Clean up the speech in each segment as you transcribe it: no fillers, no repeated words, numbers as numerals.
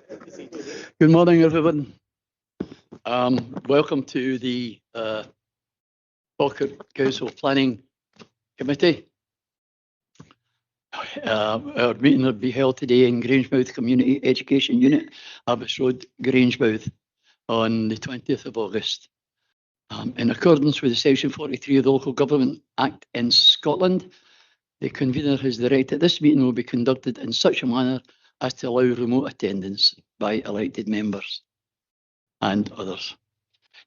Good morning, everyone. Welcome to the Falkirk Council Planning Committee. Our meeting will be held today in Grangemouth Community Education Unit, Abbotts Road, Grangemouth, on the 20th of August. In accordance with Section 43 of the Local Government Act in Scotland, the convener has directed this meeting will be conducted in such a manner as to allow remote attendance by elected members and others.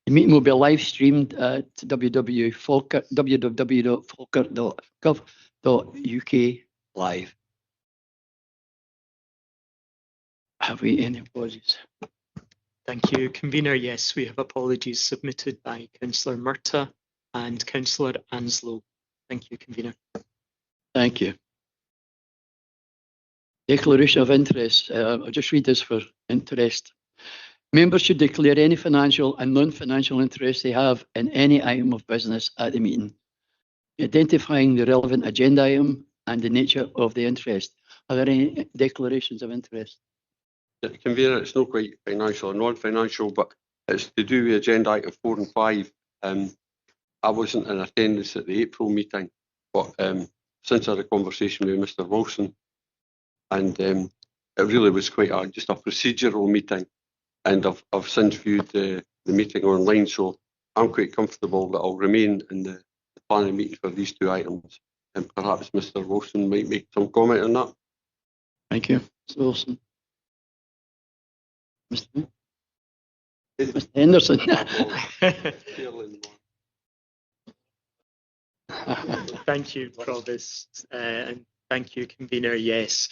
The meeting will be live streamed at www.falkirk.gov.uk live. Have we any apologies? Thank you, Convener. Yes, we have apologies submitted by Councillor Murtagh and Councillor Anslow. Thank you, Convener. Thank you. Declaration of interest. I'll just read this for interest. Members should declare any financial and non-financial interest they have in any item of business at the meeting, identifying the relevant agenda item and the nature of the interest. Are there any declarations of interest? Convener, it's not quite financial or non-financial, but it's to do with agenda item 4 and 5. I wasn't in attendance at the April meeting, but since I had a conversation with Mr. Wilson, and it really was quite just a procedural meeting, and I've since viewed the meeting online, so I'm quite comfortable that I'll remain in the planning meeting for these two items, and perhaps Mr. Wilson might make some comment on that. Thank you, Mr. Wilson. Mr. Henderson. Thank you, Provost, and thank you, Convener. Yes,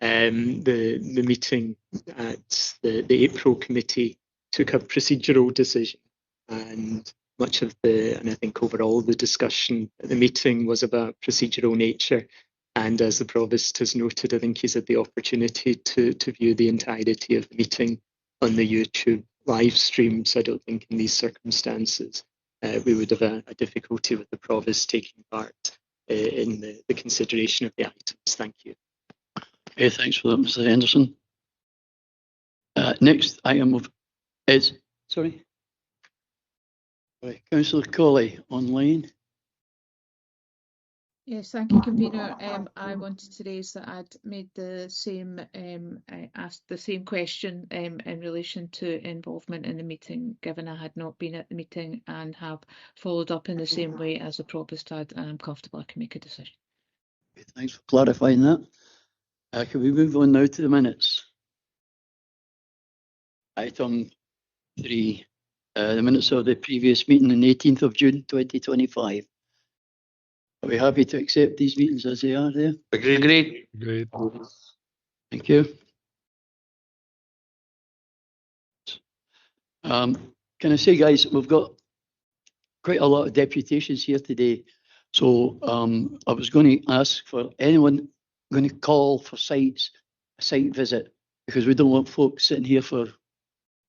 the meeting at the April committee took a procedural decision, and much of and I think overall the discussion at the meeting was of a procedural nature. And as the Provost has noted, I think he's had the opportunity to view the entirety of the meeting on the YouTube live stream. So I don't think in these circumstances we would have a difficulty with the Provost taking part in the consideration of the items. Thank you. Okay, thanks for that, Mr. Henderson. Next item is, sorry, right, Councillor Colley online. Yes, thank you, Convener. I wanted to raise that I'd made the same, I asked the same question in relation to involvement in the meeting, given I had not been at the meeting, and have followed up in the same way as the Provost had, and I'm comfortable I can make a decision. Okay, thanks for clarifying that. Can we move on now to the minutes? Item 3, the minutes of the previous meeting on the 18th of June 2025. Are we happy to accept these meetings as they are there? Agreed. Great. Thank you. Can I say, guys, we've got quite a lot of deputations here today. So I was going to ask for anyone going to call for a site visit, because we don't want folks sitting here for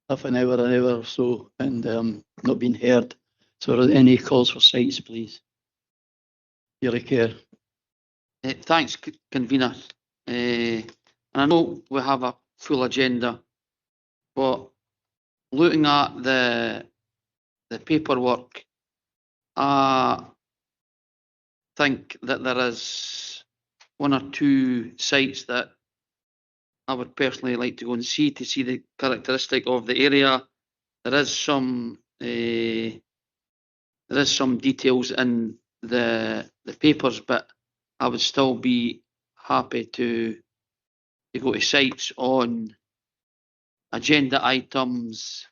half an hour or so and not being heard. So are there any calls for sites, please? Your care. Thanks, Convener. And I know we have a full agenda, but looking at the paperwork, I think that there is 1 or 2 sites that I would personally like to go and see to see the characteristic of the area. There is some details in the papers, but I would still be happy to go to sites on agenda items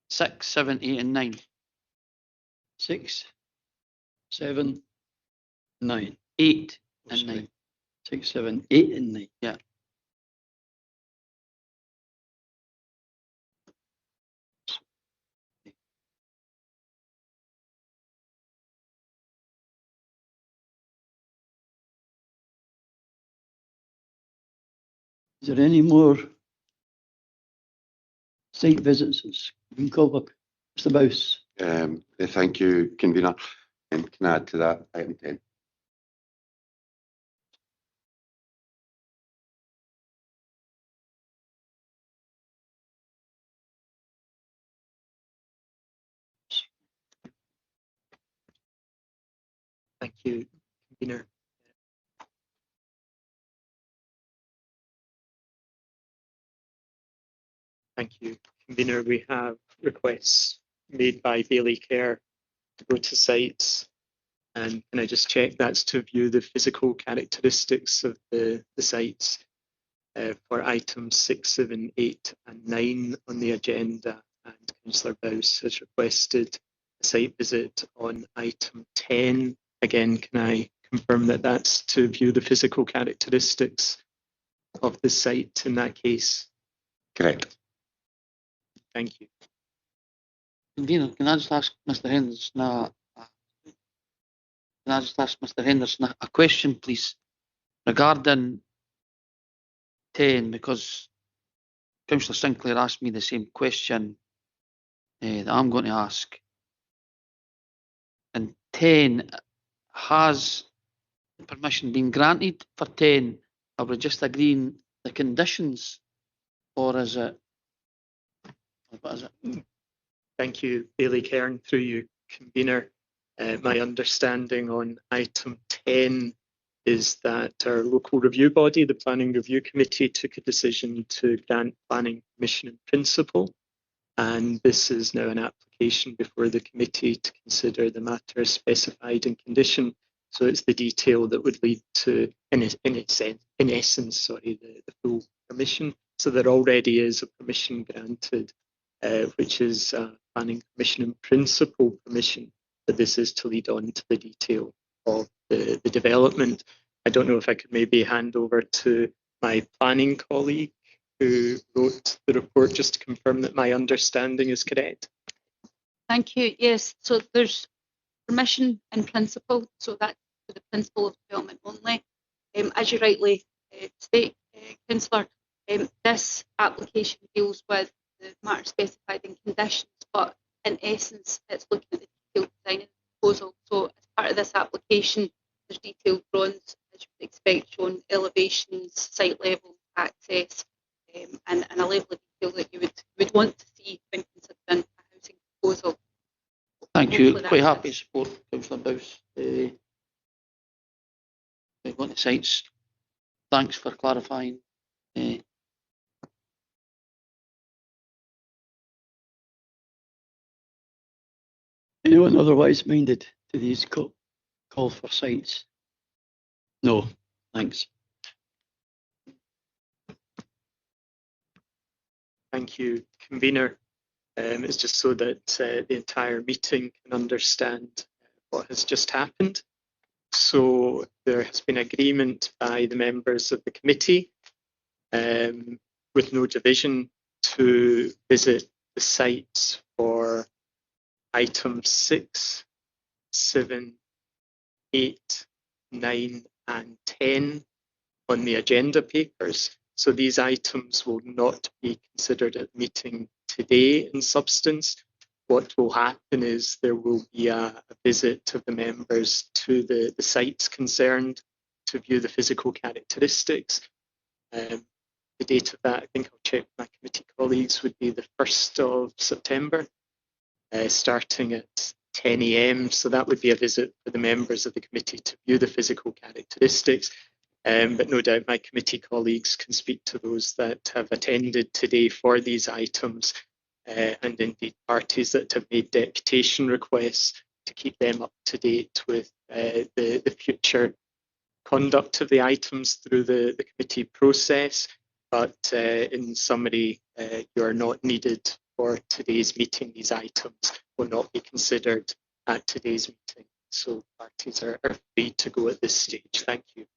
6, 7, 8 and 9. 6, 7, 9. 8 and 9. 6, 7, 8 and 9. Yeah. Is there any more site visits that's been covered? Mr. Bowes. Thank you, Convener. And can I add to that item 10? Thank you, convener. Thank you, convener. We have requests made by Bailey Care to go to sites. And can I just check that's to view the physical characteristics of the sites for items 6, 7, 8 and 9 on the agenda. And Councillor Bowes has requested a site visit on item 10. Again, can I confirm that that's to view the physical characteristics of the site in that case? Correct. Thank you. Convener, can I just ask Mr. Henderson a question, please, regarding 10, because Councillor Sinclair asked me the same question that I'm going to ask. And 10, has permission been granted for 10? Are we just agreeing the conditions, or is it? What is it? Thank you, Bailey Cairn, through you, convener. My understanding on item 10 is that our local review body, the Planning Review Committee, took a decision to grant planning permission in principle. And this is now an application before the committee to consider the matter specified in condition. So it's the detail that would lead to, in essence, the full permission. So there already is a permission granted, which is planning permission in principle permission, but this is to lead on to the detail of the development. I don't know if I could maybe hand over to my planning colleague who wrote the report just to confirm that my understanding is correct. Thank you. Yes, so there's permission in principle, so that's for the principle of development only. As you rightly state, Councillor, this application deals with the matter specified in conditions, but in essence, it's looking at the detailed design and proposal. So as part of this application, there's detailed drawings, as you would expect, showing elevations, site level, access, and a level of detail that you would want to see when considering a housing proposal. Thank you. Hopefully Quite that happy to support Councillor Bowes. Going to sites. Thanks for clarifying. Anyone otherwise minded to these call for sites? No, thanks. Thank you, convener. It's just so that the entire meeting can understand what has just happened. So there has been agreement by the members of the committee with no division to visit the sites for items 6, 7, 8, 9 and 10 on the agenda papers. So these items will not be considered at the meeting today in substance. What will happen is there will be a visit of the members to the sites concerned to view the physical characteristics. The date of that, I think I'll check with my committee colleagues, would be the 1st of September, starting at 10 AM. So that would be a visit for the members of the committee to view the physical characteristics. But no doubt my committee colleagues can speak to those that have attended today for these items, and indeed parties that have made deputation requests to keep them up to date with the future conduct of the items through the committee process. But in summary, you are not needed for today's meeting. These items will not be considered at today's meeting. So parties are free to go at this stage. Thank you.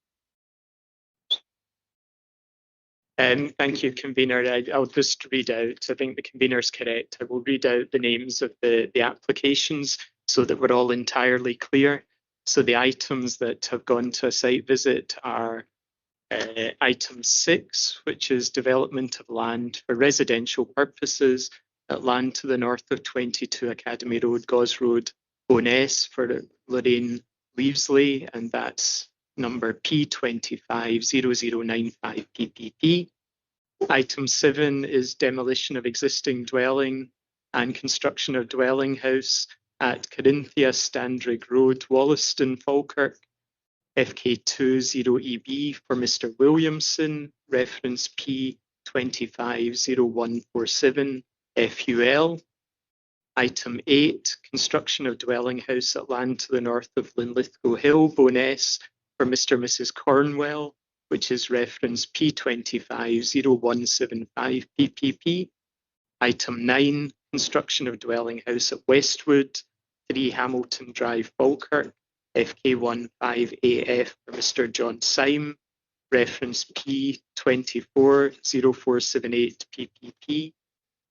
Thank you, convener. I'll just read out, I think the convener is correct. I will read out the names of the applications so that we're all entirely clear. So the items that have gone to a site visit are item 6, which is development of land for residential purposes at land to the north of 22 Academy Road, Gos Road, Bo'ness for Lorraine Leavesley, and that's number P250095 PPP. Item 7 is demolition of existing dwelling and construction of dwelling house at Corinthia Standrig Road, Wollaston, Falkirk, FK20EB for Mr. Williamson, reference P250147 FUL. Item 8, construction of dwelling house at land to the north of Linlithgow Hill, Bowness, for Mr. and Mrs. Cornwell, which is reference P250175 PPP. Item 9, construction of dwelling house at Westwood, 3 Hamilton Drive, Falkirk, FK15AF for Mr. John Syme, reference P240478 PPP.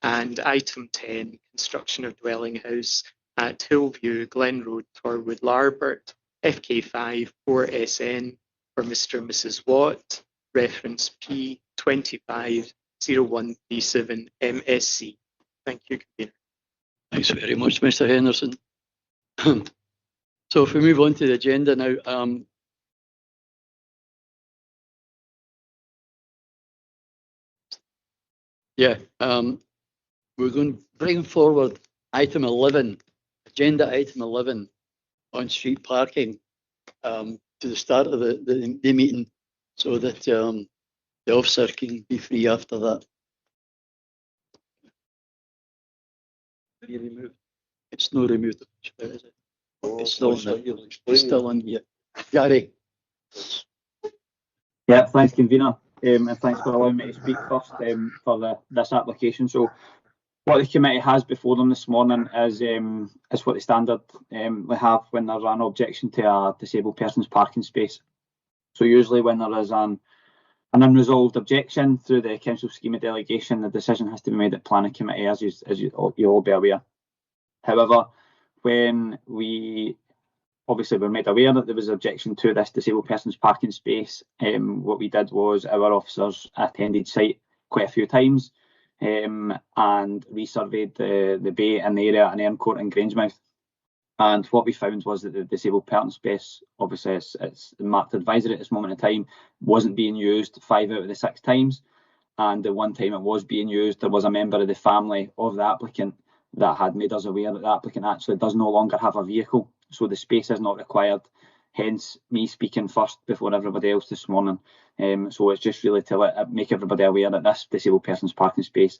And item 10, construction of dwelling house at Hillview, Glen Road, Torwood, Larbert, FK5 4SN for Mr. and Mrs. Watt, reference P250137 MSC. Thank you, Convener. Thanks very much, Mr. Henderson. So if we move on to the agenda now, we're going to bring forward item 11, agenda item 11 on street parking to the start of the meeting so that the officer can be free after that. It's not removed, is it? It's still on there. It's still on here. Gary. Yeah, thanks, Convener, and thanks for allowing me to speak first for this application. So, what the committee has before them this morning is what the standard we have when there's an objection to a disabled person's parking space. So usually when there is an unresolved objection through the council scheme of delegation, the decision has to be made at planning committee, as you all be aware. However, when we obviously were made aware that there was objection to this disabled person's parking space, what we did was our officers attended site quite a few times and resurveyed the bay and the area in Earncourt and Grangemouth. And what we found was that the disabled person space, obviously it's marked advisory at this moment in time, wasn't being used 5 out of the 6 times. And the one time it was being used, there was a member of the family of the applicant that had made us aware that the applicant actually does no longer have a vehicle. So the space is not required, hence me speaking first before everybody else this morning. So it's just really to make everybody aware that this disabled person's parking space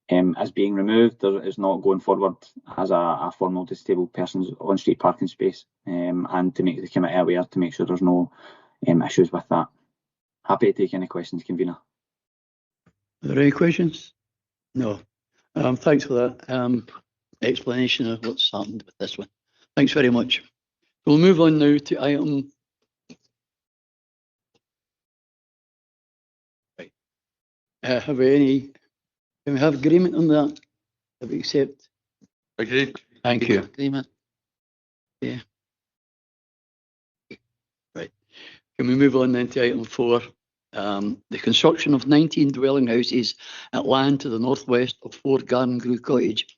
is being removed. It's not going forward as a formal disabled person's on-street parking space, and to make the committee aware to make sure there's no issues with that. Happy to take any questions, Convener. Are there any questions? No. Thanks for that explanation of what's happened with this one. Thanks very much. We'll move on now to item. Right. Can we have agreement on that? Have we accept? Agreed. Thank you. Agreement. Yeah. Right. Can we move on then to item 4? The construction of 19 dwelling houses at land to the northwest of 4 Garden Grove Cottage,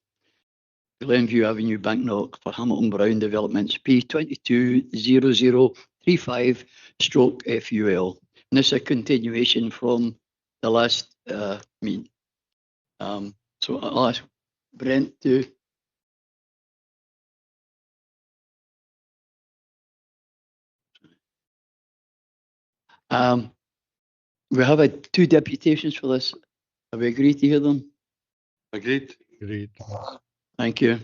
Glenview Avenue, Banknock, for Hamilton Brown Developments, P220035/FUL. And this is a continuation from the last meeting. So I'll ask Brent to. We have had 2 deputations for this. Have we agreed to hear them? Agreed. Agreed. Thank you.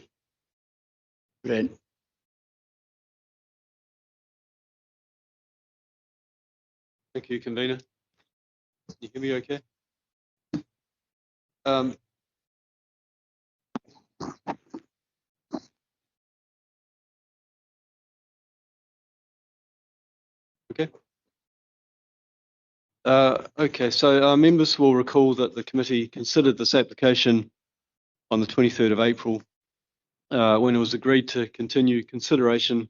Brent. Thank you, Convener. Can you hear me okay? Okay. Okay, so members will recall that the committee considered this application on the 23rd of April when it was agreed to continue consideration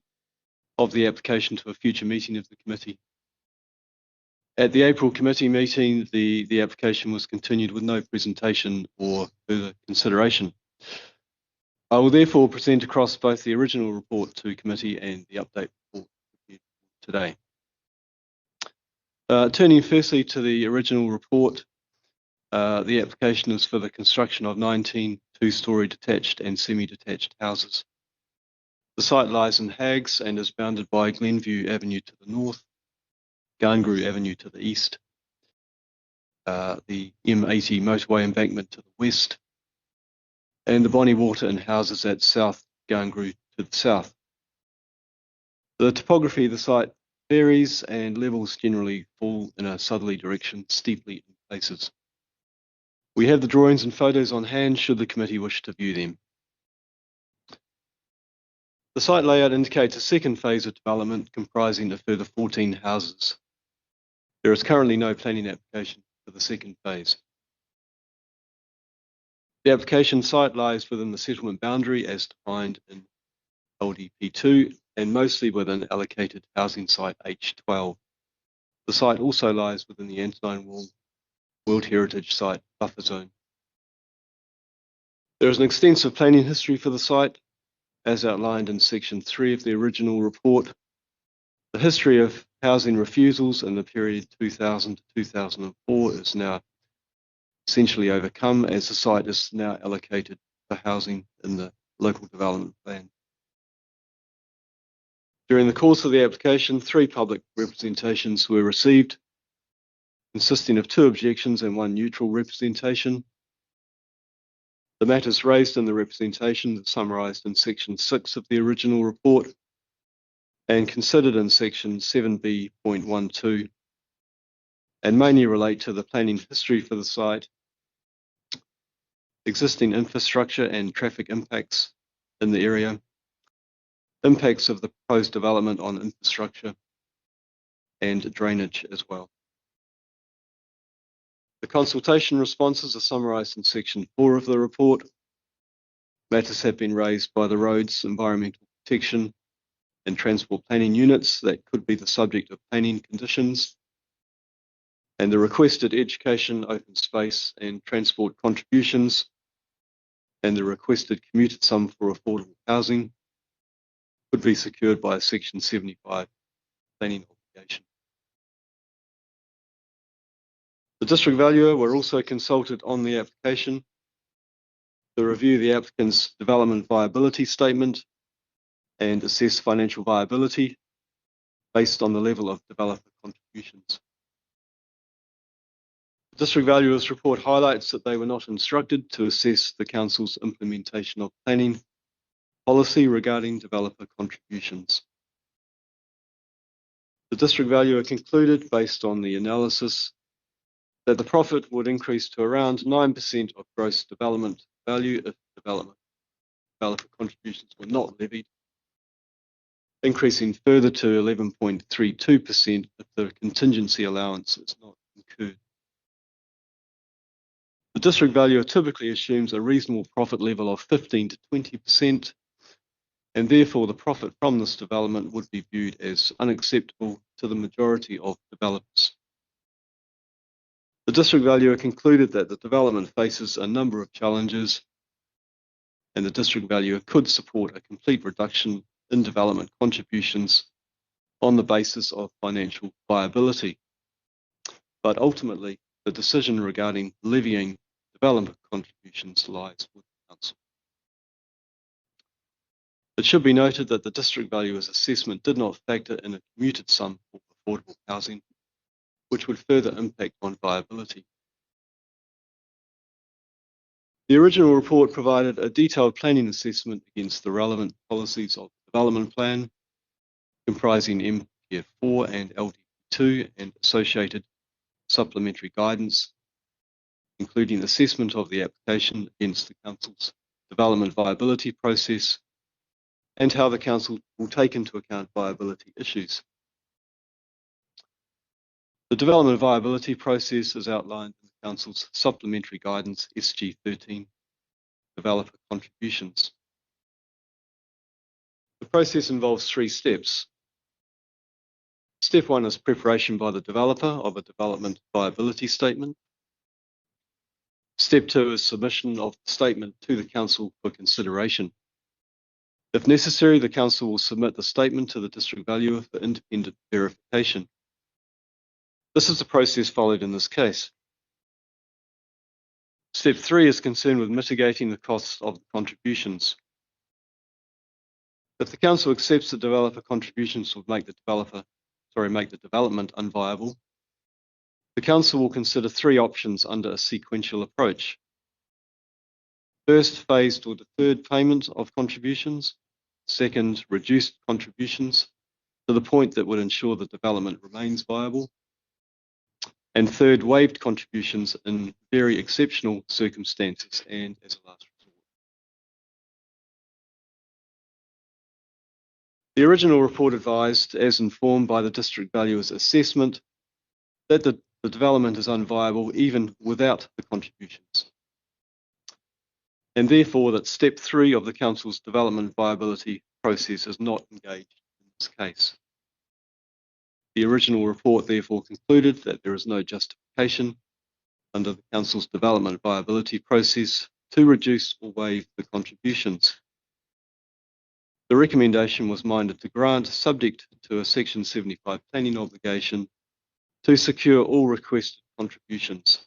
of the application to a future meeting of the committee. At the April committee meeting, the application was continued with no presentation or further consideration. I will therefore present across both the original report to committee and the update report today. Turning firstly to the original report, the application is for the construction of 19 2-storey detached and semi-detached houses The site lies in Haggs and is bounded by Glenview Avenue to the north, Garngrew Avenue to the east, the M80 motorway embankment to the west, and the Bonnie Water and houses at South Garngrew to the south. The topography of the site varies and levels generally fall in a southerly direction, steeply in places. We have the drawings and photos on hand should the committee wish to view them. The site layout indicates a second phase of development comprising a further 14 houses. There is currently no planning application for the second phase. The application site lies within the settlement boundary as defined in LDP2 and mostly within allocated housing site H12. The site also lies within the Antonine Wall World Heritage Site buffer zone. There is an extensive planning history for the site, as outlined in section 3 of the original report. The history of housing refusals in the period 2000 to 2004 is now essentially overcome, as the site is now allocated for housing in the local development plan. During the course of the application, 3 public representations were received, consisting of 2 objections and 1 neutral representation. The matters raised in the representation are summarised in section 6 of the original report and considered in section 7B.12 and mainly relate to the planning history for the site, existing infrastructure and traffic impacts in the area, impacts of the proposed development on infrastructure, and drainage as well. The consultation responses are summarised in section 4 of the report. Matters have been raised by the roads, environmental protection, and transport planning units that could be the subject of planning conditions, and the requested education, open space, and transport contributions, and the requested commuted sum for affordable housing could be secured by a section 75 planning obligation. The district valuer were also consulted on the application to review the applicant's development viability statement and assess financial viability based on the level of developer contributions. The district valuer's report highlights that they were not instructed to assess the council's implementation of planning policy regarding developer contributions. The district valuer concluded, based on the analysis, that the profit would increase to around 9% of gross development value if developer contributions were not levied, increasing further to 11.32% if the contingency allowance is not incurred. The district valuer typically assumes a reasonable profit level of 15 to 20%, and therefore the profit from this development would be viewed as unacceptable to the majority of developers. The district valuer concluded that the development faces a number of challenges, and the district valuer could support a complete reduction in development contributions on the basis of financial viability. But ultimately, the decision regarding levying development contributions lies with the council. It should be noted that the district valuer's assessment did not factor in a commuted sum for affordable housing, which would further impact on viability. The original report provided a detailed planning assessment against the relevant policies of the development plan, comprising MPF4 and LDP2 and associated supplementary guidance, including assessment of the application against the council's development viability process and how the council will take into account viability issues. The development viability process is outlined in the council's supplementary guidance SG13, developer contributions. The process involves 3 steps. Step 1 is preparation by the developer of a development viability statement. Step 2 is submission of the statement to the council for consideration. If necessary, the council will submit the statement to the district valuer for independent verification. This is the process followed in this case. Step 3 is concerned with mitigating the costs of the contributions. If the council accepts the developer contributions will make the development unviable, the council will consider three options under a sequential approach. First, phased or deferred payment of contributions. Second, reduced contributions to the point that would ensure the development remains viable. And third, waived contributions in very exceptional circumstances and as a last resort. The original report advised, as informed by the district valuer's assessment, that the development is unviable even without the contributions, and therefore that step 3 of the council's development viability process is not engaged in this case. The original report therefore concluded that there is no justification under the council's development viability process to reduce or waive the contributions. The recommendation was minded to grant, subject to a Section 75 planning obligation, to secure all requested contributions.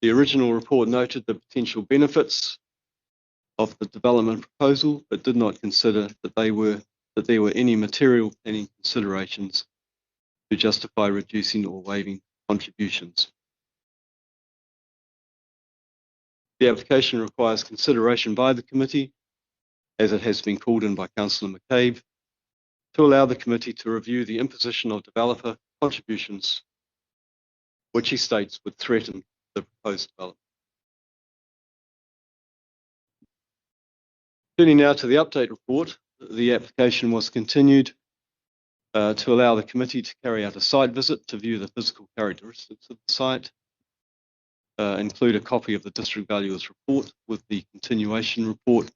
The original report noted the potential benefits of the development proposal, but did not consider that there were any material planning considerations to justify reducing or waiving contributions. The application requires consideration by the committee, as it has been called in by Councillor McCabe, to allow the committee to review the imposition of developer contributions, which he states would threaten the proposed development. Turning now to the update report, the application was continued to allow the committee to carry out a site visit to view the physical characteristics of the site, include a copy of the district valuer's report with the continuation report,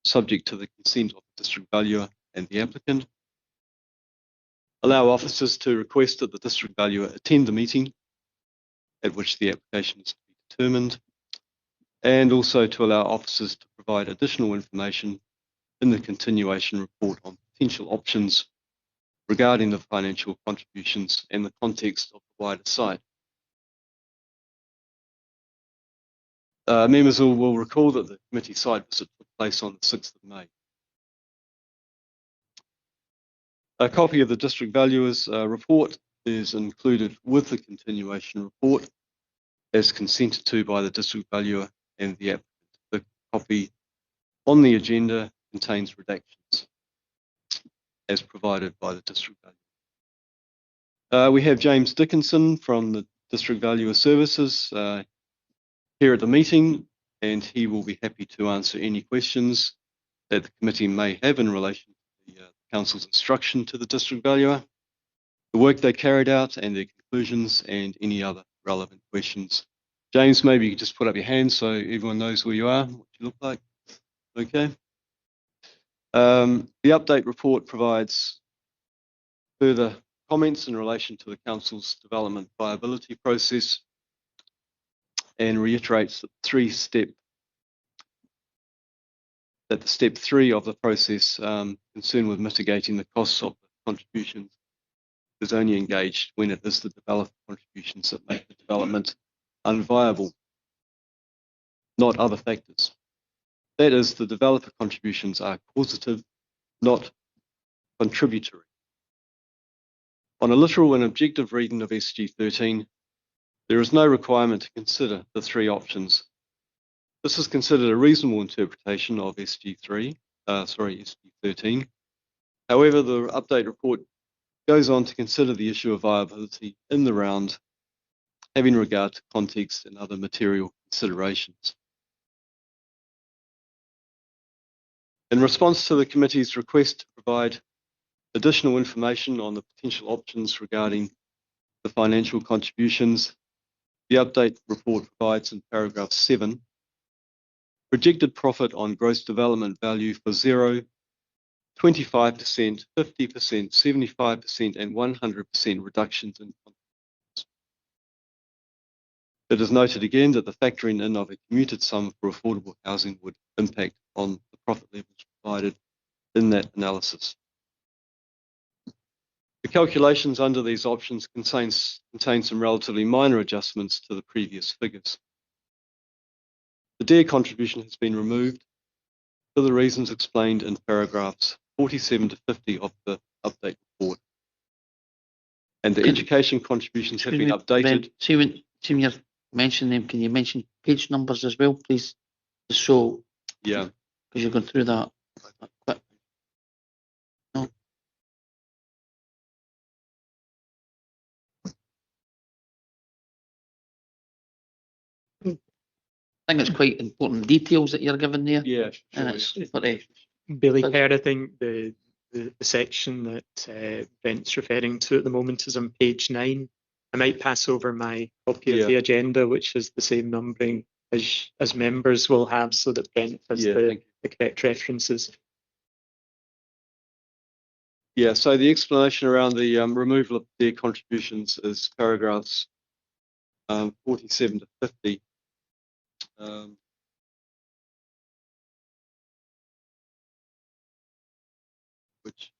subject to the consent of the district valuer and the applicant, allow officers to request that the district valuer attend the meeting at which the application is to be determined, and also to allow officers to provide additional information in the continuation report on potential options regarding the financial contributions and the context of the wider site. Members will recall that the committee site visit took place on the 6th of May. A copy of the district valuer's report is included with the continuation report as consented to by the district valuer and the applicant. The copy on the agenda contains redactions as provided by the district valuer. We have James Dickinson from the District Valuer Services here at the meeting, and he will be happy to answer any questions that the committee may have in relation to the council's instruction to the district valuer, the work they carried out and their conclusions, and any other relevant questions. James, maybe you could just put up your hand so everyone knows where you are, what you look like. Okay. The update report provides further comments in relation to the council's development viability process and reiterates that the step 3 of the process concerned with mitigating the costs of the contributions is only engaged when it is the developer contributions that make the development unviable, not other factors. That is, the developer contributions are causative, not contributory. On a literal and objective reading of SG 13, there is no requirement to consider the three options. This is considered a reasonable interpretation of SG 13. However, the update report goes on to consider the issue of viability in the round, having regard to context and other material considerations. In response to the committee's request to provide additional information on the potential options regarding the financial contributions, the update report provides in paragraph 7, projected profit on gross development value for 0, 25%, 50%, 75% and 100% reductions in contributions. It is noted again that the factoring in of a commuted sum for affordable housing would impact on the profit levels provided in that analysis. The calculations under these options contain some relatively minor adjustments to the previous figures. The DARE contribution has been removed for the reasons explained in paragraphs 47 to 50 of the update report. And the education contributions have been updated. See when you mention them, can you mention page numbers as well, please? Just so, Yeah. because you're going through that quick. No. I think it's quite important details that you're given there. Yeah, sure, And it's for Billy But- Kerr, I think the section that Brent's referring to at the moment is on page 9. I might pass over my copy of the agenda, which is the same numbering as members will have, so that Brent has the correct references. Yeah, so the explanation around the removal of their contributions is paragraphs 47 to 50. Which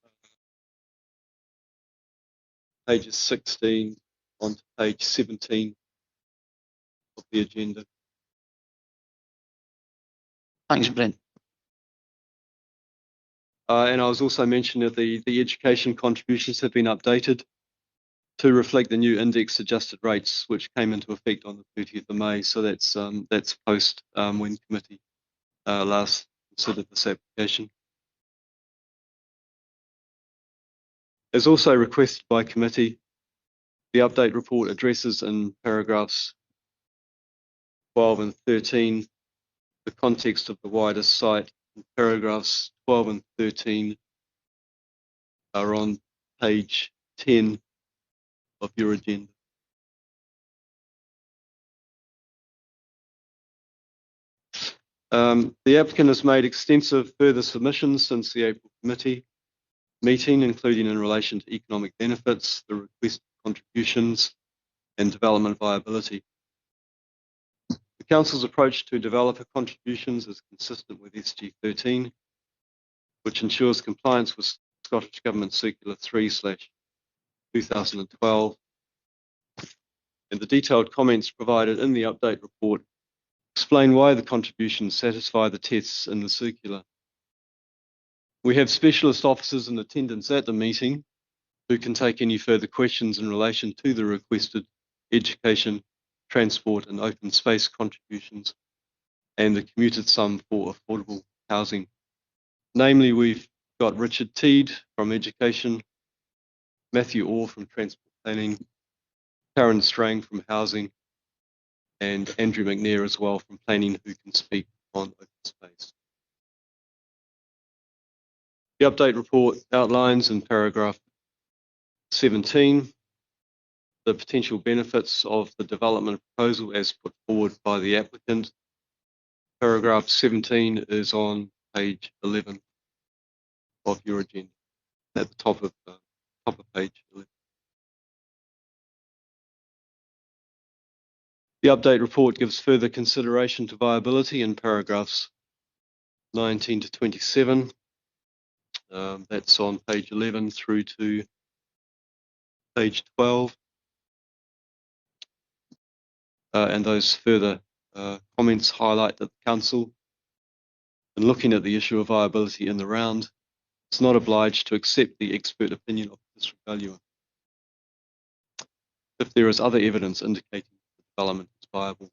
pages 16 on to page 17 of the agenda. Thanks, Brent. And I was also mentioning that the education contributions have been updated to reflect the new index adjusted rates, which came into effect on the 30th of May. So that's post when committee last considered this application. As also requested by committee, the update report addresses in paragraphs 12 and 13 the context of the wider site. Paragraphs 12 and 13 are on page 10 of your agenda. The applicant has made extensive further submissions since the April committee meeting, including in relation to economic benefits, the requested contributions, and development viability. The Council's approach to developer contributions is consistent with SG 13, which ensures compliance with Scottish Government Circular 3/2012, and the detailed comments provided in the update report explain why the contributions satisfy the tests in the circular. We have specialist officers in attendance at the meeting who can take any further questions in relation to the requested education, transport and open space contributions and the commuted sum for affordable housing. Namely, we've got Richard Teed from Education, Matthew Orr from Transport Planning, Karen Strang from Housing, and Andrew McNair as well from Planning, who can speak on open space. The update report outlines in paragraph 17 the potential benefits of the development proposal as put forward by the applicant. Paragraph 17 is on page 11 of your agenda, at the top of page 11. The update report gives further consideration to viability in paragraphs 19 to 27. That's on page 11 through to page 12. And those further comments highlight that the Council, in looking at the issue of viability in the round, is not obliged to accept the expert opinion of the district valuer if there is other evidence indicating the development is viable.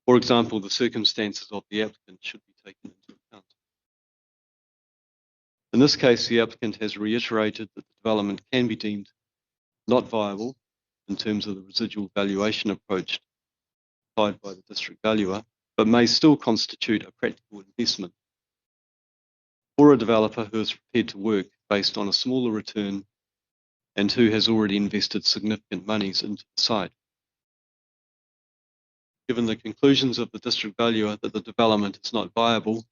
For example, the circumstances of the applicant should be taken into account. In this case, the applicant has reiterated that the development can be deemed not viable in terms of the residual valuation approach applied by the district valuer, but may still constitute a practical investment for a developer who is prepared to work based on a smaller return and who has already invested significant monies into the site. Given the conclusions of the district valuer that the development is not viable,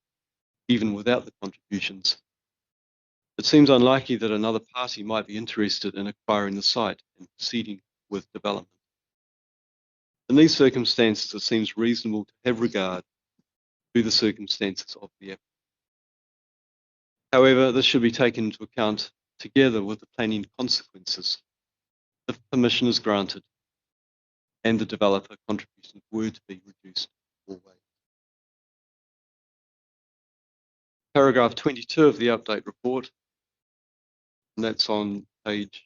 even without the contributions, it seems unlikely that another party might be interested in acquiring the site and proceeding with development. In these circumstances, it seems reasonable to have regard to the circumstances of the applicant. However, this should be taken into account together with the planning consequences if permission is granted and the developer contributions were to be reduced or waived. Paragraph 22 of the update report, and that's on page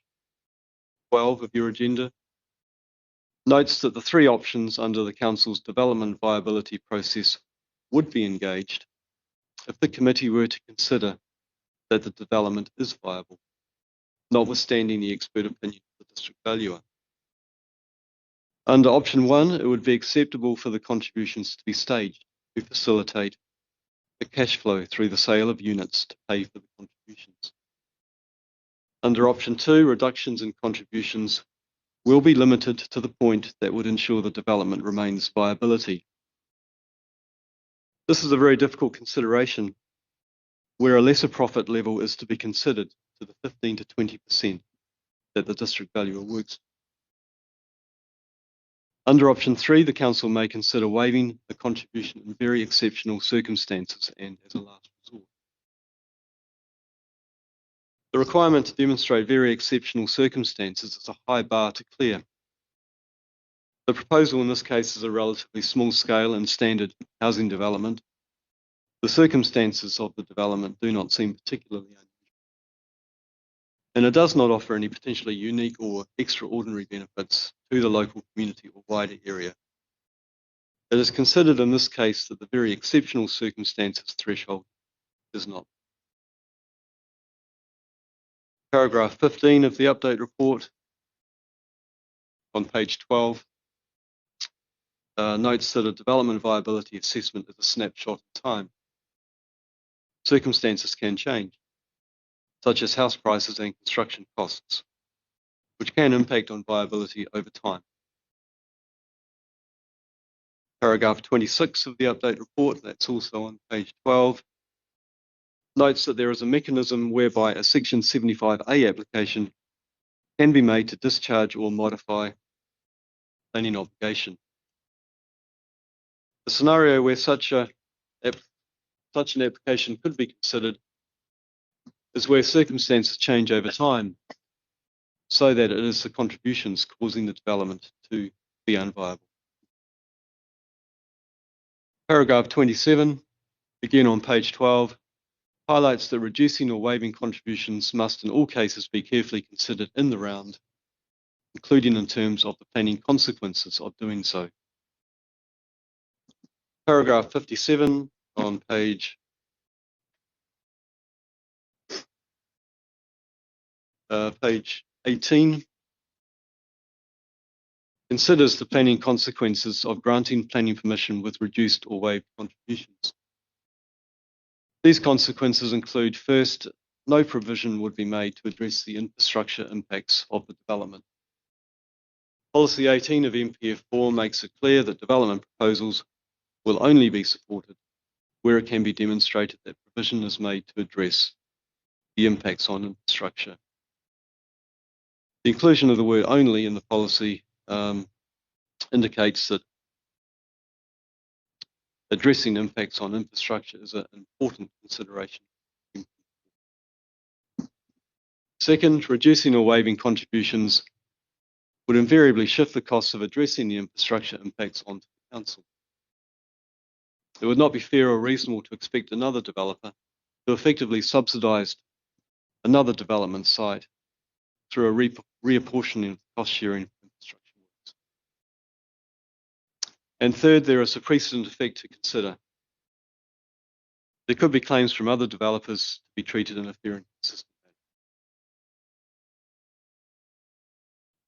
12 of your agenda, notes that the three options under the Council's development viability process would be engaged if the committee were to consider that the development is viable, notwithstanding the expert opinion of the district valuer. Under option 1, it would be acceptable for the contributions to be staged to facilitate the cash flow through the sale of units to pay for the contributions. Under option 2, reductions in contributions will be limited to the point that would ensure the development remains viability. This is a very difficult consideration where a lesser profit level is to be considered to the 15 to 20% that the district valuer works. Under option 3, the council may consider waiving the contribution in very exceptional circumstances and as a last resort. The requirement to demonstrate very exceptional circumstances is a high bar to clear. The proposal in this case is a relatively small scale and standard housing development. The circumstances of the development do not seem particularly unusual, and it does not offer any potentially unique or extraordinary benefits to the local community or wider area. It is considered in this case that the very exceptional circumstances threshold is not. Paragraph 15 of the update report on page 12 notes that a development viability assessment is a snapshot in time. Circumstances can change, such as house prices and construction costs, which can impact on viability over time. Paragraph 26 of the update report, that's also on page 12, notes that there is a mechanism whereby a Section 75A application can be made to discharge or modify planning obligation. The scenario where such an application could be considered is where circumstances change over time so that it is the contributions causing the development to be unviable. Paragraph 27, again on page 12, highlights that reducing or waiving contributions must in all cases be carefully considered in the round, including in terms of the planning consequences of doing so. Paragraph 57 on page 18 considers the planning consequences of granting planning permission with reduced or waived contributions. These consequences include, first, no provision would be made to address the infrastructure impacts of the development. Policy 18 of MPF4 makes it clear that development proposals will only be supported where it can be demonstrated that provision is made to address the impacts on infrastructure. The inclusion of the word only in the policy indicates that addressing impacts on infrastructure is an important consideration. Second, reducing or waiving contributions would invariably shift the costs of addressing the infrastructure impacts onto the council. It would not be fair or reasonable to expect another developer to effectively subsidise another development site through a reapportioning of cost sharing for infrastructure works. And third, there is a precedent effect to consider. There could be claims from other developers to be treated in a fair and consistent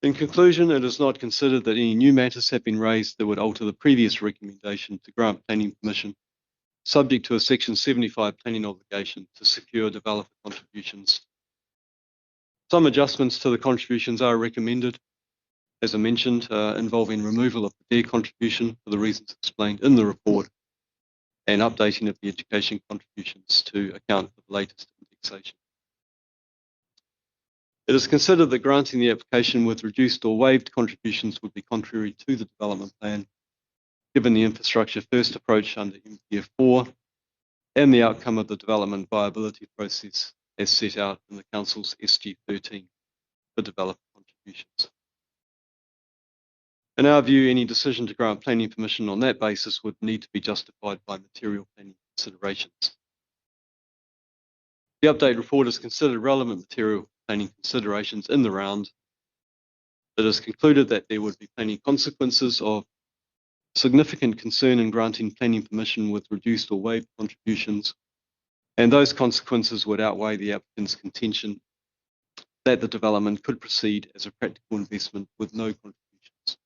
manner. In conclusion, it is not considered that any new matters have been raised that would alter the previous recommendation to grant planning permission, subject to a Section 75 planning obligation to secure developer contributions. Some adjustments to the contributions are recommended, as I mentioned, involving removal of the DARE contribution for the reasons explained in the report and updating of the education contributions to account for the latest indexation. It is considered that granting the application with reduced or waived contributions would be contrary to the development plan, given the infrastructure first approach under MPF4 and the outcome of the development viability process as set out in the Council's SG13 for developer contributions. In our view, any decision to grant planning permission on that basis would need to be justified by material planning considerations. The update report has considered relevant material planning considerations in the round. It has concluded that there would be planning consequences of significant concern in granting planning permission with reduced or waived contributions, and those consequences would outweigh the applicant's contention that the development could proceed as a practical investment with no contributions,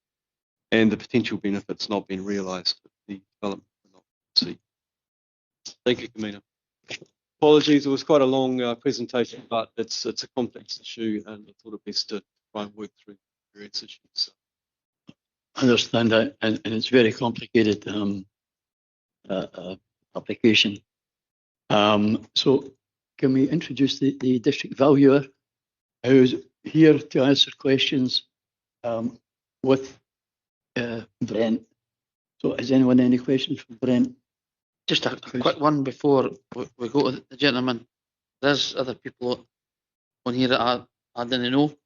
and the potential benefits not being realised if the development would not proceed. Thank you, Convener. Apologies, it was quite a long presentation, but it's a complex issue, and I thought it best to try and work through various issues. So. I understand that, and it's very complicated application. So can we introduce the district valuer who's here to answer questions with Brent? So has anyone any questions for Brent? Just a quick one before we go to the gentleman. There's other people on here that I didn't know.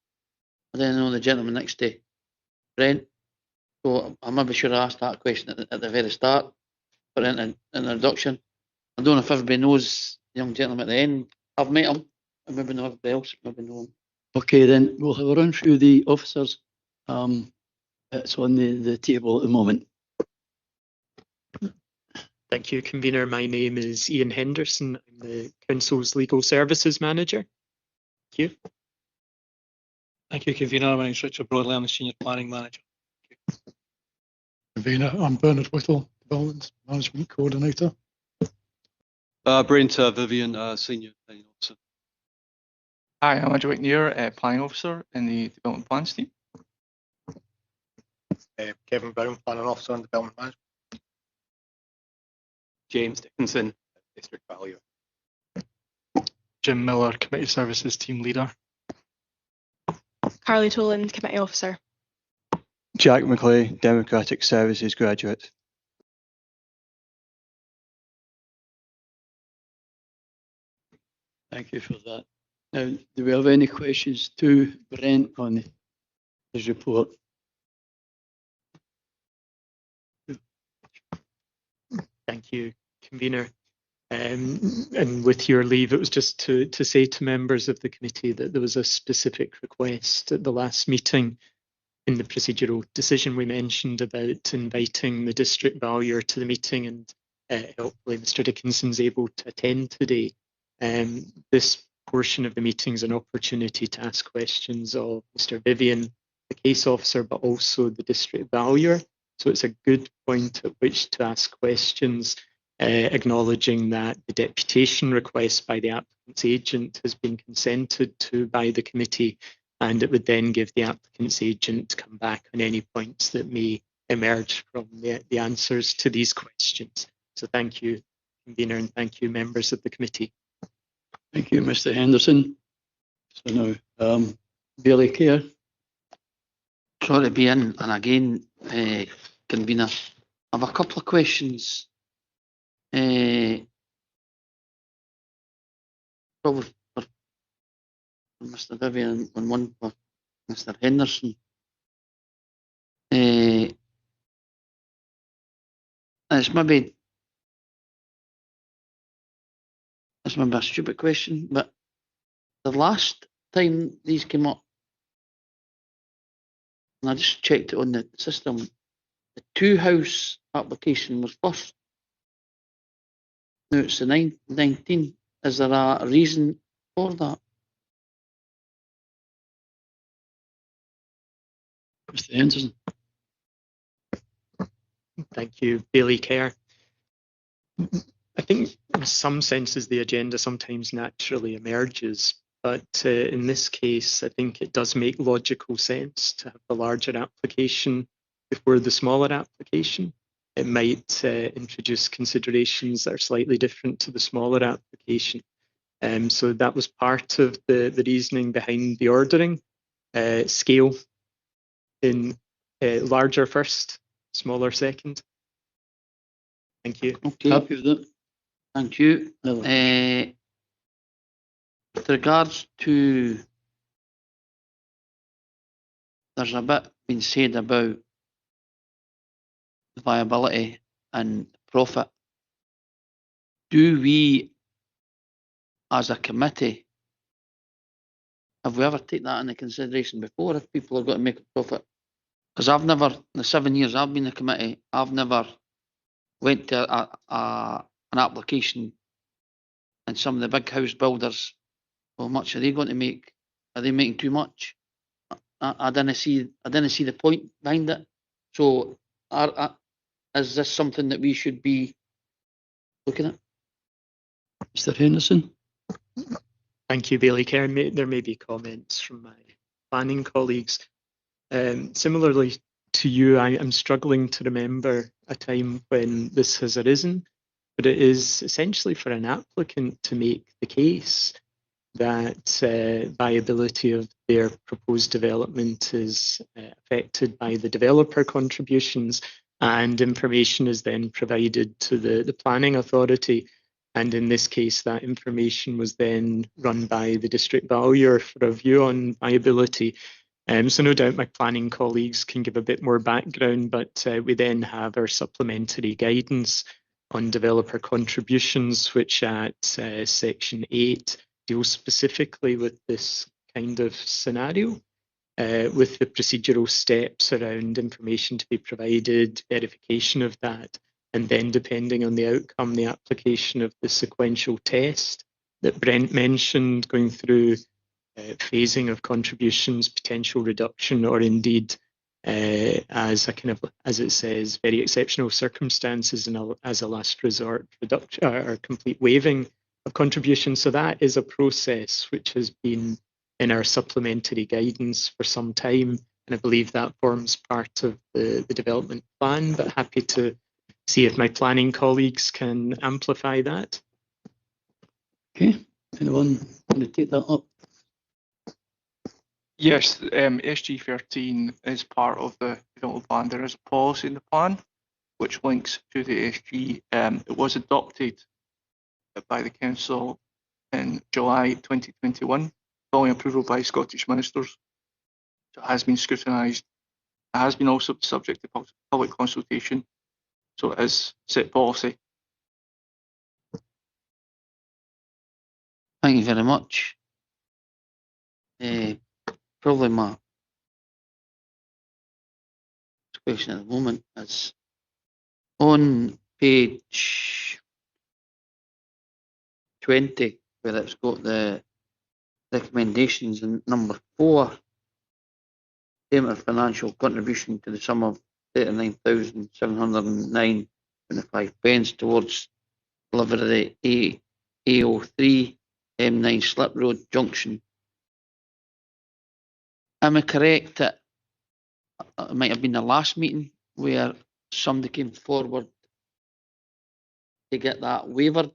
I didn't know the gentleman next to Brent. So I maybe should have asked that question at the very start for an introduction. I don't know if everybody knows the young gentleman at the end. I've met him. I maybe know everybody else. Maybe know him. Okay, then we'll have a run through the officers. It's on the table at the moment. Thank you, Convener. My name is Ian Henderson. I'm the Council's Legal Services Manager. Thank you. Thank you, Convener. My name is Richard Broadley. I'm the Senior Planning Manager. Convener, I'm Bernard Whittle, Development Management Coordinator. Brent Vivian, Senior Planning Officer. Hi, I'm Andrew McNear, Planning Officer in the Development Plans team. Kevin Brown, Planning Officer and Development Management. James Dickinson, District Valuer. Jim Miller, Committee Services Team Leader. Carly Toland, Committee Officer. Jack McClay, Democratic Services Graduate. Thank you for that. Now, do we have any questions to Brent on his report? Thank you, Convener. And with your leave, it was just to say to members of the committee that there was a specific request at the last meeting in the procedural decision we mentioned about inviting the district valuer to the meeting, and hopefully Mr Dickinson's able to attend today. This portion of the meeting is an opportunity to ask questions of Mr Vivian, the case officer, but also the district valuer. So it's a good point at which to ask questions, acknowledging that the deputation request by the applicant's agent has been consented to by the committee, and it would then give the applicant's agent to come back on any points that may emerge from the answers to these questions. So thank you, Convener, and thank you, members of the committee. Thank you, Mr Henderson. So now, Bailey Kerr. Sorry to be in, and again, Convener, I have a couple of questions. Probably for Mr Vivian and one for Mr Henderson. It's maybe a stupid question, but the last time these came up, and I just checked it on the system, the two-house application was first. Now it's the 19. Is there a reason for that? Mr Henderson. Thank you, Bailey Kerr. I think in some senses the agenda sometimes naturally emerges, but in this case I think it does make logical sense to have the larger application before the smaller application. It might introduce considerations that are slightly different to the smaller application. So that was part of the reasoning behind the ordering. Scale in larger first, smaller second. Thank you. Okay. Happy with that. Thank you. With regards to, there's a bit been said about viability and profit. Do we as a committee, have we ever taken that into consideration before if people have got to make a profit? Because I've never, in the 7 years I've been in the committee, I've never went to an application and some of the big house builders, how much are they going to make? Are they making too much? I didn't see the point behind it. So is this something that we should be looking at? Mr. Henderson? Thank you, Bailey Kern. There may be comments from my planning colleagues. Similarly to you, I'm struggling to remember a time when this has arisen, but it is essentially for an applicant to make the case that viability of their proposed development is affected by the developer contributions, and information is then provided to the planning authority. And in this case, that information was then run by the district valuer for a view on viability. So no doubt my planning colleagues can give a bit more background, but we then have our supplementary guidance on developer contributions, which at section 8 deals specifically with this kind of scenario, with the procedural steps around information to be provided, verification of that, and then depending on the outcome, the application of the sequential test that Brent mentioned, going through phasing of contributions, potential reduction, or indeed as a kind of, as it says, very exceptional circumstances and as a last resort reduction or complete waiving of contributions. So that is a process which has been in our supplementary guidance for some time, and I believe that forms part of the development plan, but happy to see if my planning colleagues can amplify that. Okay, anyone want to take that up? Yes, SG13 is part of the development plan. There is a policy in the plan which links to the SG. It was adopted by the Council in July 2021, following approval by Scottish ministers. So it has been scrutinised. It has been also subject to public consultation. So it is set policy. Thank you very much. Probably my question at the moment is on page 20, where it's got the recommendations in number 4, payment of financial contribution to the sum of 39,709.25 towards delivery A03 M9 Slip Road Junction. Am I correct that it might have been the last meeting where somebody came forward to get that waived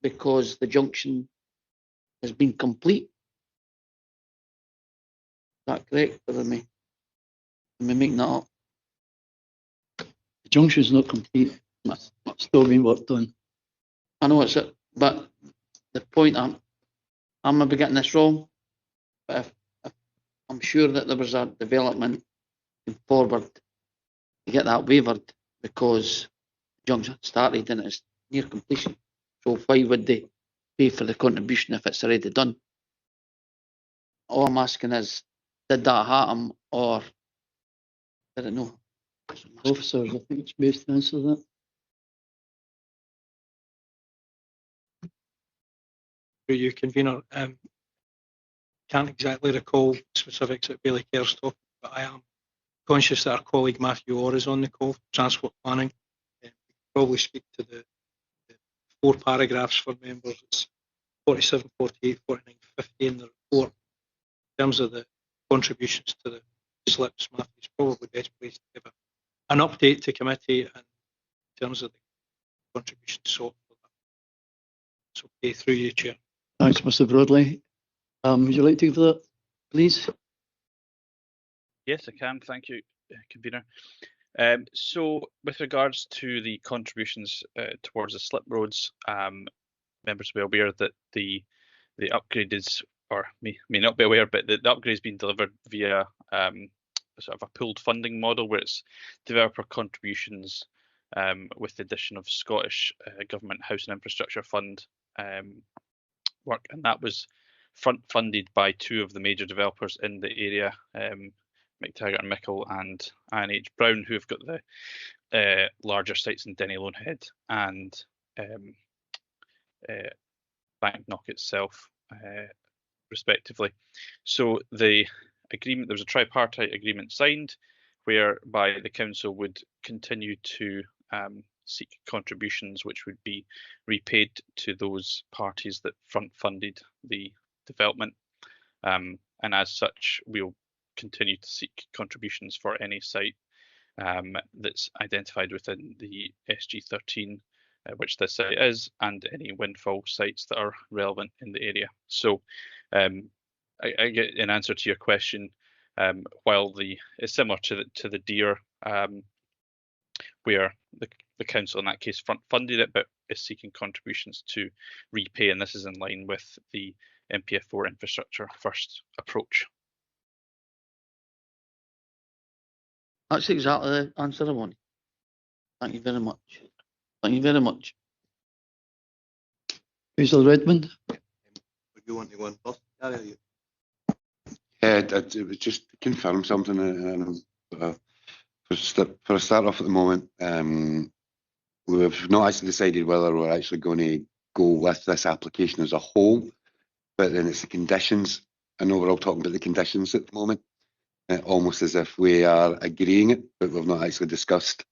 because the junction has been complete? Is that correct? Or am I making that up? The junction is not complete. It's still being worked on. I know it's it, but the point I might be getting this wrong, but if I'm sure that there was a development forward to get that waived because the junction started and it's near completion. So why would they pay for the contribution if it's already done? All I'm asking is, did that happen or did it not? Officers, I think it's best to answer that. Through you, convener. Can't exactly recall specifics that Bailey Kerr's talking, but I am conscious that our colleague Matthew Orr is on the call, transport planning. We can probably speak to the 4 paragraphs for members. It's 47, 48, 49, 50 in the report. In terms of the contributions to the slips, Matthew's probably best placed to give an update to committee and in terms of the contributions sought for that. It's okay, through you, Chair. Thanks, Mr. Broadley. Would you like to give that, please? Yes, I can. Thank you, convener. So, with regards to the contributions towards the slip roads, members will be aware that the upgrade is, or may not be aware, but the upgrade has been delivered via sort of a pooled funding model where it's developer contributions with the addition of Scottish Government Housing Infrastructure Fund work, and that was front funded by two of the major developers in the area, McTaggart and Mickle and INH Brown, who have got the larger sites in Denny Lonehead and Banknock itself, respectively. So the agreement, there was a tripartite agreement signed, whereby the council would continue to seek contributions which would be repaid to those parties that front funded the development, and as such we'll continue to seek contributions for any site that's identified within the SG13, which this site is, and any windfall sites that are relevant in the area. So I get in answer to your question, while it's similar to the deer, where the council in that case front funded it, but is seeking contributions to repay, and this is in line with the MPF4 infrastructure first approach. That's exactly the answer I wanted. Thank you very much. Thank you very much. Councillor Redmond. Would you want to go on first? Gary, or you? It was just to confirm something. For a start off at the moment, we've not actually decided whether we're actually going to go with this application as a whole, but then it's the conditions. I know we're all talking about the conditions at the moment, almost as if we are agreeing it, but we've not actually discussed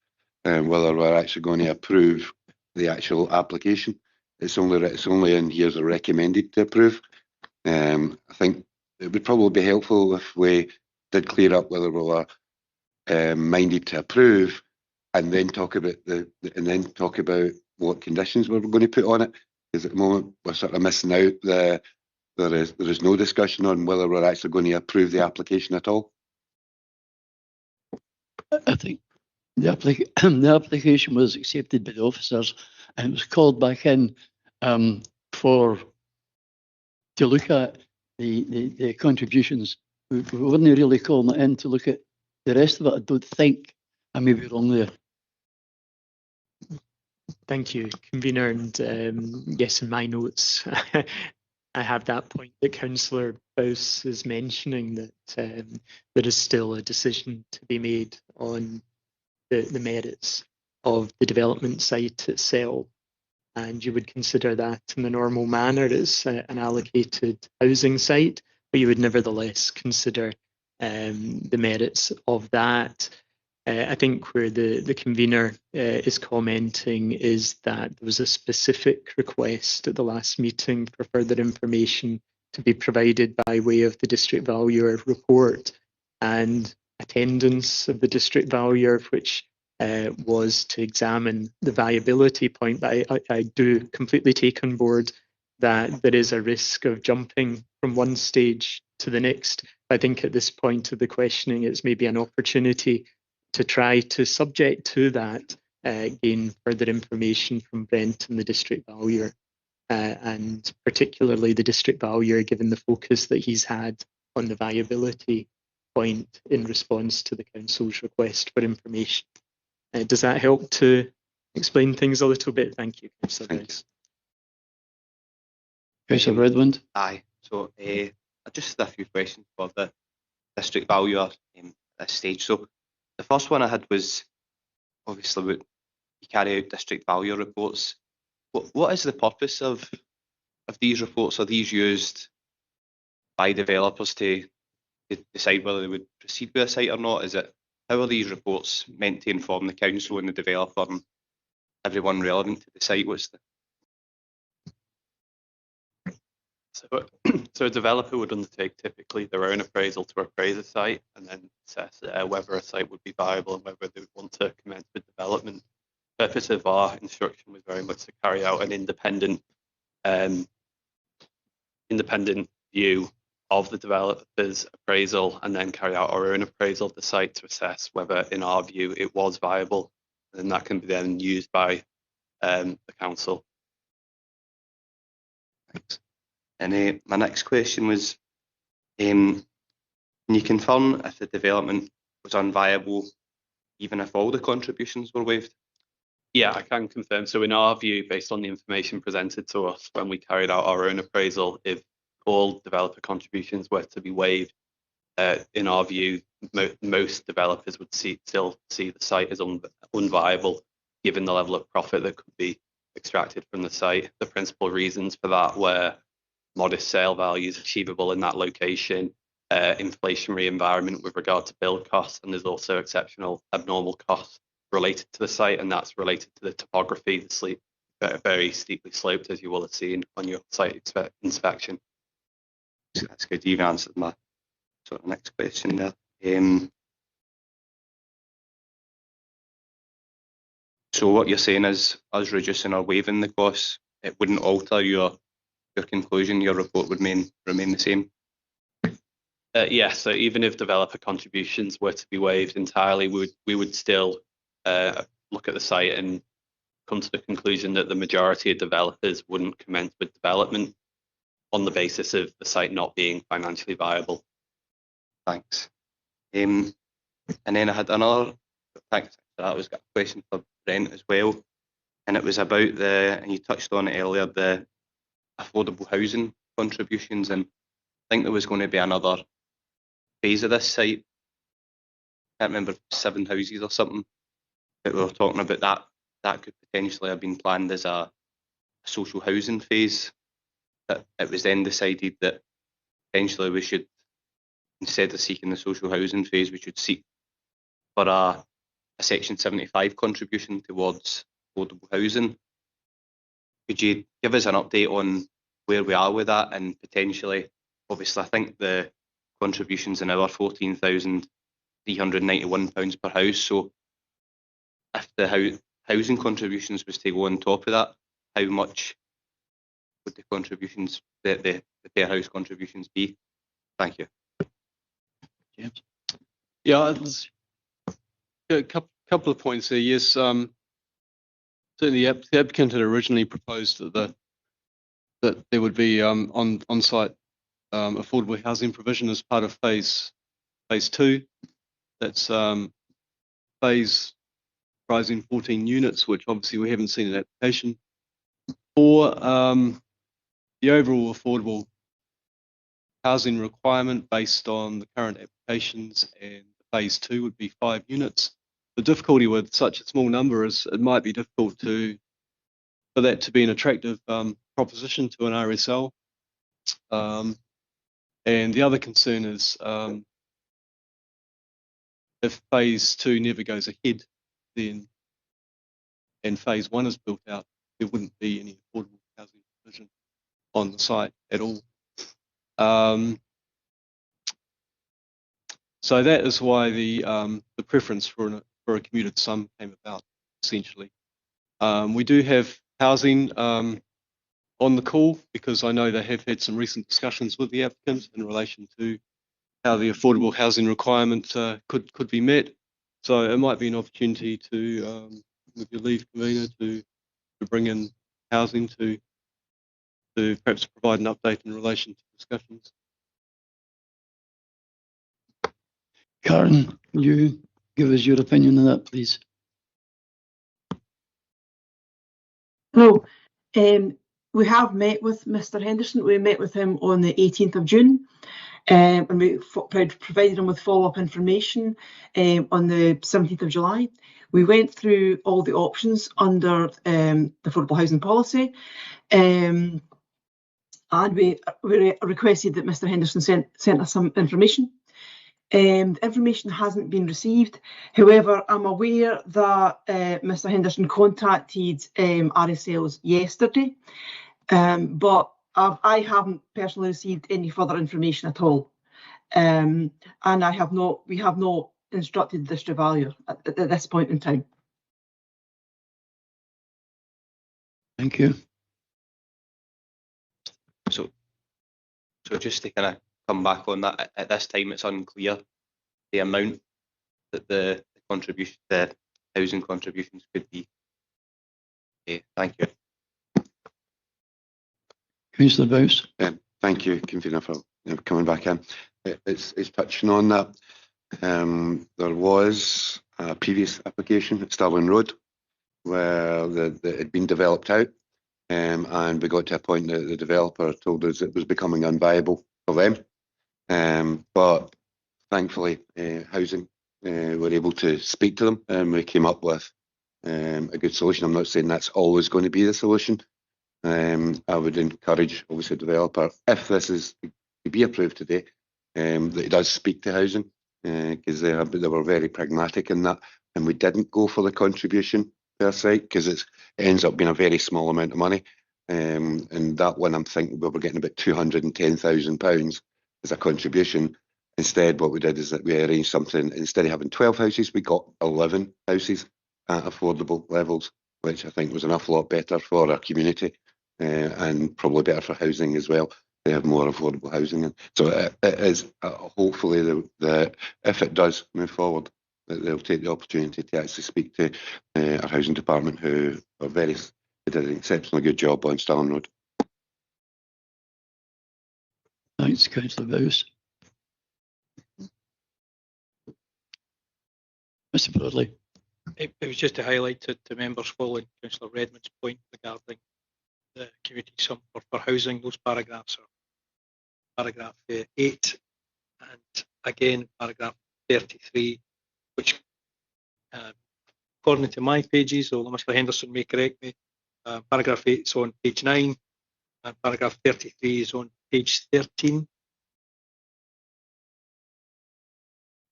whether we're actually going to approve the actual application. It's only in here as a recommended to approve. I think it would probably be helpful if we did clear up whether we were minded to approve, and then talk about what conditions we're going to put on it. Because at the moment we're sort of missing out. There is no discussion on whether we're actually going to approve the application at all. I think the application was accepted by the officers and it was called back in to look at the contributions. We weren't really calling it in to look at the rest of it. I don't think. I may be wrong there. Thank you, convener. And yes, in my notes, I have that point that Councillor Bowes is mentioning, that there is still a decision to be made on the merits of the development site itself, and you would consider that in the normal manner as an allocated housing site, but you would nevertheless consider the merits of that. I think where the convener is commenting is that there was a specific request at the last meeting for further information to be provided by way of the district valuer report, and attendance of the district valuer, which was to examine the viability point. But I do completely take on board that there is a risk of jumping from one stage to the next. I think at this point of the questioning, it's maybe an opportunity to try to, subject to that, gain further information from Brent and the district valuer, and particularly the district valuer, given the focus that he's had on the viability point in response to the council's request for information. Does that help to explain things a little bit? Thank you, Councillor. Councillor Redmond. Aye. So just a few questions for the district valuer at this stage. So the first one I had was, obviously, you carry out district valuer reports. What is the purpose of these reports? Are these used by developers to decide whether they would proceed with a site or not? How are these reports meant to inform the council and the developer and everyone relevant to the site? So a developer would undertake typically their own appraisal to appraise a site and then assess whether a site would be viable and whether they would want to commence with development. The purpose of our instruction was very much to carry out an independent view of the developer's appraisal and then carry out our own appraisal of the site to assess whether, in our view, it was viable. And that can be then used by the council. Thanks. And my next question was, can you confirm if the development was unviable even if all the contributions were waived? Yeah, I can confirm. So in our view, based on the information presented to us when we carried out our own appraisal, if all developer contributions were to be waived, in our view, most developers would still see the site as unviable, given the level of profit that could be extracted from the site. The principal reasons for that were modest sale values achievable in that location, inflationary environment with regard to build costs, and there's also exceptional abnormal costs related to the site, and that's related to the topography, very steeply sloped, as you will have seen on your site inspection. That's good. You've answered my sort of next question there. So what you're saying is, us reducing or waiving the costs, it wouldn't alter your conclusion. Your report would remain the same. Yeah, so even if developer contributions were to be waived entirely, we would still look at the site and come to the conclusion that the majority of developers wouldn't commence with development on the basis of the site not being financially viable. Thanks. And then I had another, thanks for that, I was got a question for Brent as well, and it was about and you touched on it earlier, the affordable housing contributions, and I think there was going to be another phase of this site. I can't remember, 7 houses or something, but we were talking about that could potentially have been planned as a social housing phase. That it was then decided that potentially we should, instead of seeking the social housing phase, we should seek for a Section 75 contribution towards affordable housing. Could you give us an update on where we are with that, and potentially, obviously, I think the contributions in our £14,391 per house. So if the housing contributions was to go on top of that, how much would the contributions, the per house contributions be? Thank you. James? Yeah, a couple of points there. Yes, certainly the applicant had originally proposed that there would be on-site affordable housing provision as part of phase 2. That's phase comprising 14 units, which obviously we haven't seen an application for. The overall affordable housing requirement based on the current applications and phase 2 would be 5 units. The difficulty with such a small number is it might be difficult for that to be an attractive proposition to an RSL. And the other concern is if phase 2 never goes ahead, then and phase 1 is built out, there wouldn't be any affordable housing provision on the site at all. So that is why the preference for a commuted sum came about, essentially. We do have housing on the call, because I know they have had some recent discussions with the applicant in relation to how the affordable housing requirement could be met. So it might be an opportunity to, with your leave, convener, to bring in housing to perhaps provide an update in relation to discussions. Karen, will you give us your opinion on that, please? Hello. We have met with Mr. Henderson. We met with him on the 18th of June, and we provided him with follow-up information on the 17th of July. We went through all the options under the affordable housing policy, and we requested that Mr. Henderson sent us some information. The information hasn't been received. However, I'm aware that Mr. Henderson contacted RSLs yesterday, but I haven't personally received any further information at all, and we have not instructed the district valuer at this point in time. Thank you. So just to kind of come back on that, at this time it's unclear the amount that the housing contributions could be. Okay, thank you. Councillor Bowes. Thank you, convener, for coming back in. It's touching on that. There was a previous application at Stirling Road, where it had been developed out, and we got to a point that the developer told us it was becoming unviable for them. But thankfully, housing were able to speak to them, and we came up with a good solution. I'm not saying that's always going to be the solution. I would encourage, obviously, the developer, if this is to be approved today, that he does speak to housing, because they were very pragmatic in that, and we didn't go for the contribution per site because it ends up being a very small amount of money. And that one, I'm thinking we were getting about £210,000 as a contribution. Instead, what we did is that we arranged something. Instead of having 12 houses, we got 11 houses at affordable levels, which I think was an awful lot better for our community, and probably better for housing as well. They have more affordable housing, and so it is hopefully that if it does move forward, that they'll take the opportunity to actually speak to our housing department, who are they did an exceptionally good job on Stalham Road. Thanks, Councillor Bowes. Mr. Broadley. It was just to highlight to members following Councillor Redmond's point regarding the community sum for housing. Those paragraphs are paragraph 8 and again paragraph 33, which according to my pages, although Mr Henderson may correct me, paragraph 8 is on page 9 and paragraph 33 is on page 13.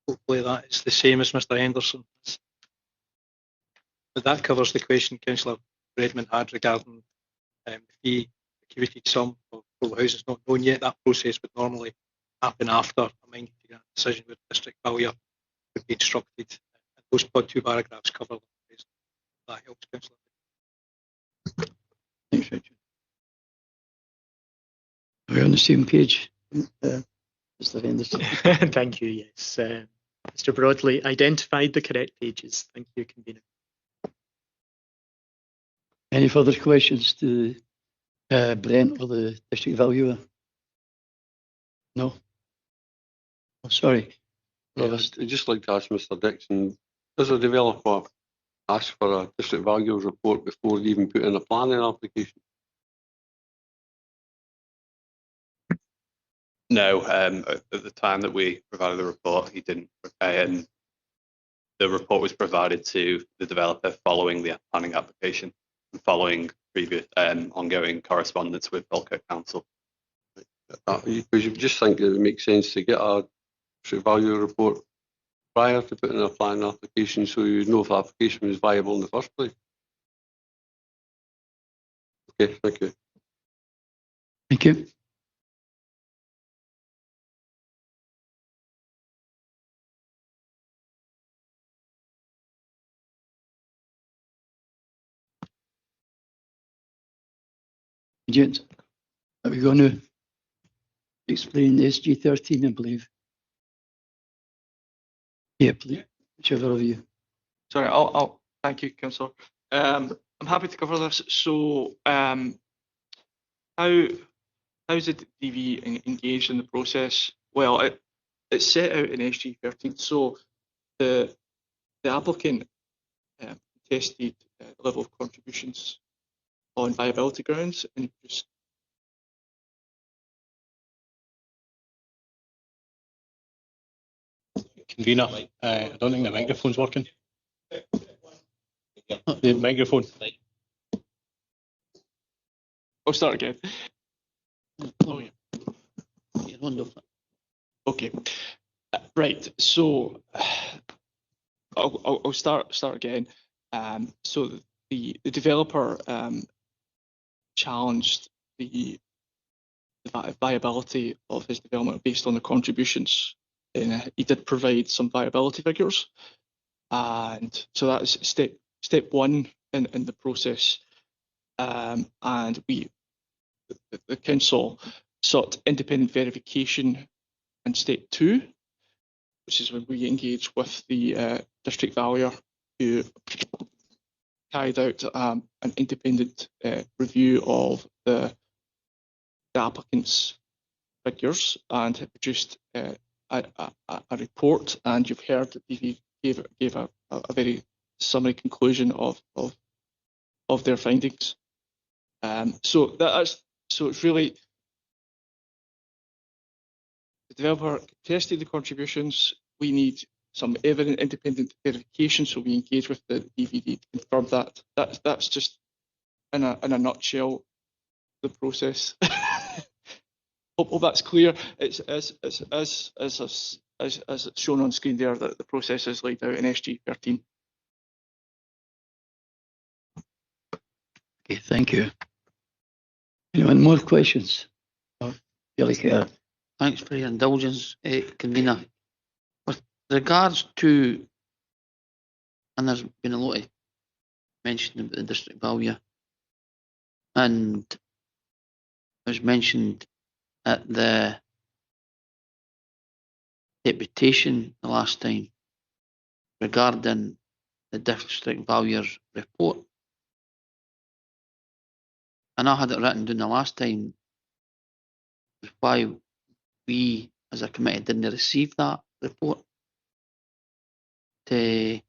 Hopefully that is the same as Mr Henderson. But that covers the question Councillor Redmond had regarding the fee accumulated sum for full houses not known yet. That process would normally happen after a minded to grant decision with district valuer would be instructed. And those two paragraphs cover them. That helps, Councillor. Thanks, Richard. Are we on the same page, Mr Henderson? Thank you, yes. Mr Broadley identified the correct pages. Thank you, Convener. Any further questions to Brent or the district valuer? No? Oh, sorry. Yeah, I'd just like to ask Mr Dixon, does a developer ask for a district valuer's report before they even put in a planning application? No, at the time that we provided the report, he didn't. And the report was provided to the developer following the planning application and following previous ongoing correspondence with Falkirk Council. Because you just think it would make sense to get a district valuer report prior to putting in a planning application, so you know if the application was viable in the first place. Okay, thank you. Thank you. Agent, are we going to explain SG13, I believe? Yeah, please, whichever of you. Sorry, I'll thank you, Councillor. I'm happy to cover this. So, how's the DV engaged in the process? Well, it's set out in SG13. So, the applicant tested the level of contributions on viability grounds, and just Convener, I don't think the microphone's working. The microphone. I'll start again. Oh, yeah. Okay. Right. So I'll start again. So the developer challenged the viability of his development based on the contributions. And he did provide some viability figures, and so that's step one in the process. And the council sought independent verification in step 2, which is when we engage with the district valuer, who carried out an independent review of the applicant's figures and had produced a report. And you've heard that he gave a very summary conclusion of of their findings. So it's really the developer tested the contributions. We need some evident independent verification, so we engage with the DVD to confirm that. That's just in a nutshell the process. Hope that's clear. It's as it's shown on screen there that the process is laid out in SG 13. Okay, thank you. Anyone more questions? Thanks for your indulgence, convener. With regards to, and there's been a lot of mention about the district value, and it was mentioned at the deputation the last time regarding the district valuer's report. And I had it written down the last time why we as a committee didn't receive that report to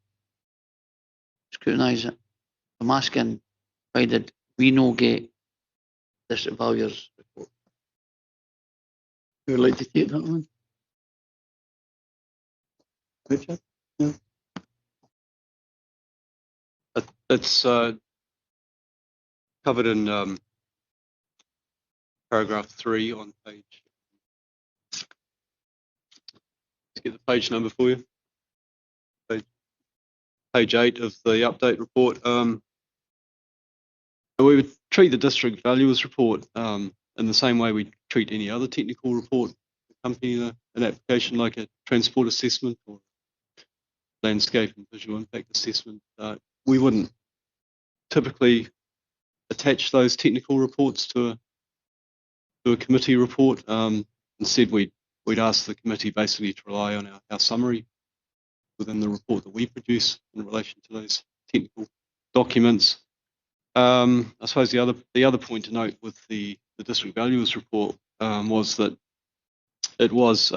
scrutinise it. I'm asking, why did we not get district valuer's report? Who would like to take that one? Richard? No. It's covered in paragraph 3 on page. Let's get the page number for you. Page 8 of the update report. We would treat the district valuers report in the same way we treat any other technical report accompanying an application, like a transport assessment or landscape and visual impact assessment. We wouldn't typically attach those technical reports to a committee report. Instead, we'd ask the committee basically to rely on our summary within the report that we produce in relation to those technical documents. I suppose the other point to note with the district valuers report was that it was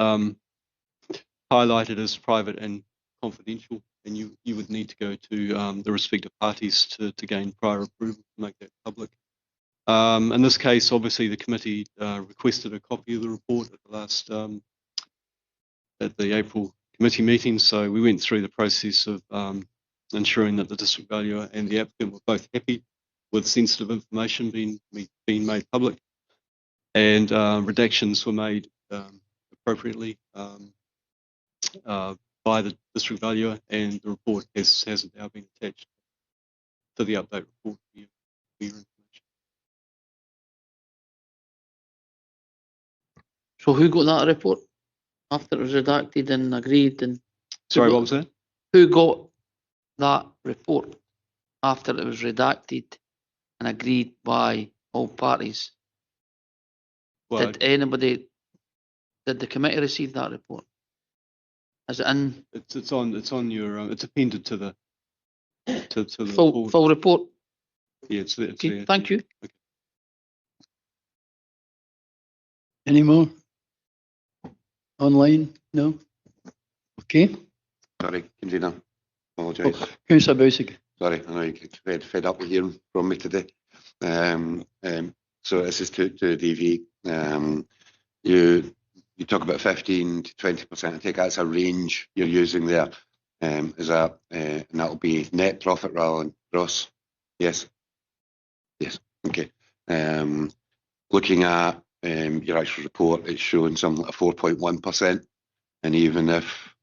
highlighted as private and confidential, and you would need to go to the respective parties to gain prior approval to make that public. In this case, obviously, the committee requested a copy of the report at the April committee meeting, so we went through the process of ensuring that the district valuer and the applicant were both happy with sensitive information being made public, and redactions were made appropriately by the district valuer, and the report has now been attached to the update report for your information. So who got that report after it was redacted and agreed? And sorry, what was that? Who got that report after it was redacted and agreed by all parties? Well, did the committee receive that report? Is it in? It's on your. It's appended to the the full report. Yeah, it's Okay, there. thank you. Okay. Any more? Online? No? Okay. Sorry, convener. Apologise. Councillor Bousic. Sorry, I know you get fed up with hearing from me today. So this is to DV. You talk about 15 to 20%. I take that's a range you're using there. Is that and that'll be net profit rather than gross? Yes. Yes. Okay. Looking at your actual report, it's showing something like 4.1%, and even if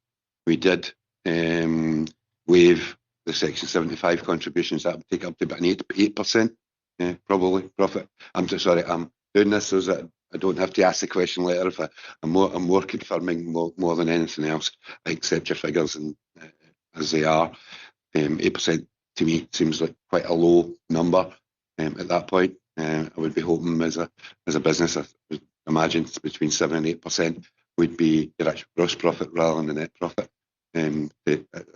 we did waive the Section 75 contributions, that would take up to about an 8%, probably profit. I'm doing this so that I don't have to ask the question later. If I'm more confirming more than anything else. I accept your figures and as they are. 8% to me seems like quite a low number at that point. I would be hoping as a business, I would imagine it's between 7 and 8% would be your actual gross profit rather than the net profit.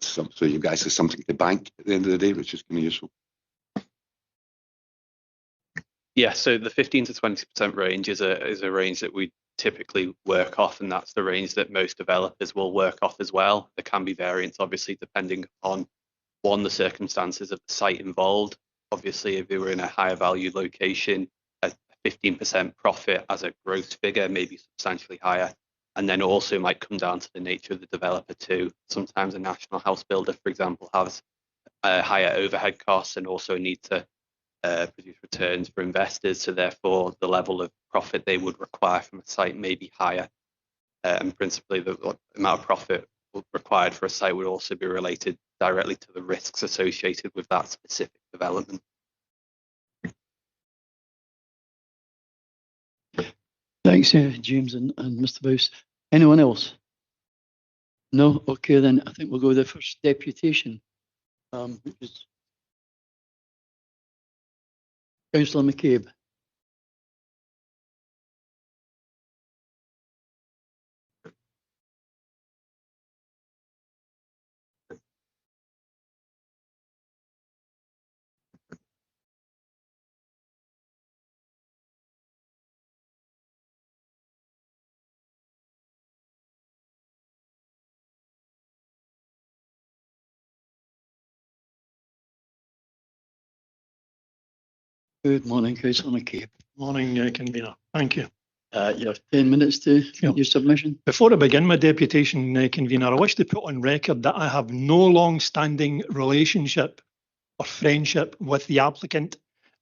So you guys have something to bank at the end of the day, which is kind of useful. Yeah, so the 15 to 20% range is a range that we typically work off, and that's the range that most developers will work off as well. There can be variance, obviously, depending on, one, the circumstances of the site involved, obviously if they were in a higher value location, a 15% profit as a gross figure may be substantially higher. And then also might come down to the nature of the developer too. Sometimes a national house builder, for example, has higher overhead costs and also need to produce returns for investors. So therefore, the level of profit they would require from a site may be higher. And principally, the amount of profit required for a site would also be related directly to the risks associated with that specific development. Thanks, James and Mr. Bowes. Anyone else? No? Okay, then I think we'll go to the first deputation, which is Councillor McCabe. Good morning, Councillor McCabe. Morning, Convener. Thank you. You have 10 minutes to your submission. Before I begin my deputation, Convener, I wish to put on record that I have no long-standing relationship or friendship with the applicant,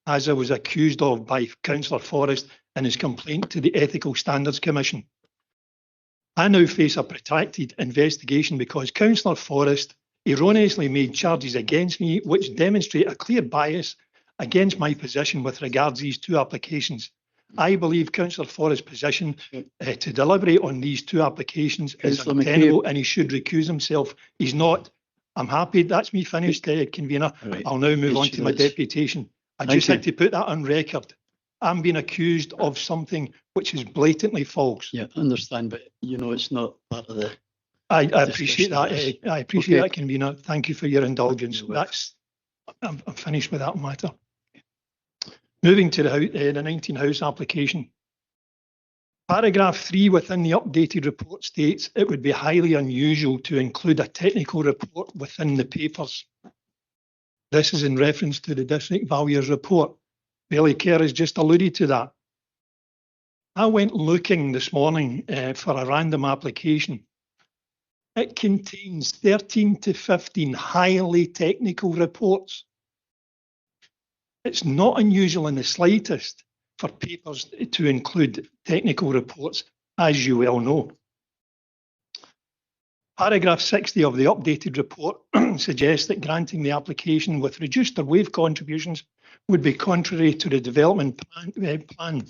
as I was accused of by Councillor Forrest in his complaint to the Ethical Standards Commission. I now face a protracted investigation because Councillor Forrest erroneously made charges against me which demonstrate a clear bias against my position with regards to these two applications. I believe Councillor Forrest's position to deliberate on these two applications is untenable and he should recuse himself. He's not. I'm happy. That's me finished, Convener. Right. I'll now move on to my deputation. I just had to put that on record. I'm being accused of something which is blatantly false. Yeah, I understand, but you know it's not part of the... I appreciate that. I appreciate that, Convener. Thank you for your indulgence. I'm finished with that matter. Moving to the 19 House application. Paragraph 3 within the updated report states it would be highly unusual to include a technical report within the papers. This is in reference to the District Valuer's report. Bailey Kerr has just alluded to that. I went looking this morning for a random application. It contains 13 to 15 highly technical reports. It's not unusual in the slightest for papers to include technical reports, as you well know. Paragraph 60 of the updated report suggests that granting the application with reduced or waived contributions would be contrary to the development plan.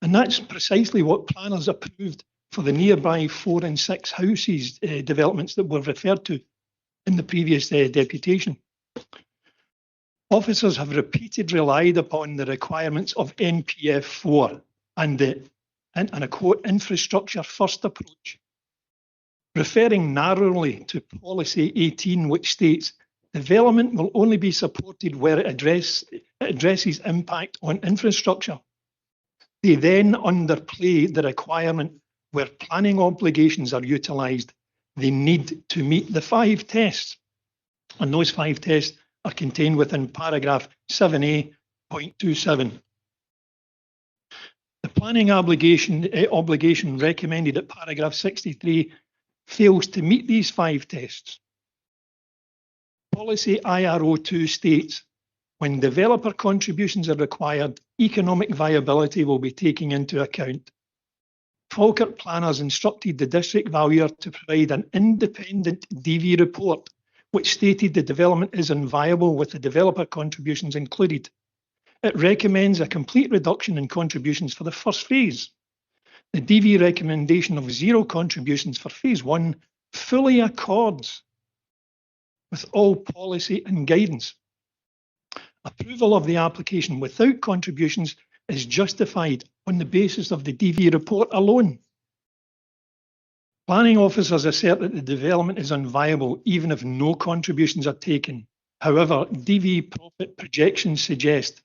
And that's precisely what planners approved for the nearby 4 and 6 houses developments that were referred to in the previous deputation. Officers have repeatedly relied upon the requirements of NPF 4 and a quote, infrastructure first approach, referring narrowly to policy 18, which states development will only be supported where it addresses impact on infrastructure. They then underplay the requirement where planning obligations are utilised. They need to meet the 5 tests, and those 5 tests are contained within paragraph 7A.27. The planning obligation recommended at paragraph 63 fails to meet these 5 tests. Policy IRO2 states, when developer contributions are required, economic viability will be taken into account. Falkirk planners instructed the district valuer to provide an independent DV report which stated the development is unviable with the developer contributions included. It recommends a complete reduction in contributions for the first phase. The DV recommendation of 0 contributions for phase 1 fully accords with all policy and guidance. Approval of the application without contributions is justified on the basis of the DV report alone. Planning officers assert that the development is unviable even if no contributions are taken. However, DV profit projections suggest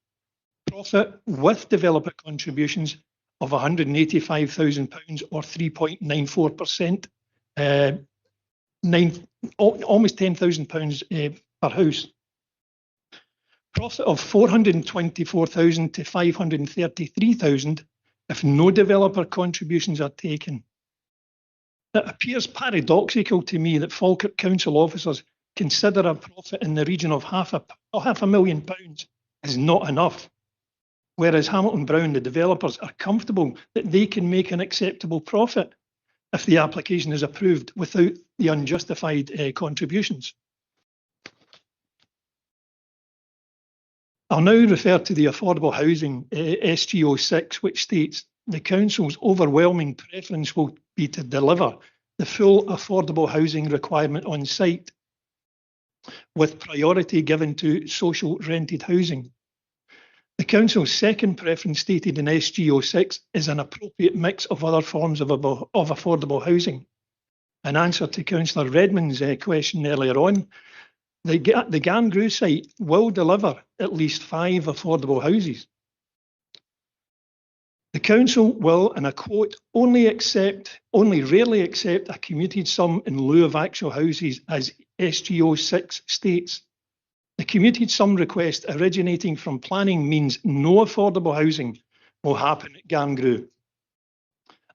profit with developer contributions of £185,000 or 3.94%, almost £10,000 per house. Profit of 424,000 to 533,000 if no developer contributions are taken. It appears paradoxical to me that Falkirk Council officers consider a profit in the region of half a £500,000 is not enough, whereas Hamilton Brown, the developers, are comfortable that they can make an acceptable profit if the application is approved without the unjustified contributions. I'll now refer to the affordable housing SGO 6, which states the Council's overwhelming preference will be to deliver the full affordable housing requirement on site, with priority given to social rented housing. The Council's second preference stated in SGO 6 is an appropriate mix of other forms of affordable housing. In answer to Councillor Redmond's question earlier on, the Gangrew site will deliver at least 5 affordable houses. The Council will, and I quote, only rarely accept a commuted sum in lieu of actual houses, as SGO 6 states. The commuted sum request originating from planning means no affordable housing will happen at Gangrew.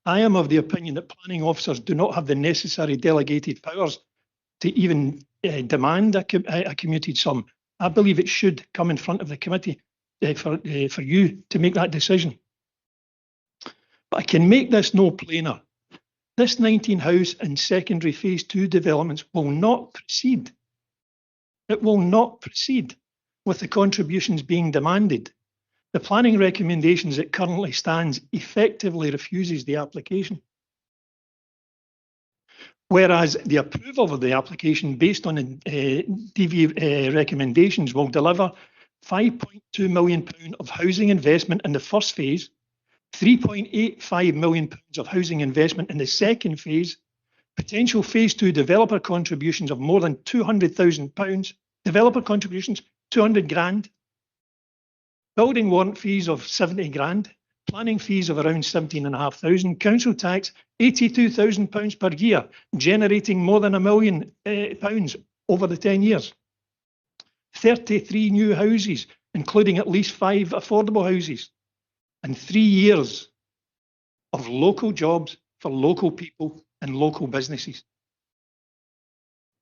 I am of the opinion that planning officers do not have the necessary delegated powers to even demand a commuted sum. I believe it should come in front of the committee for you to make that decision. But I can make this no plainer. This 19 house and secondary phase 2 developments will not proceed. It will not proceed with the contributions being demanded. The planning recommendations it currently stands effectively refuses the application. Whereas the approval of the application based on DV recommendations will deliver £5.2 million of housing investment in the first phase, £3.85 million of housing investment in the second phase, potential phase 2 developer contributions of more than £200,000, developer contributions, 200 grand, building warrant fees of 70 grand, planning fees of around 17,500, council tax, £82,000 per year, generating more than £1 million over the 10 years. 33 new houses, including at least 5 affordable houses, and 3 years of local jobs for local people and local businesses.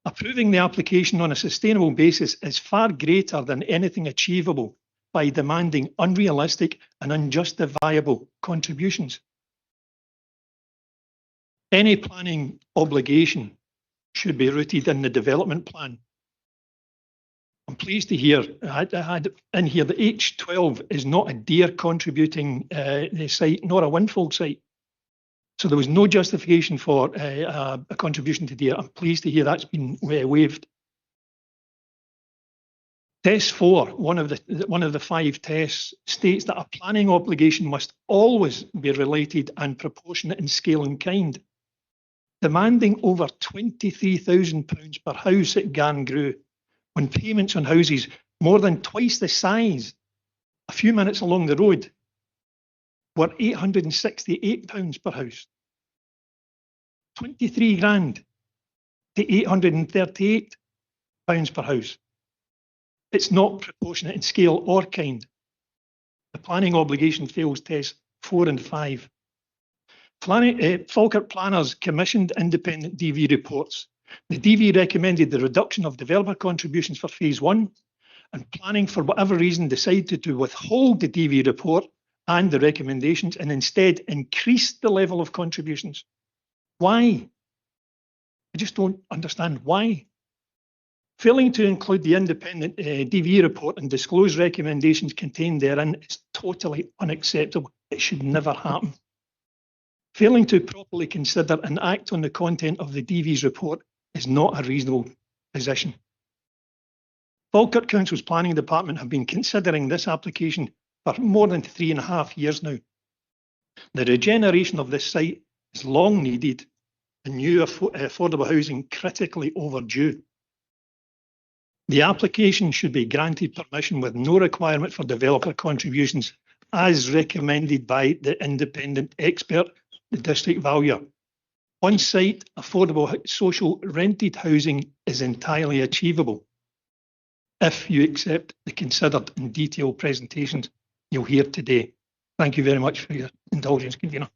Approving the application on a sustainable basis is far greater than anything achievable by demanding unrealistic and unjustifiable contributions. Any planning obligation should be rooted in the development plan. I'm pleased to hear, I had in here that H12 is not a deer contributing site, nor a windfall site. So there was no justification for a contribution to deer. I'm pleased to hear that's been waived. Test 4, one of the 5 tests, states that a planning obligation must always be related and proportionate in scale and kind. Demanding over £23,000 per house at Gangrew, when payments on houses more than twice the size a few minutes along the road were £868 per house. 23 grand to £838 per house. It's not proportionate in scale or kind. The planning obligation fails tests 4 and 5. Falkirk planners commissioned independent DV reports. The DV recommended the reduction of developer contributions for phase 1, and planning, for whatever reason, decided to withhold the DV report and the recommendations and instead increase the level of contributions. Why? I just don't understand why. Failing to include the independent DV report and disclose recommendations contained therein is totally unacceptable. It should never happen. Failing to properly consider and act on the content of the DV's report is not a reasonable position. Falkirk Council's Planning Department have been considering this application for more than 3.5 years now. The regeneration of this site is long needed and new affordable housing critically overdue. The application should be granted permission with no requirement for developer contributions, as recommended by the independent expert, the district valuer. On-site, affordable social rented housing is entirely achievable. if you accept the considered and detailed presentations you'll hear today. Thank you very much for your indulgence, Convener.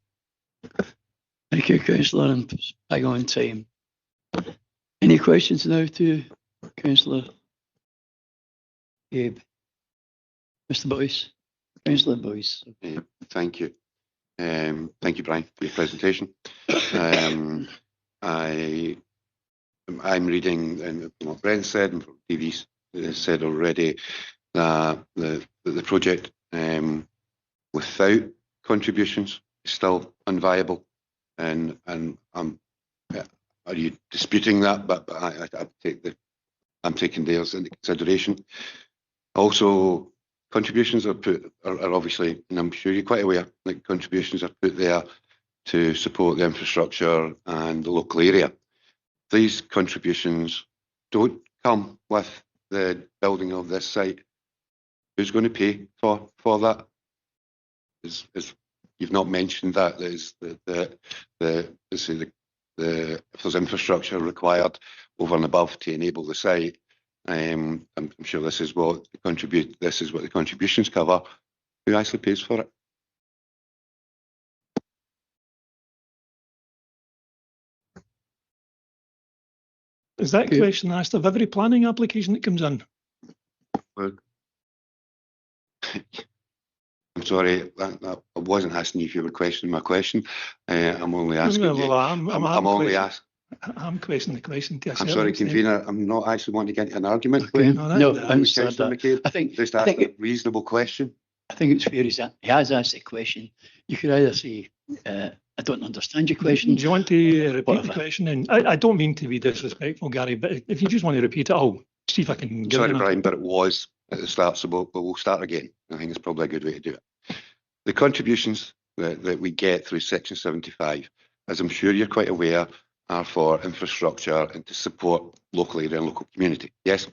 Thank you, Councillor, and bang on time. Any questions now to Councillor Gabe? Mr. Boyce. Councillor Boyce. Thank you. Thank you, Brian, for your presentation. I'm reading and what Brent said and what DV said already that the project without contributions is still unviable, and are you disputing that? But I'm taking theirs into consideration. Also, contributions are obviously, and I'm sure you're quite aware, that contributions are put there to support the infrastructure and the local area. These contributions don't come with the building of this site. Who's going to pay for that? Is you've not mentioned that is if there's infrastructure required over and above to enable the site. I'm sure this is what the contributions cover. Who actually pays for it? Is that question asked of every planning application that comes in? Well, I'm sorry, I wasn't asking you if you were questioning my question. I'm only asking you. Well, I'm only asking. I'm questioning the question. I'm sorry, Convener. I'm not actually wanting to get into an argument. Okay. No, I understand that. Just ask a reasonable question. I think it's fair. He has asked a question. You could either say, I don't understand your question. Do you want to repeat the question? And I don't mean to be disrespectful, Gary, but if you just want to repeat it, I'll see if I can give Sorry, it. Brian, but it was at the start, so we'll start again. I think it's probably a good way to do it. The contributions that we get through Section 75, as I'm sure you're quite aware, are for infrastructure and to support local area and local community. Yes?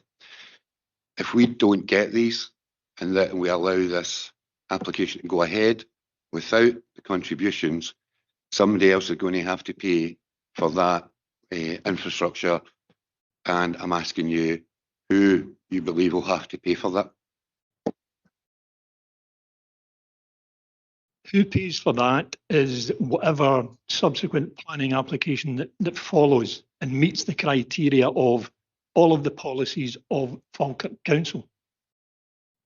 If we don't get these and that we allow this application to go ahead without the contributions, somebody else is going to have to pay for that infrastructure, and I'm asking you who you believe will have to pay for that. Who pays for that is whatever subsequent planning application that follows and meets the criteria of all of the policies of Falkirk Council.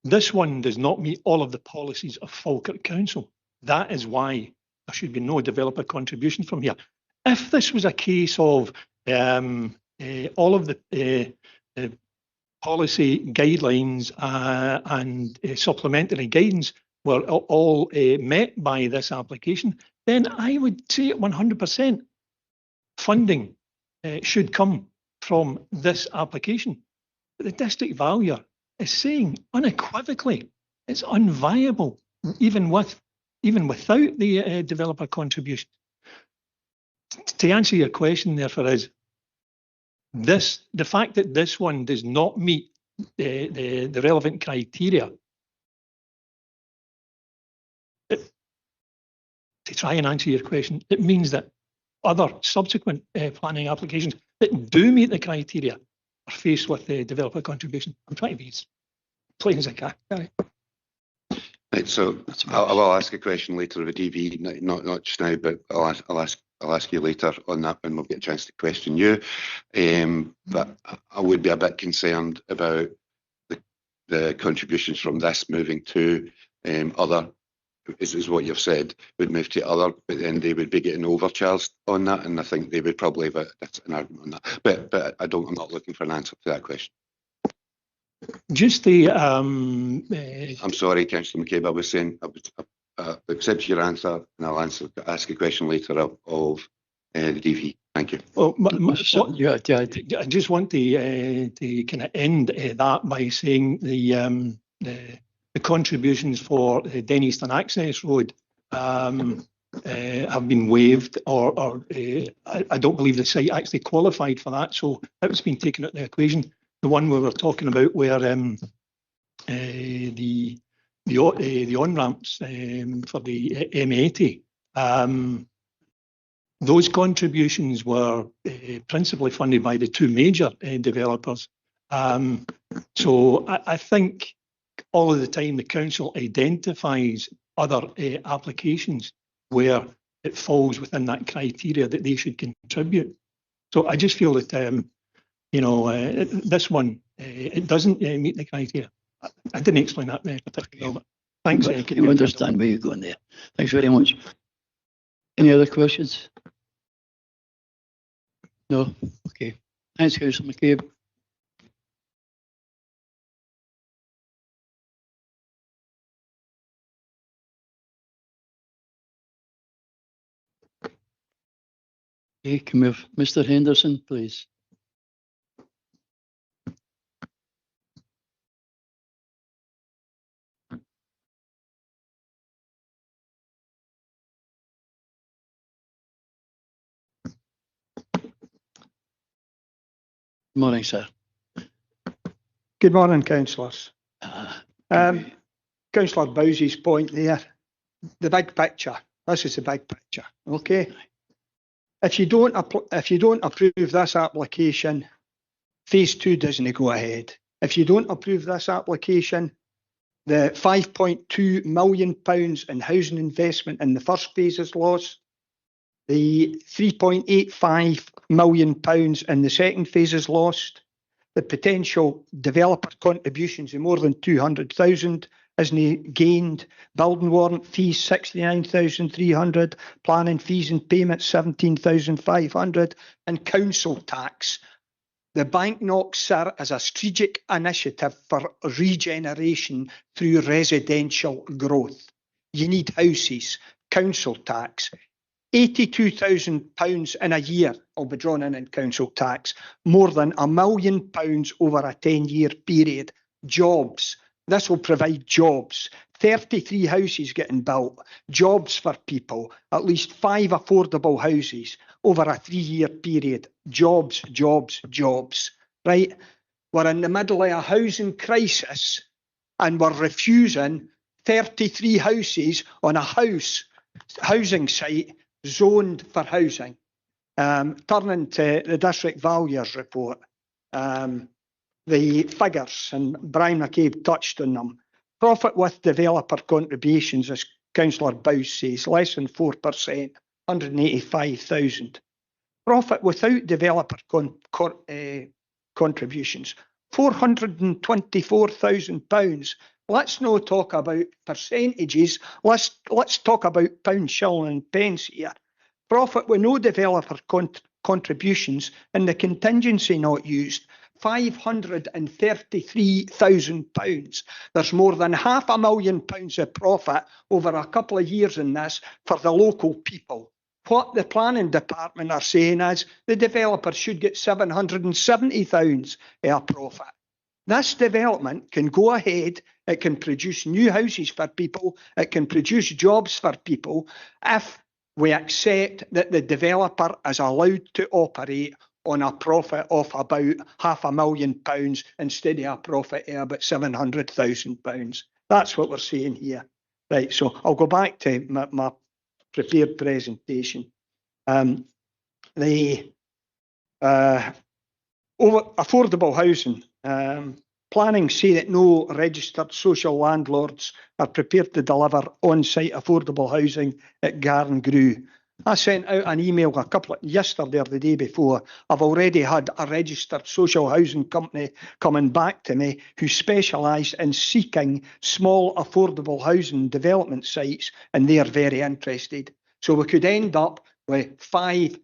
This one does not meet all of the policies of Falkirk Council. That is why there should be no developer contribution from here. If this was a case of all of the policy guidelines and supplementary guidance were all met by this application, then I would say 100% funding should come from this application. But the district valuer is saying unequivocally it's unviable, even without the developer contribution. To answer your question, therefore, is the fact that this one does not meet the relevant criteria. To try and answer your question, it means that other subsequent planning applications that do meet the criteria are faced with the developer contribution. I'm trying to be as plain as I can. Right, so I will ask a question later of a DV, not just now, but I'll ask you later on that when we'll get a chance to question you. But I would be a bit concerned about the contributions from this moving to other. Is what you've said, would move to other, but then they would be getting overcharged on that, and I think they would probably have an argument on that. But I'm not looking for an answer to that question. Just the I'm sorry, Councillor McCabe. I was saying I accept your answer, and I'll ask a question later of the DV. Thank you. Well, I just want to kind of end that by saying the contributions for the Den Eastern Access Road have been waived, or I don't believe the site actually qualified for that, so that was being taken out of the equation. The one we were talking about where the on-ramps for the M80, those contributions were principally funded by the two major developers, So I think all of the time the council identifies other applications where it falls within that criteria that they should contribute. So I just feel that this one it doesn't meet the criteria. I didn't explain that very particularly, but thanks. You understand where you're going there. Thanks very much. Any other questions? No? Okay. Thanks, Councillor McCabe. Okay, can we have Mr. Henderson, please? Good morning, sir. Good morning, councillors. Councillor Bowsey's point there, the big picture. This is the big picture, okay? If you don't approve this application, phase 2 doesn't go ahead. If you don't approve this application, the £5.2 million in housing investment in the first phase is lost. The £3.85 million in the second phase is lost. The potential developer contributions of more than 200,000 isn't gained. Building warrant fees 69,300, planning fees and payments 17,500, and council tax. The bank knocks serve as a strategic initiative for regeneration through residential growth. You need houses, council tax. £82,000 in a year will be drawn in council tax, more than £1 million over a 10-year period. Jobs. This will provide jobs. 33 houses getting built, jobs for people, at least 5 affordable houses over a 3-year period. Jobs, jobs, jobs. Right? We're in the middle of a housing crisis and we're refusing 33 houses on a housing site zoned for housing. Turning to the district valuers report, the figures, and Brian McCabe touched on them. Profit with developer contributions, as Councillor Bowes says, less than 4%, 185,000. Profit without developer contributions, £424,000. Let's not talk about percentages. Let's talk about pound, shilling and pence here. Profit with no developer contributions and the contingency not used, £533,000. There's more than £500,000 of profit over a couple of years in this for the local people. What the planning department are saying is the developer should get £770,000 of profit. This development can go ahead, it can produce new houses for people, it can produce jobs for people if we accept that the developer is allowed to operate on a profit of about £500,000 instead of a profit of about £700,000. That's what we're saying here. Right, so I'll go back to my prepared presentation. The affordable housing. Planning say that no registered social landlords are prepared to deliver on-site affordable housing at Garngrew. I sent out an email yesterday or the day before. I've already had a registered social housing company coming back to me who specialise in seeking small affordable housing development sites, and they are very interested. So we could end up with 5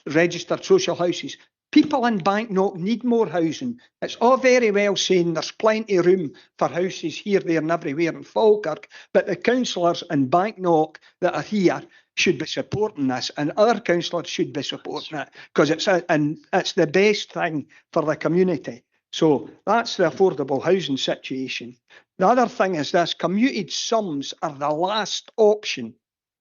registered social houses. People in Banknock need more housing. It's all very well saying there's plenty of room for houses here, there and everywhere in Falkirk, but the councillors in Banknock that are here should be supporting this, and other councillors should be supporting it, because it's the best thing for the community. So that's the affordable housing situation. The other thing is this: commuted sums are the last option.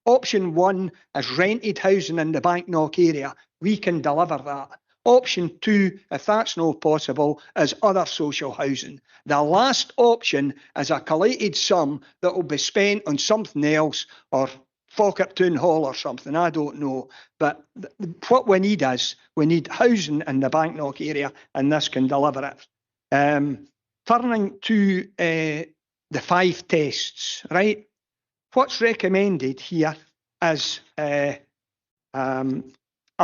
Option 1 is rented housing in the Banknock area. We can deliver that. Option 2, if that's not possible, is other social housing. The last option is a collated sum that will be spent on something else, or Falkirk Town Hall or something, I don't know. But what we need is, we need housing in the Banknock area, and this can deliver it. Turning to the 5 tests, right? What's recommended here is a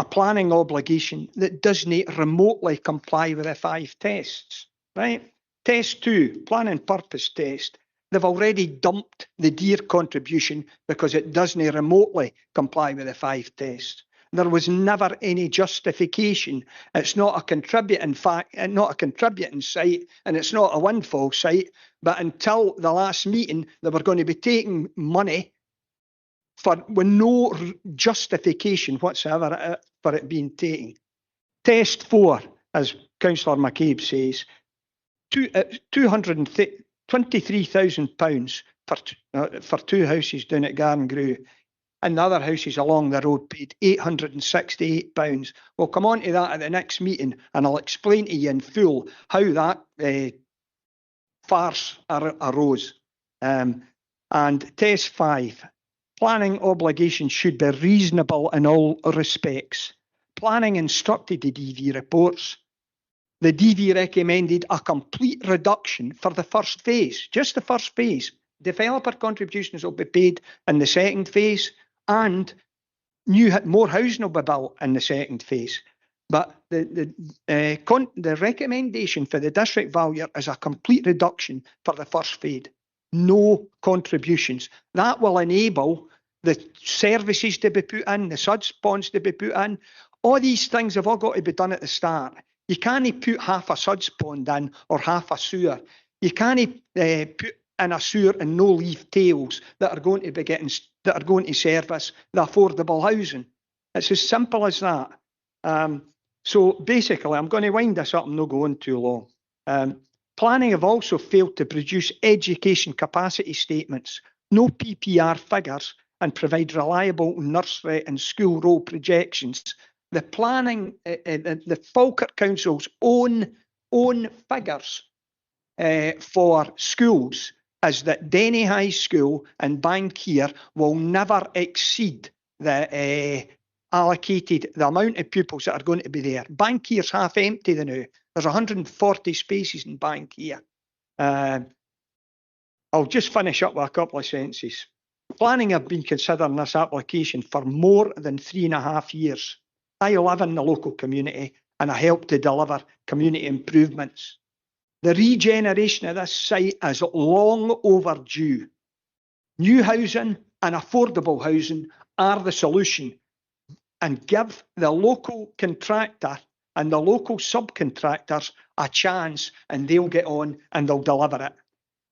planning obligation that doesn't remotely comply with the 5 tests, right? Test 2, planning purpose test. They've already dumped the deer contribution because it doesn't remotely comply with the 5 tests. There was never any justification. It's not a contributing site, and it's not a windfall site. But until the last meeting, they were going to be taking money with no justification whatsoever for it being taken. Test 4, as Councillor McCabe says, £23,000 for 2 houses down at Garngrew, and the other houses along the road paid £868. We'll come on to that at the next meeting, and I'll explain to you in full how that farce arose. And test 5, planning obligations should be reasonable in all respects. Planning instructed the DV reports. The DV recommended a complete reduction for the first phase, just the first phase. Developer contributions will be paid in the second phase, and more housing will be built in the second phase. But the recommendation for the district valuer is a complete reduction for the first phase. No contributions. That will enable the services to be put in, the suds ponds to be put in. All these things have all got to be done at the start. You can't put half a suds pond in or half a sewer. You can't put in a sewer and no leave tails that are going to service the affordable housing. It's as simple as that. So basically, I'm going to wind this up and not go on too long. Planning have also failed to produce education capacity statements, no PPR figures, and provide reliable nursery and school role projections. The planning, the Falkirk Council's own figures for schools is that Denny High School and Bankier will never exceed the allocated, the amount of pupils that are going to be there. Bankier's half empty now. There's 140 spaces in Bankier. I'll just finish up with a couple of sentences. Planning have been considering this application for more than 3.5 years. I live in the local community and I help to deliver community improvements. The regeneration of this site is long overdue. New housing and affordable housing are the solution, and give the local contractor and the local subcontractors a chance, and they'll get on and they'll deliver it.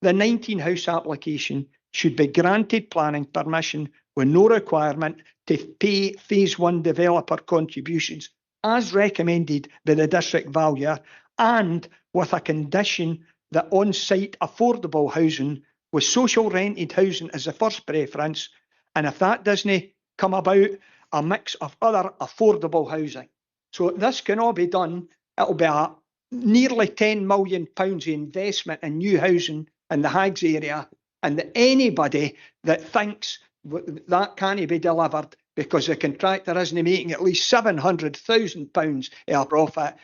The 19-house application should be granted planning permission with no requirement to pay phase 1 developer contributions as recommended by the district valuer, and with a condition that on-site affordable housing with social rented housing is the first preference, and if that doesn't come about, a mix of other affordable housing. So this can all be done. It'll be a nearly £10 million investment in new housing in the Hags area, and that anybody that thinks that can't be delivered because the contractor isn't making at least £700,000 of a profit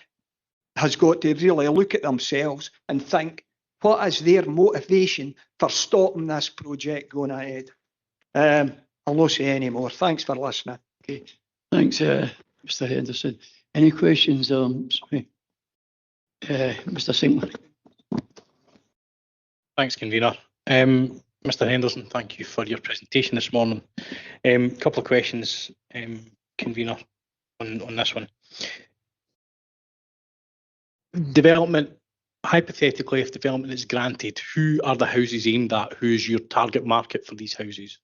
has got to really look at themselves and think, what is their motivation for stopping this project going ahead? I'll not say any more. Thanks for listening. Okay, thanks, Mr. Henderson. Any questions? Mr. Sinclair. Thanks, Convener. Mr. Henderson, thank you for your presentation this morning. Couple of questions, Convener, on this one. Development, hypothetically, if development is granted, who are the houses aimed at? Who is your target market for these houses?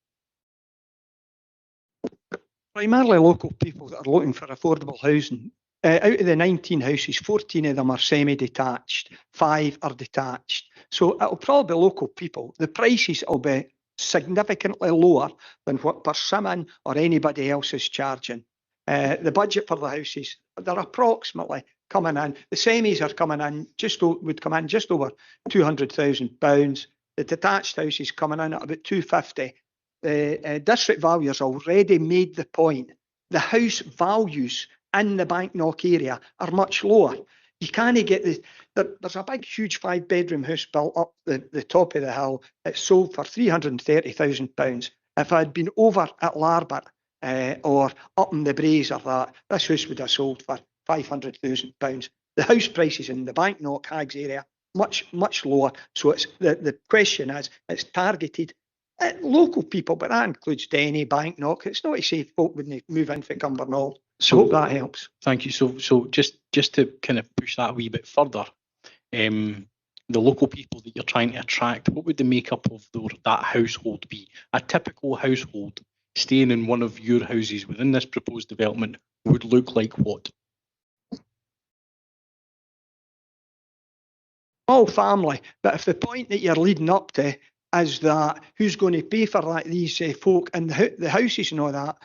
Primarily local people that are looking for affordable housing. Out of the 19 houses, 14 of them are semi-detached, 5 are detached. So it'll probably be local people. The prices will be significantly lower than what Persimmon or anybody else is charging. The budget for the houses, they're approximately coming in. The semis are coming in, would come in just over £200,000. The detached houses coming in at about 250. district valuers already made the point. The house values in the Banknock area are much lower. You can't get there's a big, huge 5-bedroom house built up the top of the hill. It's sold for £330,000. If I'd been over at Larbert or up in the Braes or that, this house would have sold for £500,000. The house prices in the Banknock Hags area much lower. So it's the question is, it's targeted at local people, but that includes Denny, Banknock. It's not to say folk wouldn't move in for Cumbernauld. So I hope that helps. Thank you. So just to kind of push that a wee bit further, the local people that you're trying to attract, what would the makeup of that household be? A typical household staying in one of your houses within this proposed development would look like what? All family, but if the point that you're leading up to is that who's going to pay for that, these folk and the houses and all that,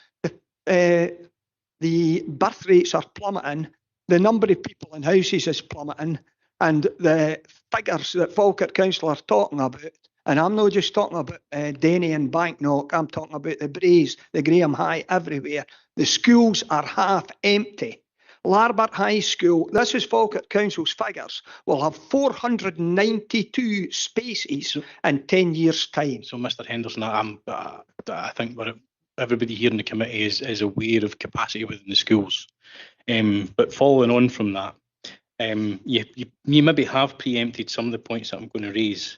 the birth rates are plummeting, the number of people in houses is plummeting, and the figures that Falkirk Council are talking about, and I'm not just talking about Denny and Banknock, I'm talking about the Braes, the Graham High, everywhere. The schools are half empty. Larbert High School, this is Falkirk Council's figures, will have 492 spaces in 10 years' time. So, Mr. Henderson, I think everybody here in the committee is aware of capacity within the schools. But following on from that, you maybe have preempted some of the points that I'm going to raise.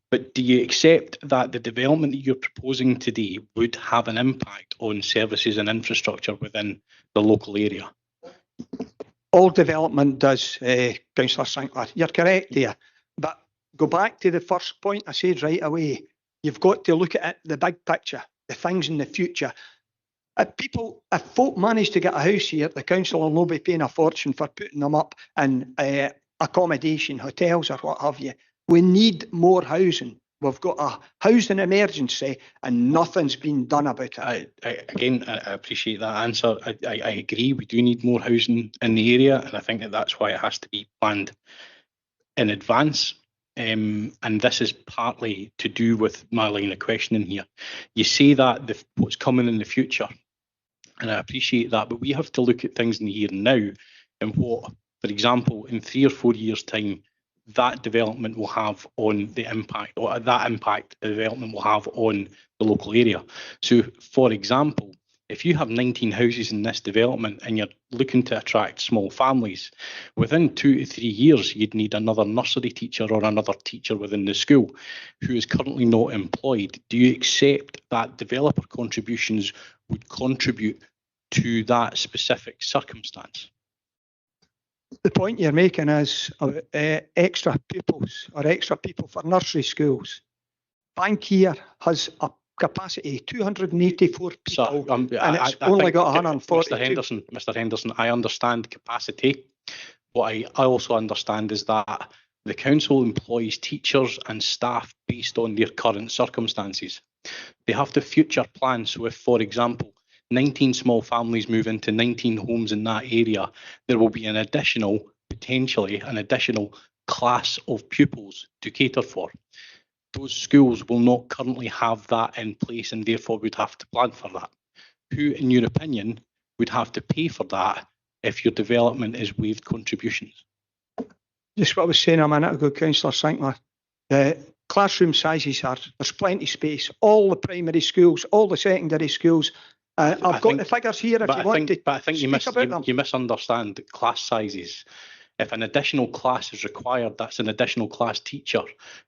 But do you accept that the development that you're proposing today would have an impact on services and infrastructure within the local area? All development does, Councillor Sinclair. You're correct there. But go back to the first point I said right away. You've got to look at the big picture, the things in the future. If folk manage to get a house here, the council will not be paying a fortune for putting them up in accommodation, hotels or what have you. We need more housing. We've got a housing emergency and nothing's been done about it. I appreciate that answer. I agree, we do need more housing in the area, and I think that's why it has to be planned in advance. And this is partly to do with my line of questioning here. You say that what's coming in the future, and I appreciate that, but we have to look at things in the here and now, and what, for example, in 3 or 4 years' time, that development will have on the impact, or that impact the development will have on the local area. So, for example, if you have 19 houses in this development and you're looking to attract small families, within 2 to 3 years, you'd need another nursery teacher or another teacher within the school who is currently not employed. Do you accept that developer contributions would contribute to that specific circumstance? The point you're making is extra pupils or extra people for nursery schools. Bank here has a capacity 284 people, and it's only got 142. Mr. Henderson, I understand capacity. What I also understand is that the council employs teachers and staff based on their current circumstances. They have to future plan. So if, for example, 19 small families move into 19 homes in that area, there will be potentially an additional class of pupils to cater for. Those schools will not currently have that in place and therefore would have to plan for that. Who, in your opinion, would have to pay for that if your development is waived contributions? Just what I was saying a minute ago, Councillor Sinclair. The classroom sizes there's plenty of space. All the primary schools, all the secondary schools. I've got the figures here if you want to speak about them. You misunderstand class sizes. If an additional class is required, that's an additional class teacher,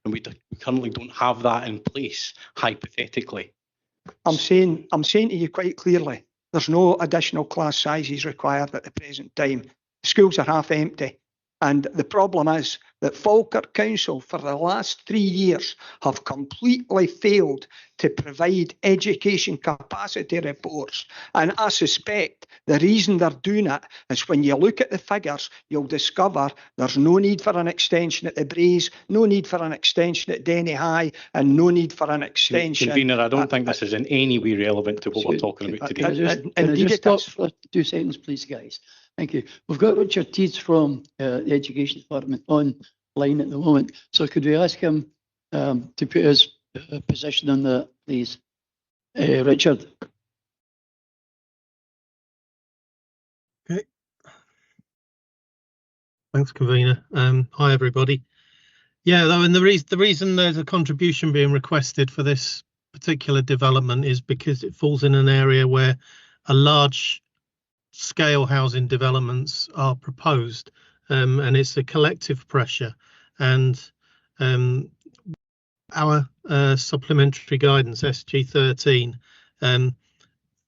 and we currently don't have that in place, hypothetically. I'm saying to you quite clearly, there's no additional class sizes required at the present time. Schools are half empty. And the problem is that Falkirk Council for the last 3 years have completely failed to provide education capacity reports. And I suspect the reason they're doing it is when you look at the figures, you'll discover there's no need for an extension at the Braes, no need for an extension at Denny High, and no need for an extension. Convener, I don't think this is in any way relevant to what we're talking about today. Can I just stop for 2 seconds, please, guys? Thank you. We've got Richard Teeds from the Education Department online at the moment. So could we ask him to put his position on that, please? Richard. Okay. Thanks, convener. Hi, everybody. Yeah, though, and the reason there's a contribution being requested for this particular development is because it falls in an area where a large scale housing developments are proposed, and it's a collective pressure. And our supplementary guidance, SG13,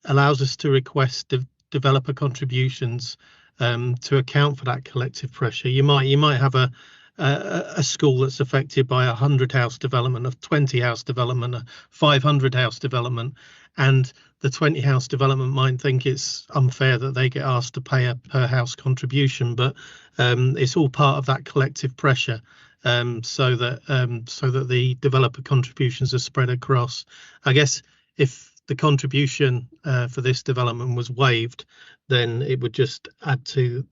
allows us to request developer contributions to account for that collective pressure. You might have a school that's affected by 100 house development, a 20 house development, a 500 house development, and the 20 house development might think it's unfair that they get asked to pay a per house contribution, but it's all part of that collective pressure, so that the developer contributions are spread across. I guess if the contribution for this development was waived, then it would just add to,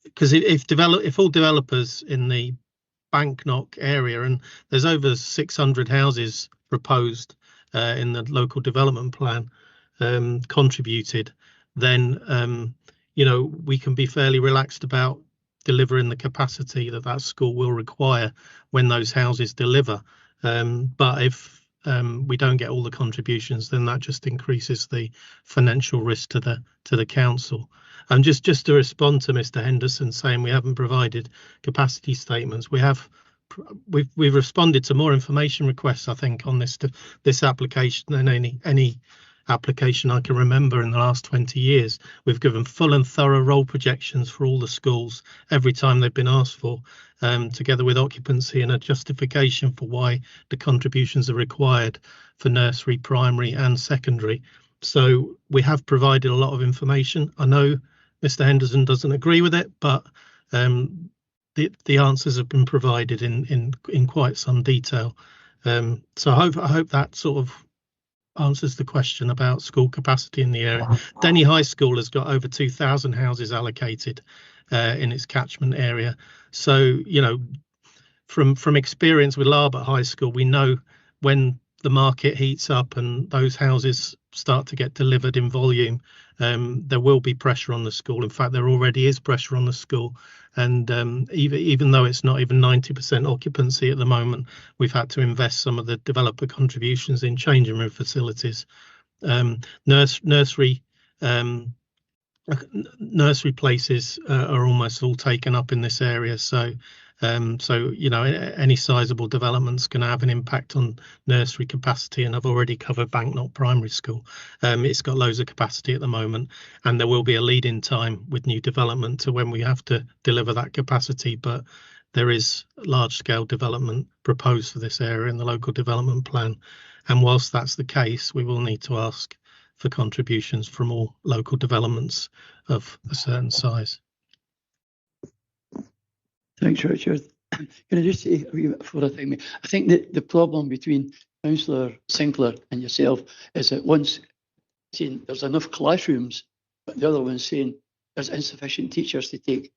because if all developers in the Banknock area, and there's over 600 houses proposed in the local development plan, contributed, then we can be fairly relaxed about delivering the capacity that school will require when those houses deliver. But if we don't get all the contributions, then that just increases the financial risk to the council. And just to respond to Mr. Henderson saying we haven't provided capacity statements, we've responded to more information requests, I think, on this application than any application I can remember in the last 20 years. We've given full and thorough role projections for all the schools every time they've been asked for, together with occupancy and a justification for why the contributions are required for nursery, primary and secondary. So we have provided a lot of information. I know Mr. Henderson doesn't agree with it, but the answers have been provided in quite some detail. So I hope that sort of answers the question about school capacity in the area. Denny High School has got over 2,000 houses allocated in its catchment area. So, from experience with Larbert High School, we know when the market heats up and those houses start to get delivered in volume, there will be pressure on the school. In fact, there already is pressure on the school. And even though it's not even 90% occupancy at the moment, we've had to invest some of the developer contributions in changing room facilities. Nursery places are almost all taken up in this area. So any sizable development's going to have an impact on nursery capacity, and I've already covered Banknock Primary School. It's got loads of capacity at the moment, and there will be a lead-in time with new development to when we have to deliver that capacity, but there is large-scale development proposed for this area in the local development plan, and whilst that's the case, we will need to ask for contributions from all local developments of a certain size. Thanks, Richard. Can I just say a wee bit before I think? I think that the problem between Councillor Sinclair and yourself is that one's saying there's enough classrooms, but the other one's saying there's insufficient teachers to take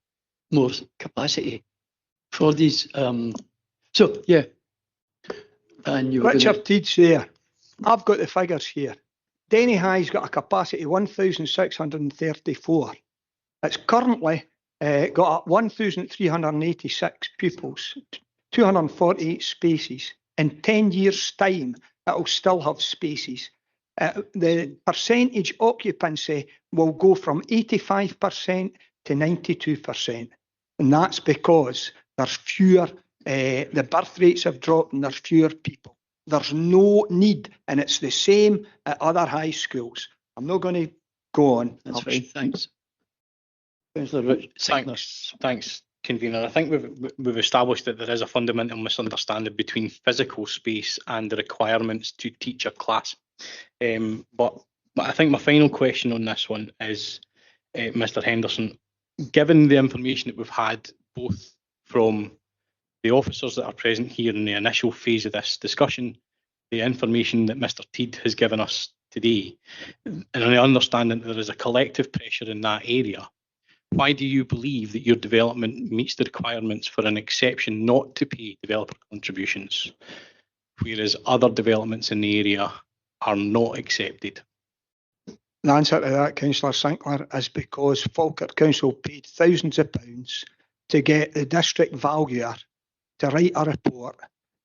more capacity for these. So, yeah. And Richard Teed's there. I've got the figures here. Denny High's got a capacity of 1,634. It's currently got 1,386 pupils, 248 spaces. In 10 years' time, it'll still have spaces. The percentage occupancy will go from 85% to 92%. And that's because there's fewer, the birth rates have dropped and there's fewer people. There's no need, and it's the same at other high schools. I'm not going to go on. That's fine, thanks. Thanks, convener. I think we've established that there is a fundamental misunderstanding between physical space and the requirements to teach a class. But I think my final question on this one is, Mr. Henderson, given the information that we've had both from the officers that are present here in the initial phase of this discussion, the information that Mr. Teed has given us today, and I understand that there is a collective pressure in that area, why do you believe that your development meets the requirements for an exception not to pay developer contributions, whereas other developments in the area are not accepted? The answer to that, Councillor Sinclair, is because Falkirk Council paid thousands of pounds to get the district valuer to write a report.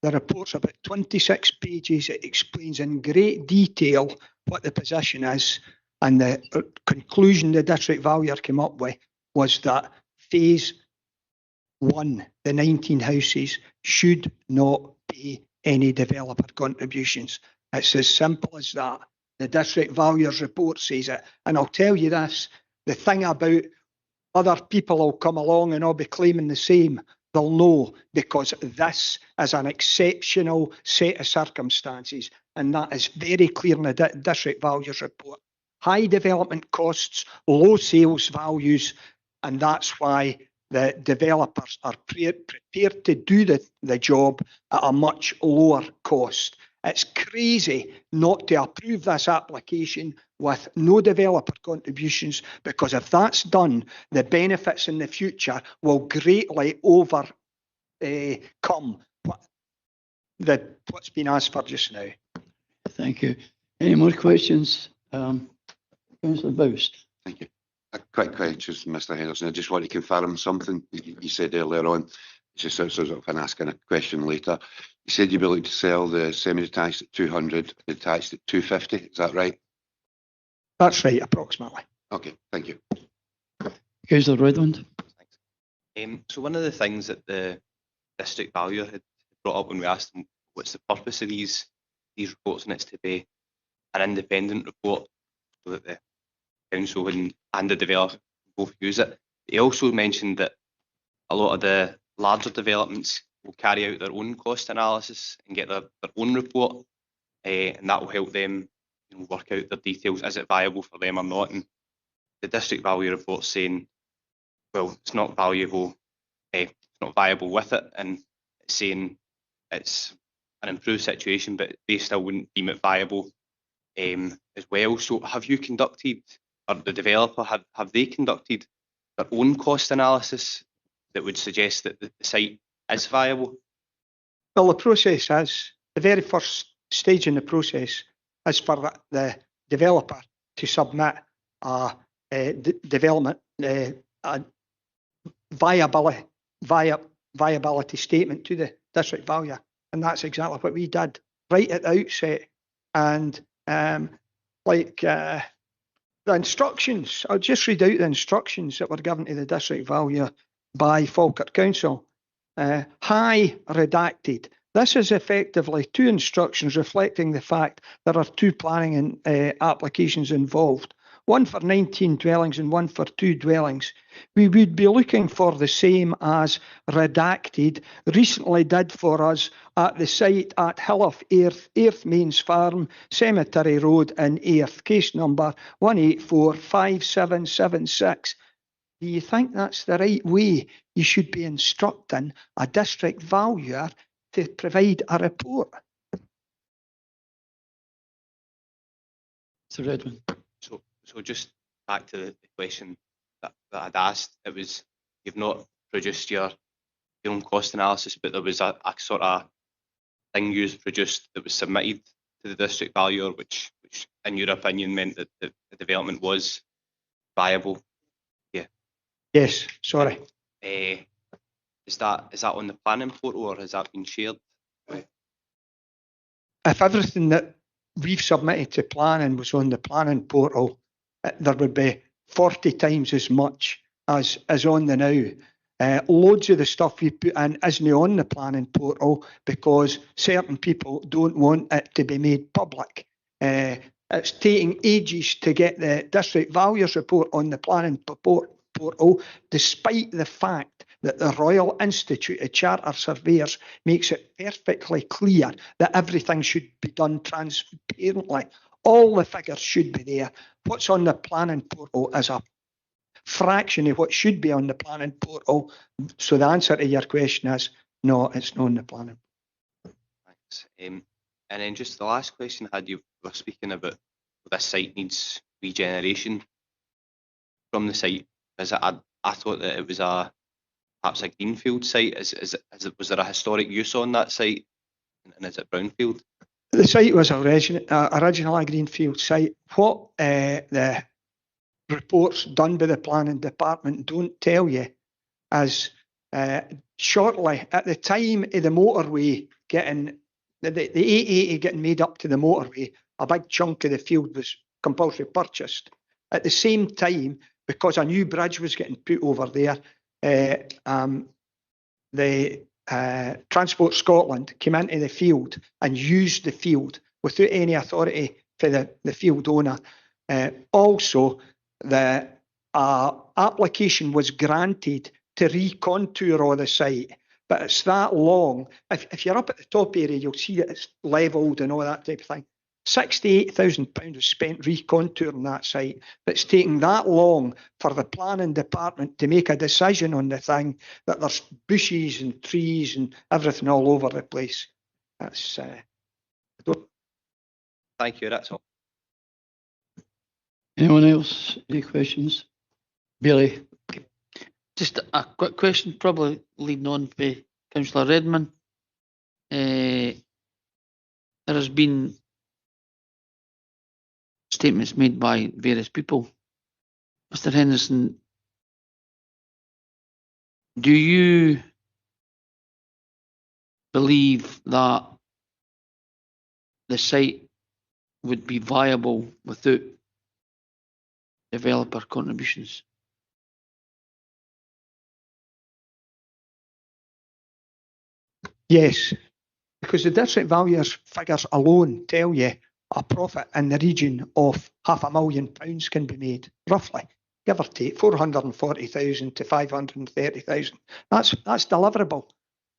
The report's about 26 pages. It explains in great detail what the position is, and the conclusion the district valuer came up with was that phase 1, the 19 houses, should not pay any developer contributions. It's as simple as that. The district valuer's report says it. And I'll tell you this, the thing about other people will come along and all be claiming the same, they'll know, because this is an exceptional set of circumstances, and that is very clear in the district valuer's report. High development costs, low sales values, and that's why the developers are prepared to do the job at a much lower cost. It's crazy not to approve this application with no developer contributions, because if that's done, the benefits in the future will greatly overcome what's been asked for just now. Thank you. Any more questions? Councillor Boust. Thank you. A quick question, Mr. Henderson. I just want to confirm something you said earlier on. Just sort of an asking a question later. You said you'd be looking to sell the semi-detached at 200, detached at 250. Is that right? That's right, approximately. Okay, thank you. Councillor Redland. So one of the things that the district valuer had brought up when we asked him what's the purpose of these reports, and it's to be an independent report so that the council and the developer both use it. He also mentioned that a lot of the larger developments will carry out their own cost analysis and get their own report, and that will help them work out their details. Is it viable for them or not? And the district value report saying, well, it's not valuable, it's not viable with it, and it's saying it's an improved situation, but they still wouldn't deem it viable as well. So have you conducted, or the developer, have they conducted their own cost analysis that would suggest that the site is viable? Well, the process is, the very first stage in the process is for the developer to submit a development a viability statement to the district valuer, and that's exactly what we did right at the outset. And the instructions, I'll just read out the instructions that were given to the district valuer by Falkirk Council. High redacted. This is effectively two instructions reflecting the fact there are two planning applications involved, one for 19 dwellings and one for 2 dwellings. We would be looking for the same as redacted recently did for us at the site at Hill of Airth Mains Farm, Cemetery Road in Airth, case number 1845776. Do you think that's the right way you should be instructing a district valuer to provide a report? Sir Redmond. So just back to the question that I'd asked, it was, you've not produced your own cost analysis, but there was a sort of thing you produced that was submitted to the district valuer, which in your opinion meant that the development was viable. Yeah. Yes, sorry. Is that on the planning portal, or has that been shared? If everything that we've submitted to planning was on the planning portal, there would be 40 times as much as on the now. Loads of the stuff we put in isn't on the planning portal because certain people don't want it to be made public. It's taking ages to get the district valuer's report on the planning portal, despite the fact that the Royal Institute of Charter Surveyors makes it perfectly clear that everything should be done transparently. All the figures should be there. What's on the planning portal is a fraction of what should be on the planning portal. So the answer to your question is no, it's not on the planning. Thanks. And then just the last question I had, you were speaking about this site needs regeneration from the site. I thought that it was perhaps a greenfield site. Was there a historic use on that site, and is it brownfield? The site was originally a greenfield site. What the reports done by the planning department don't tell you is shortly at the time of the motorway getting the 880 getting made up to the motorway, a big chunk of the field was compulsory purchased. At the same time, because a new bridge was getting put over there, the Transport Scotland came into the field and used the field without any authority for the field owner. Also, the application was granted to recontour all the site, but it's that long. If you're up at the top area, you'll see that it's levelled and all that type of thing. £68,000 was spent recontouring that site, but it's taking that long for the planning department to make a decision on the thing, that there's bushes and trees and everything all over the place. That's Thank you, that's all. Anyone else? Any questions? Billy? Just a quick question, probably leading on for Councillor Redmond. There has been statements made by various people. Mr. Henderson, do you believe that the site would be viable without developer contributions? Yes, because the district valuers figures alone tell you a profit in the region of £500,000 can be made, roughly, give or take, 440,000 to 530,000. That's deliverable.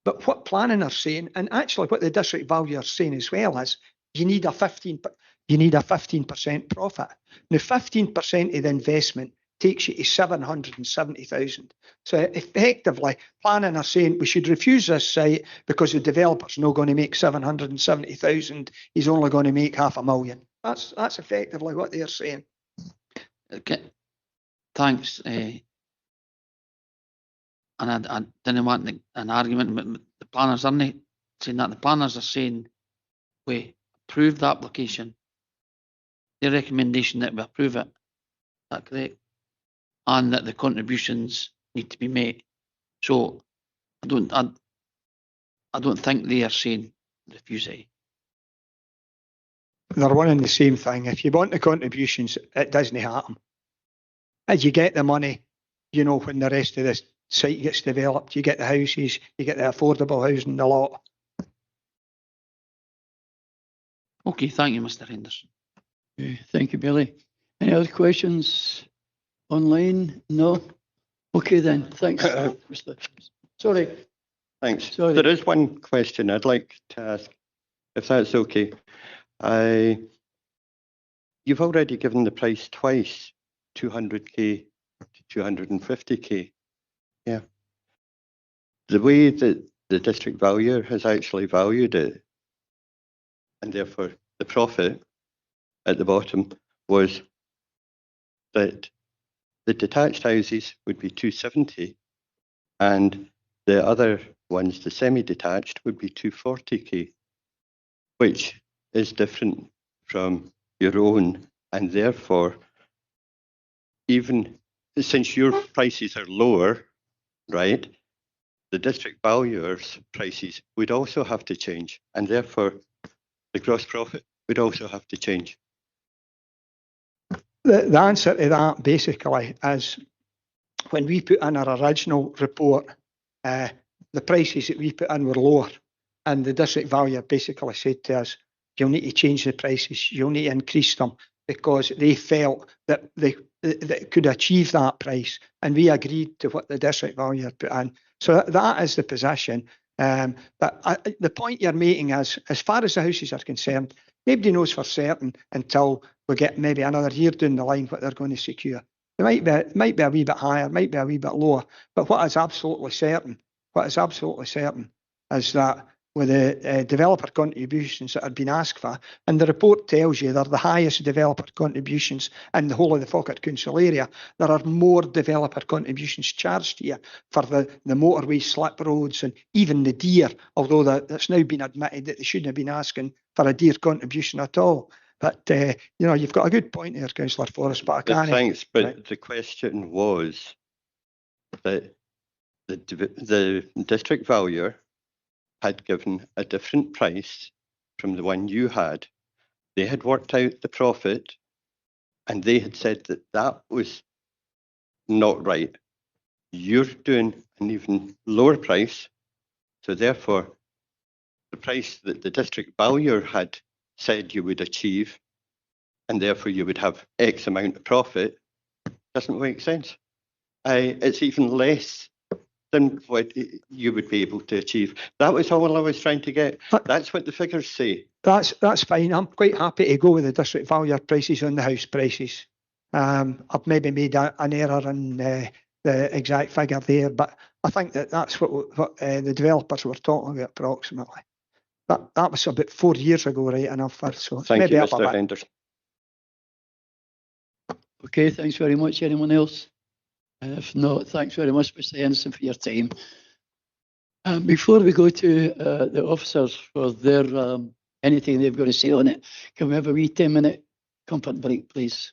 But what planning are saying, and actually what the district valuer is saying as well, is you need a 15% profit. Now, 15% of the investment takes you to 770,000. So effectively, planning are saying we should refuse this site because the developer's not going to make 770,000. He's only going to make £500,000. That's effectively what they're saying. Okay, thanks. And I didn't want an argument with the planners, aren't they? Saying that the planners are saying we approve the application. Their recommendation that we approve it. Is that correct? And that the contributions need to be made. So I don't think they are saying refuse it. They're one and the same thing. If you want the contributions, it doesn't happen. As you get the money, you know, when the rest of this site gets developed, you get the houses, you get the affordable housing, the lot. Okay, thank you, Mr. Henderson. Okay, thank you, Billy. Any other questions online? No? Okay then, thanks. Mr. Sorry. Thanks. Sorry. There is one question I'd like to ask, if that's okay. You've already given the price twice, 200k to 250k. Yeah. The way that the district valuer has actually valued it, and therefore the profit at the bottom, was that the detached houses would be 270 and the other ones, the semi-detached, would be 240k, which is different from your own, and therefore, even since your prices are lower, right, the district valuer's prices would also have to change, and therefore the gross profit would also have to change. The answer to that basically is when we put in our original report, the prices that we put in were lower, and the district valuer basically said to us, you'll need to change the prices, you'll need to increase them, because they felt that they could achieve that price, and we agreed to what the district valuer put in. So that is the position. But the point you're making is, as far as the houses are concerned, nobody knows for certain until we get maybe another year down the line what they're going to secure. It might be a wee bit higher, might be a wee bit lower, but what is absolutely certain is that with the developer contributions that are being asked for, and the report tells you they're the highest developer contributions in the whole of the Falkirk Council area. There are more developer contributions charged here for the motorway slip roads and even the deer, although that's now been admitted that they shouldn't have been asking for a deer contribution at all. But, you've got a good point here, Councillor Forrest, but I can't... Thanks, but the question was that the district valuer had given a different price from the one you had. They had worked out the profit and they had said that that was not right. You're doing an even lower price, so therefore the price that the district valuer had said you would achieve, and therefore you would have X amount of profit, doesn't make sense. It's even less than what you would be able to achieve. That was all I was trying to get. That's what the figures say. That's fine. I'm quite happy to go with the district valuer prices on the house prices. I've maybe made an error in the exact figure there, but I think that's what the developers were talking about approximately. That was about 4 years ago, right enough. So Thank maybe you, up a Mr. bit. Henderson. Okay, thanks very much. Anyone else? If not, thanks very much, Mr. Henderson, for your time. Before we go to the officers for their anything they've got to say on it, can we have a wee 10-minute comfort break, please?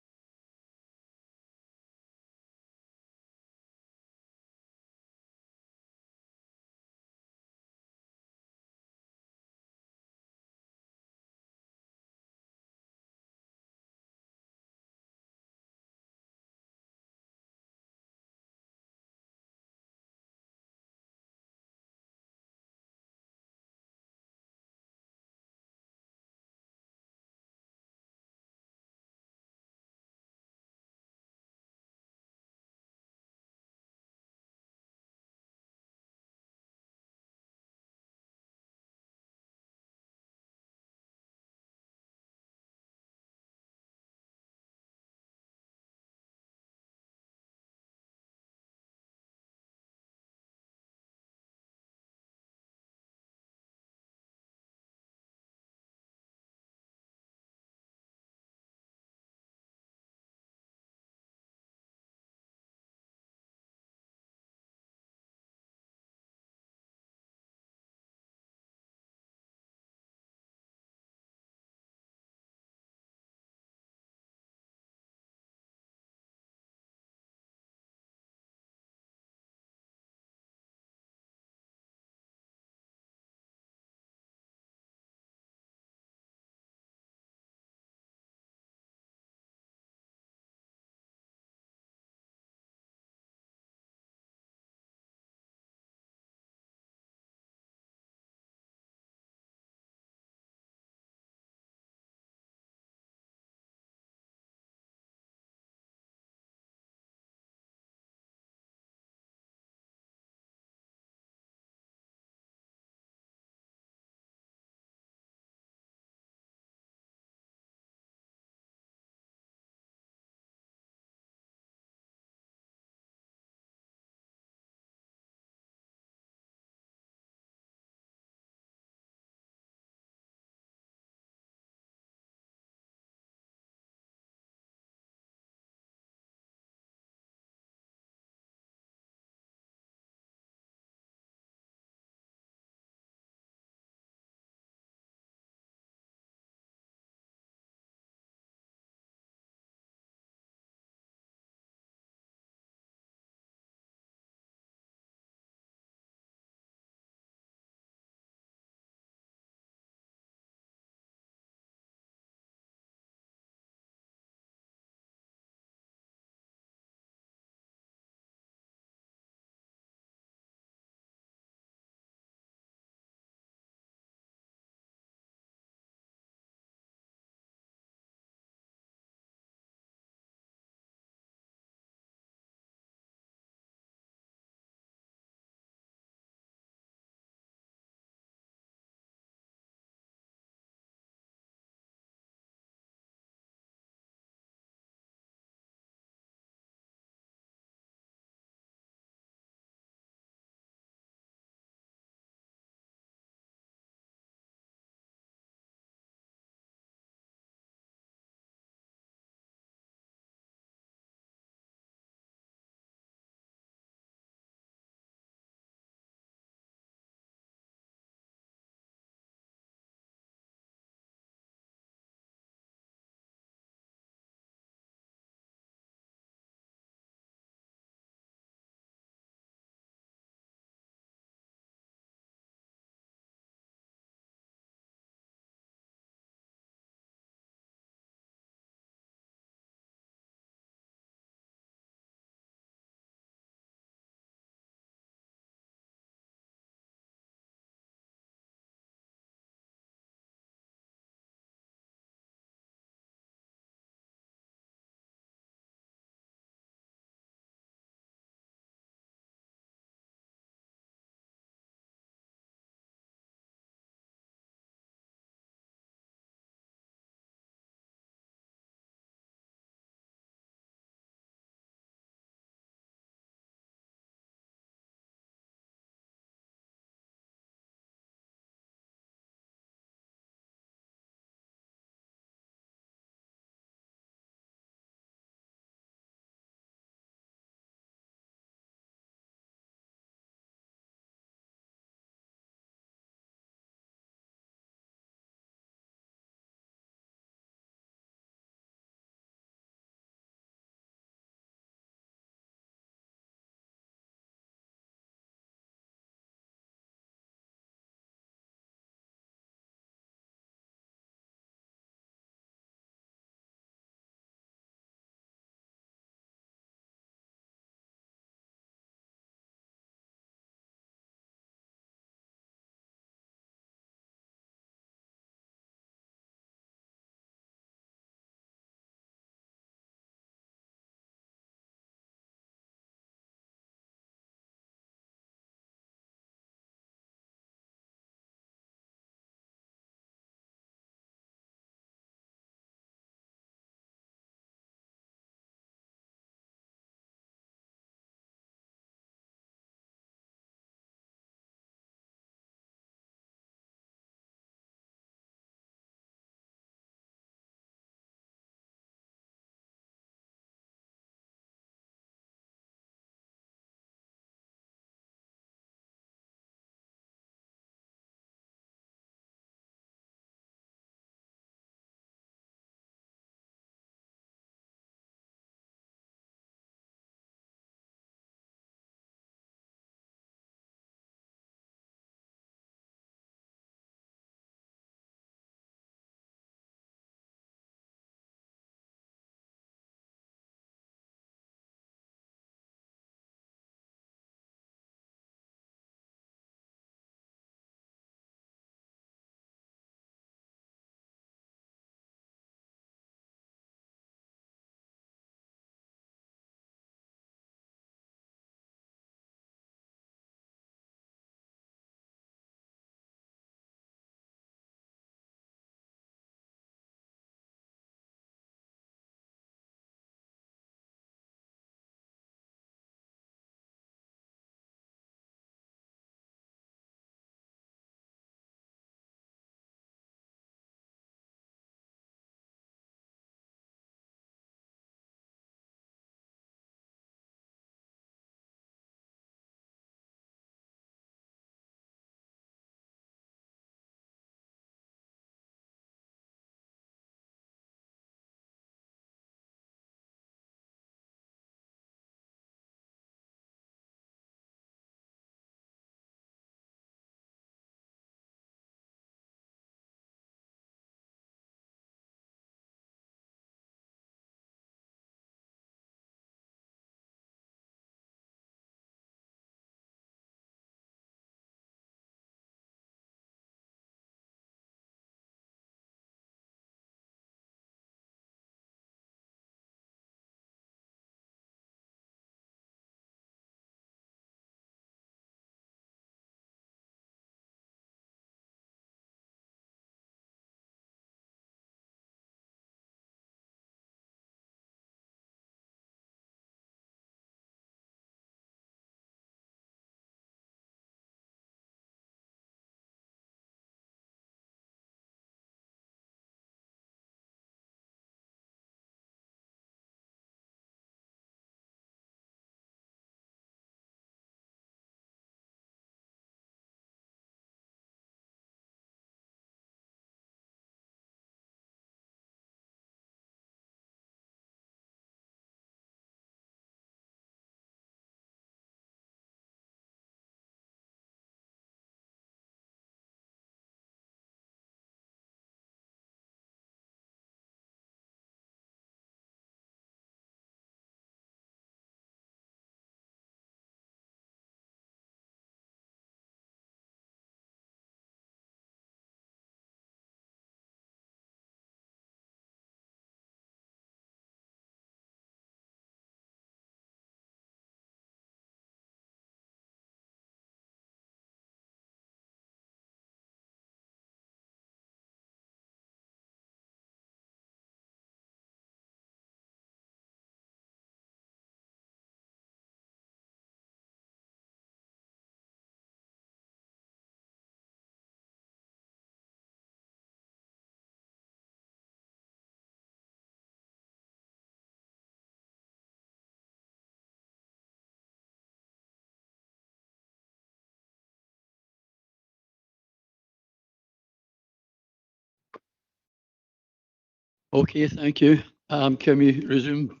Okay, thank you. Can we resume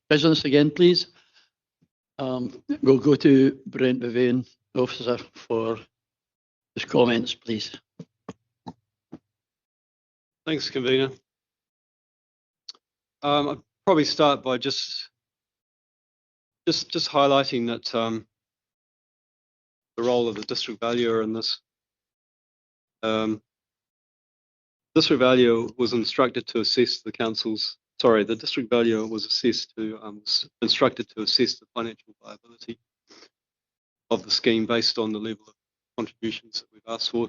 business again, please? We'll go to Brent Bevane, officer, for his comments, please. Thanks, convener. I'll probably start by just highlighting that the role of the district valuer in this. District valuer was instructed to assess the council's. Sorry, the district valuer was instructed to assess the financial viability of the scheme based on the level of contributions that we've asked for.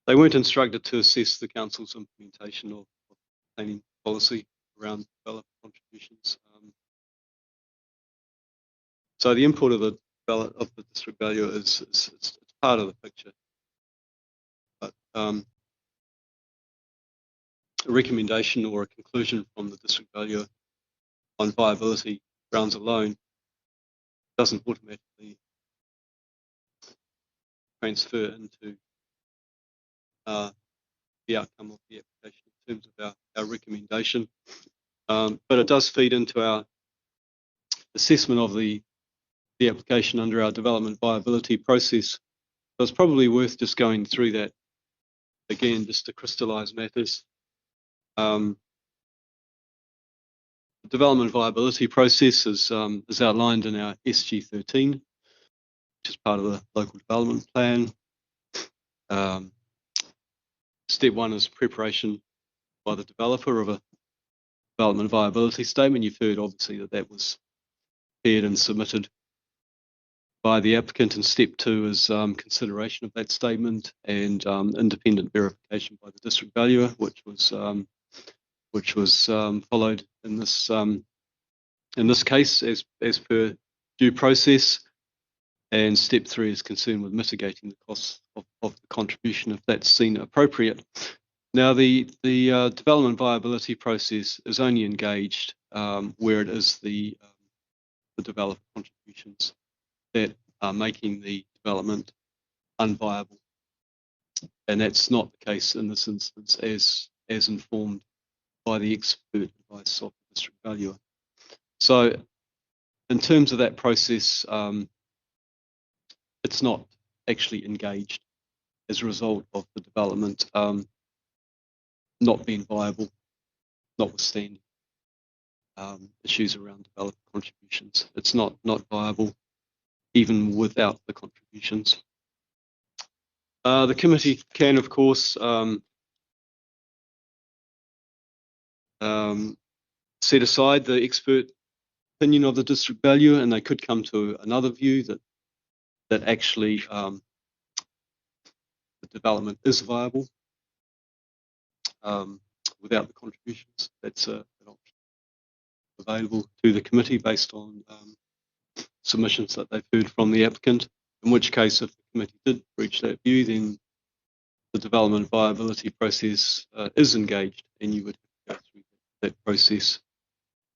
They weren't instructed to assess the council's implementation of planning policy around developer contributions. So the input of the district valuer is part of the picture, but a recommendation or a conclusion from the district valuer on viability grounds alone doesn't automatically transfer into the outcome of the application in terms of our recommendation. But it does feed into our assessment of the application under our development viability process. So it's probably worth just going through that again, just to crystallise matters. The development viability process is outlined in our SG13, which is part of the local development plan. Step one is preparation by the developer of a development viability statement. You've heard obviously that was prepared and submitted by the applicant, and step two is consideration of that statement and independent verification by the district valuer, which was followed in this case as per due process. And step three is concerned with mitigating the costs of the contribution if that's seen appropriate. Now, the development viability process is only engaged where it is the developer contributions that are making the development unviable, and that's not the case in this instance, as informed by the expert advice of the district valuer. So, in terms of that process, it's not actually engaged as a result of the development not being viable, notwithstanding issues around developer contributions. It's not viable even without the contributions. The committee can, of course, set aside the expert opinion of the district valuer, and they could come to another view that actually the development is viable without the contributions. That's an option available to the committee based on submissions that they've heard from the applicant, in which case if the committee did reach that view, then the development viability process is engaged and you would have to go through that process.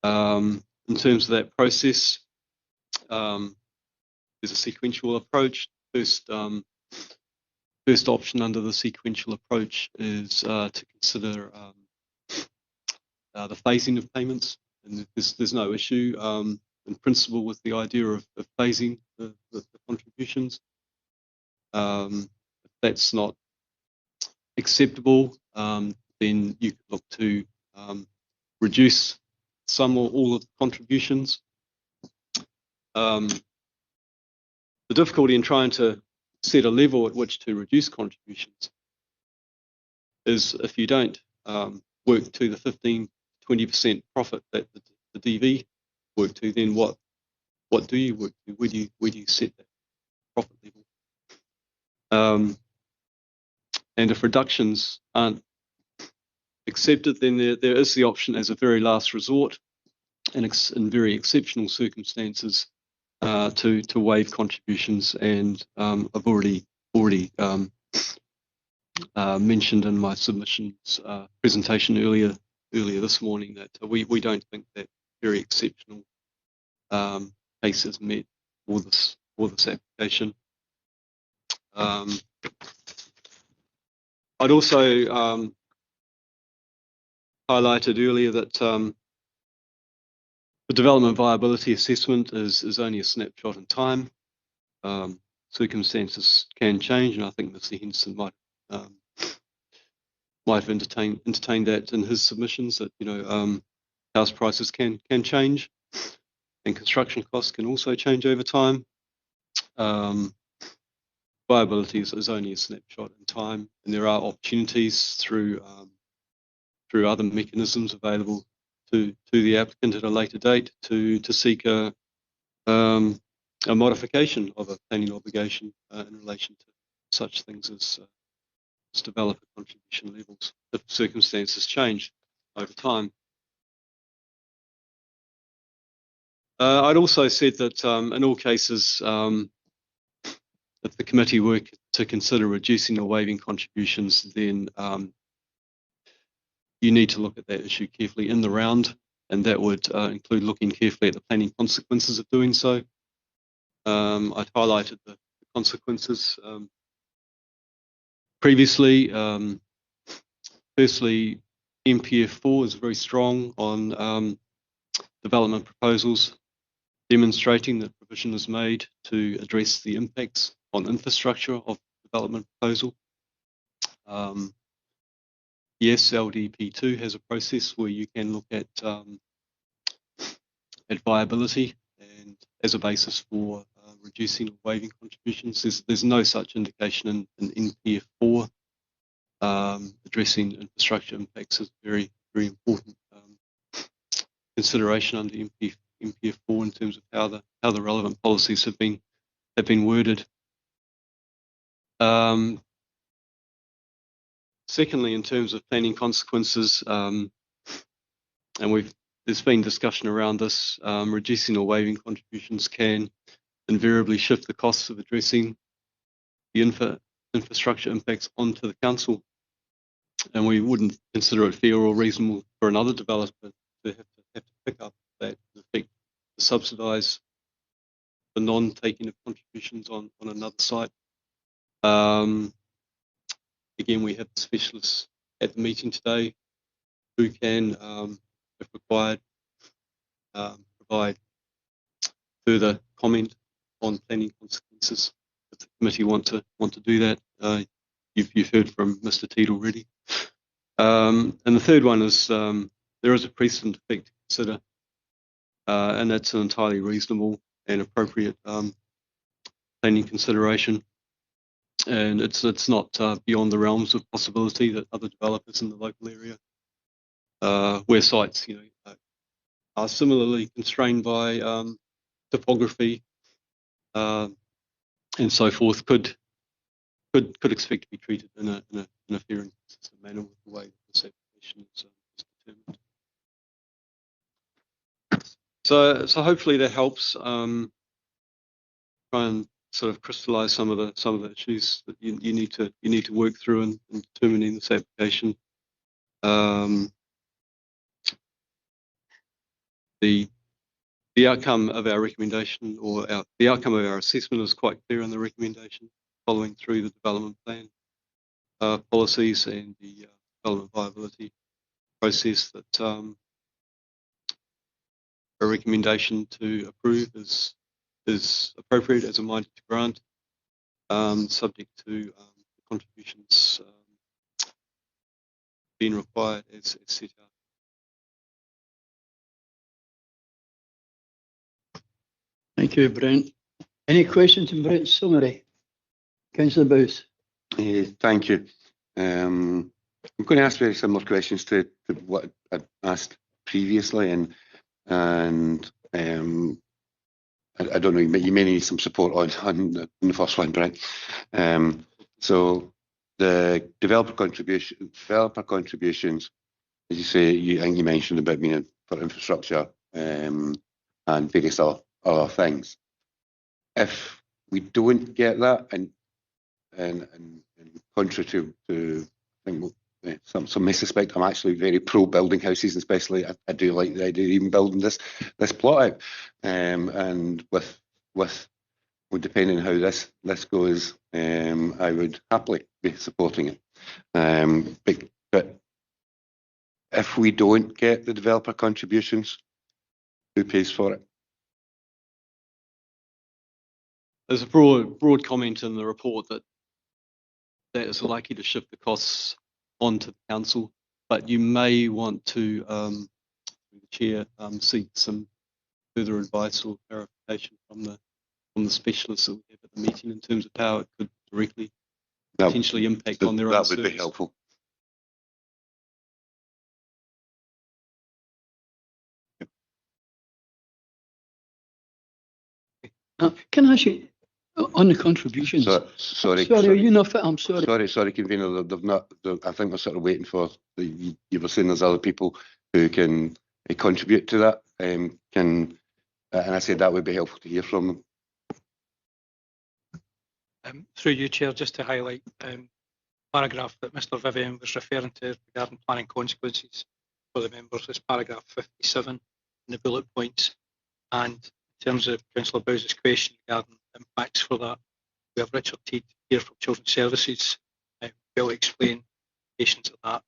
In terms of that process, there's a sequential approach. First option under the sequential approach is to consider the phasing of payments, and there's no issue in principle with the idea of phasing the contributions. If that's not acceptable, then you could look to reduce some or all of the contributions. The difficulty in trying to set a level at which to reduce contributions is if you don't work to the 15-20% profit that the DV work to, then what do you work to? Where do you set that profit level? And if reductions aren't accepted, then there is the option as a very last resort, and in very exceptional circumstances, to waive contributions. And I've already mentioned in my submissions presentation earlier this morning that we don't think that very exceptional case is met for this application. I'd also highlighted earlier that the development viability assessment is only a snapshot in time. Circumstances can change, and I think Mr. Henderson might have entertained that in his submissions, that house prices can change, and construction costs can also change over time. Viability is only a snapshot in time, and there are opportunities through other mechanisms available to the applicant at a later date to seek a modification of a planning obligation in relation to such things as developer contribution levels if circumstances change over time. I'd also said that in all cases, if the committee were to consider reducing or waiving contributions, then you need to look at that issue carefully in the round, and that would include looking carefully at the planning consequences of doing so. I'd highlighted the consequences previously. Firstly, MPF4 is very strong on development proposals, demonstrating that provision is made to address the impacts on infrastructure of the development proposal. Yes, LDP2 has a process where you can look at viability and as a basis for reducing or waiving contributions. There's no such indication in NPF4. Addressing infrastructure impacts is very, very important consideration under NPF4 in terms of how the relevant policies have been worded. Secondly, in terms of planning consequences, and there's been discussion around this, reducing or waiving contributions can invariably shift the costs of addressing the infrastructure impacts onto the council, and we wouldn't consider it fair or reasonable for another developer to have to pick up that effect to subsidise the non-taking of contributions on another site. Again, we have the specialists at the meeting today who can, if required, provide further comment on planning consequences if the committee want to do that. You've heard from Mr. Teed already. And the third one is there is a precedent effect to consider, and that's an entirely reasonable and appropriate planning consideration. And it's not beyond the realms of possibility that other developers in the local area, where sites are similarly constrained by topography and so forth, could expect to be treated in a fair and consistent manner with the way this application is determined. So hopefully that helps try and sort of crystallise some of the issues that you need to work through in determining this application. The outcome of our recommendation, or the outcome of our assessment, is quite clear in the recommendation, following through the development plan policies and the development viability process, that a recommendation to approve is appropriate as a minded to grant, subject to contributions being required as set out. Thank you, Brent. Any questions in Brent's summary? Councillor Bowes. Thank you. I'm going to ask very similar questions to what I asked previously, and I don't know, you may need some support on the first one, Brent. So the developer contributions, as you say, I think you mentioned about being for infrastructure and various other things. If we don't get that, and contrary to I think some may suspect, I'm actually very pro building houses, and especially I do like the idea of even building this plot out, and with depending on how this goes, I would happily be supporting it. But if we don't get the developer contributions, who pays for it? There's a broad comment in the report that is likely to shift the costs onto the council, but you may want to, the chair, seek some further advice or clarification from the specialists that we have at the meeting in terms of how it could directly potentially impact on their own That would be service. helpful. Can I ask you on the contributions? Sorry, are you not fit? I'm sorry. Sorry, convener. They've not. I think we're sort of waiting for. You were saying there's other people who can contribute to that. And I said that would be helpful to hear from them. Through you, Chair, just to highlight paragraph that Mr Vivian was referring to regarding planning consequences for the members is paragraph 57 in the bullet points. And in terms of Councillor Bowes' question regarding impacts for that, we have Richard Teed here from Children's Services will explain implications of that.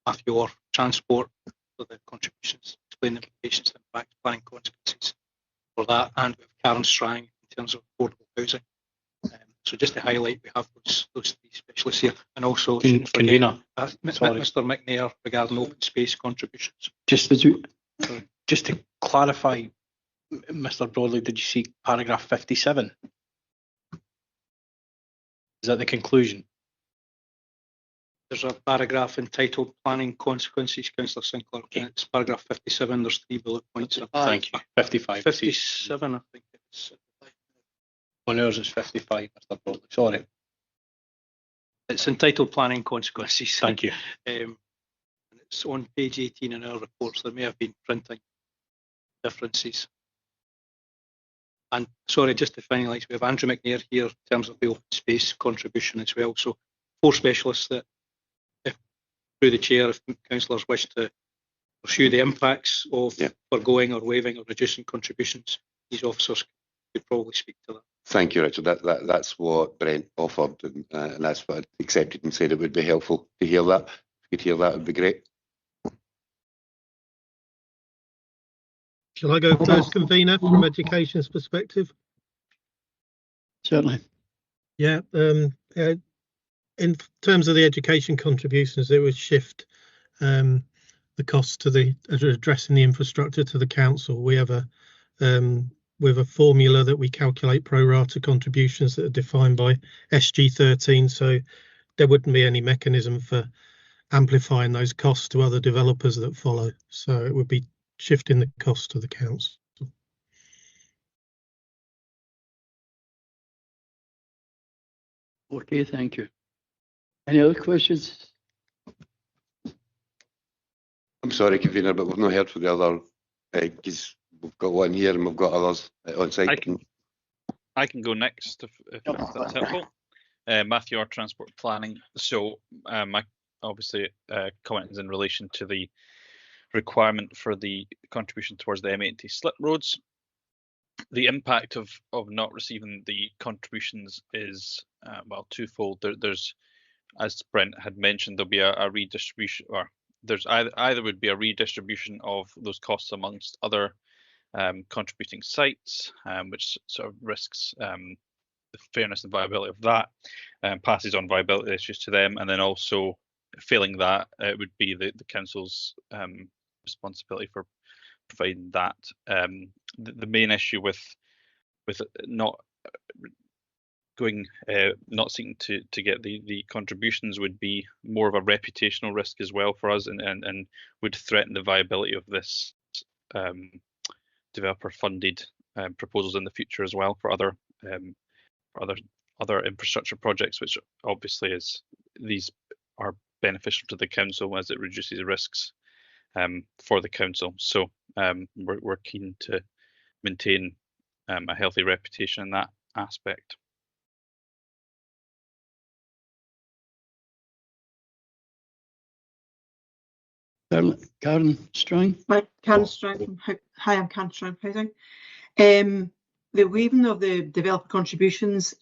Matthew Orr, Transport, for the contributions, explain the implications of impacts, planning consequences for that, and we have Karen Strang in terms of affordable housing. So just to highlight, we have those three specialists here, and also Convener, Mr McNair regarding open space contributions. Just to clarify, Mr Broadley, did you see paragraph 57? Is that the conclusion? There's a paragraph entitled Planning Consequences, Councillor Sinclair. Okay. It's paragraph 57. There's 3 bullet points. Thank you. 55. 57, I think it's. On ours is 55, Mr Broadley. Sorry. It's entitled Planning Consequences. Thank you. And it's on page 18 in our reports. There may have been printing differences. And sorry, just to finalise, we have Andrew McNair here in terms of the open space contribution as well. So 4 specialists that, if through the chair, if councillors wish to pursue the impacts of foregoing or waiving or reducing contributions, these officers could probably speak to that. Thank you, Richard. That's what Brent offered, and that's what I accepted and said it would be helpful to hear that. If you could hear that, it would be great. Shall I go first, convener, from education's perspective? Certainly. Yeah. In terms of the education contributions, it would shift the cost to the addressing the infrastructure to the council. We have a formula that we calculate pro rata contributions that are defined by SG13, so there wouldn't be any mechanism for amplifying those costs to other developers that follow. So it would be shifting the cost to the council. Okay, thank you. Any other questions? I'm sorry, convener, but we've not heard from the other, because we've got one here and we've got others on site. I can go next if that's helpful. Matthew Orr, Transport Planning. So my obviously comment is in relation to the requirement for the contribution towards the M80 slip roads. The impact of not receiving the contributions is well twofold. There's, as Brent had mentioned, there'll be a redistribution, or there's either would be a redistribution of those costs amongst other contributing sites, which sort of risks the fairness and viability of that, passes on viability issues to them, and then also failing that, it would be the council's responsibility for providing that. The main issue with not going, not seeking to get the contributions would be more of a reputational risk as well for us, and would threaten the viability of this developer funded proposals in the future as well for other infrastructure projects, which obviously these are beneficial to the council as it reduces risks for the council. So we're keen to maintain a healthy reputation in that aspect. Karen Strang. Karen Strang. Hi, I'm Karen Strang Housing. The waiving of the developer contributions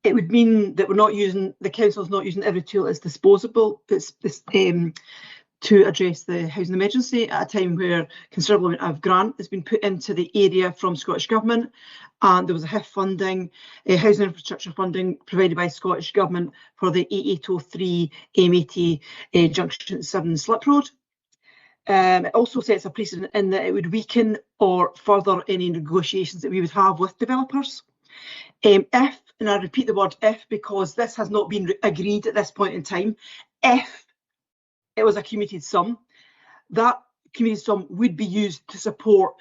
it would mean that the council's not using every tool as disposable to address the housing emergency at a time where considerable amount of grant has been put into the area from Scottish Government, and there was a HIF funding, housing infrastructure funding provided by Scottish Government for the 8803 M80 Junction 7 Slip Road. It also sets a precedent in that it would weaken or further any negotiations that we would have with developers. If, and I repeat the word if because this has not been agreed at this point in time, if it was a committed sum, that committed sum would be used to support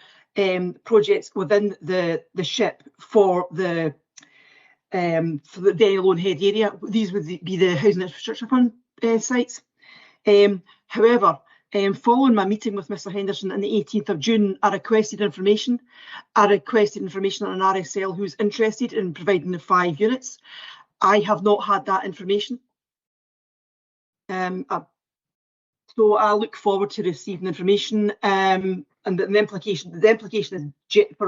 projects within the SHIP for the Lone Head area. These would be the Housing Infrastructure Fund sites. However, following my meeting with Mr Henderson on the 18th of June, I requested information. I requested information on an RSL who's interested in providing the 5 units. I have not had that information. So I look forward to receiving information, and the implication is,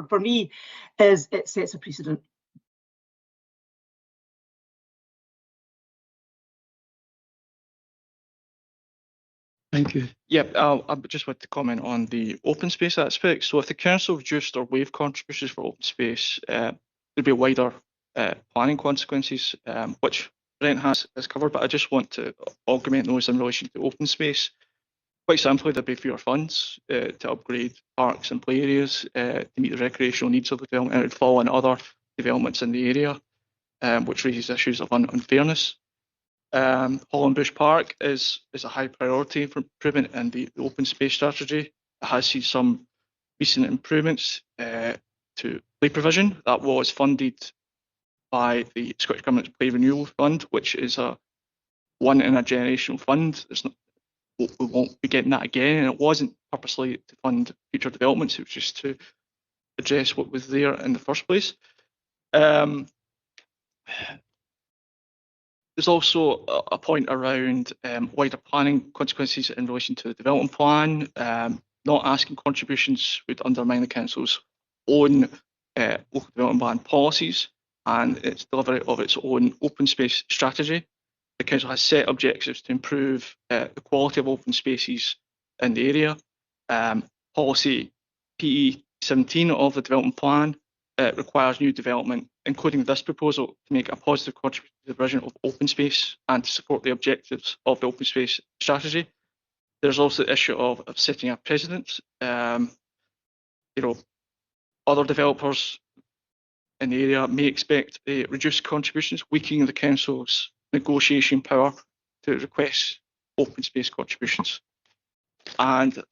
for me, is it sets a precedent. Thank you. Yep, I just want to comment on the open space aspect. So if the council reduced or waived contributions for open space, there'd be wider planning consequences, which Brent has covered, but I just want to augment those in relation to open space. Quite simply, there'd be fewer funds to upgrade parks and play areas to meet the recreational needs of the development, and it would fall on other developments in the area, which raises issues of unfairness. Holland Bush Park is a high priority for improvement in the open space strategy. It has seen some recent improvements to play provision that was funded by the Scottish Government's Play Renewal Fund, which is a one in a generational fund. We won't be getting that again, and it wasn't purposely to fund future developments, it was just to address what was there in the first place. There's also a point around wider planning consequences in relation to the development plan. Not asking contributions would undermine the council's own local development plan policies and its delivery of its own open space strategy. The council has set objectives to improve the quality of open spaces in the area. Policy PE 17 of the development plan requires new development, including this proposal, to make a positive contribution to the provision of open space and to support the objectives of the open space strategy. There's also the issue of setting a precedent. Other developers in the area may expect reduced contributions, weakening the council's negotiation power to request open space contributions. And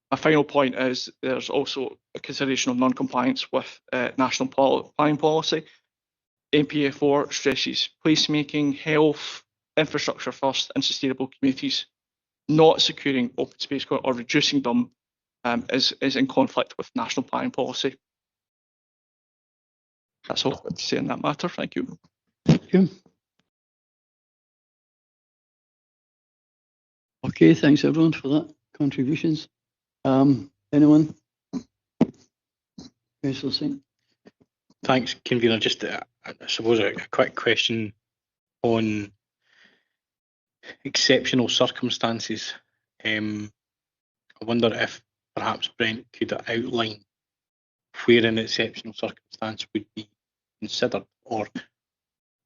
my final point is there's also a consideration of non-compliance with national planning policy. NPA 4 stresses placemaking, health, infrastructure first and sustainable communities. Not securing open space or reducing them is in conflict with national planning policy. That's all I've got to say on that matter. Thank you. Thank you. Okay, thanks everyone for that contributions. Anyone? Councillor Singh. Thanks, Convener. Just, I suppose, a quick question on exceptional circumstances. I wonder if perhaps Brent could outline where an exceptional circumstance would be considered, or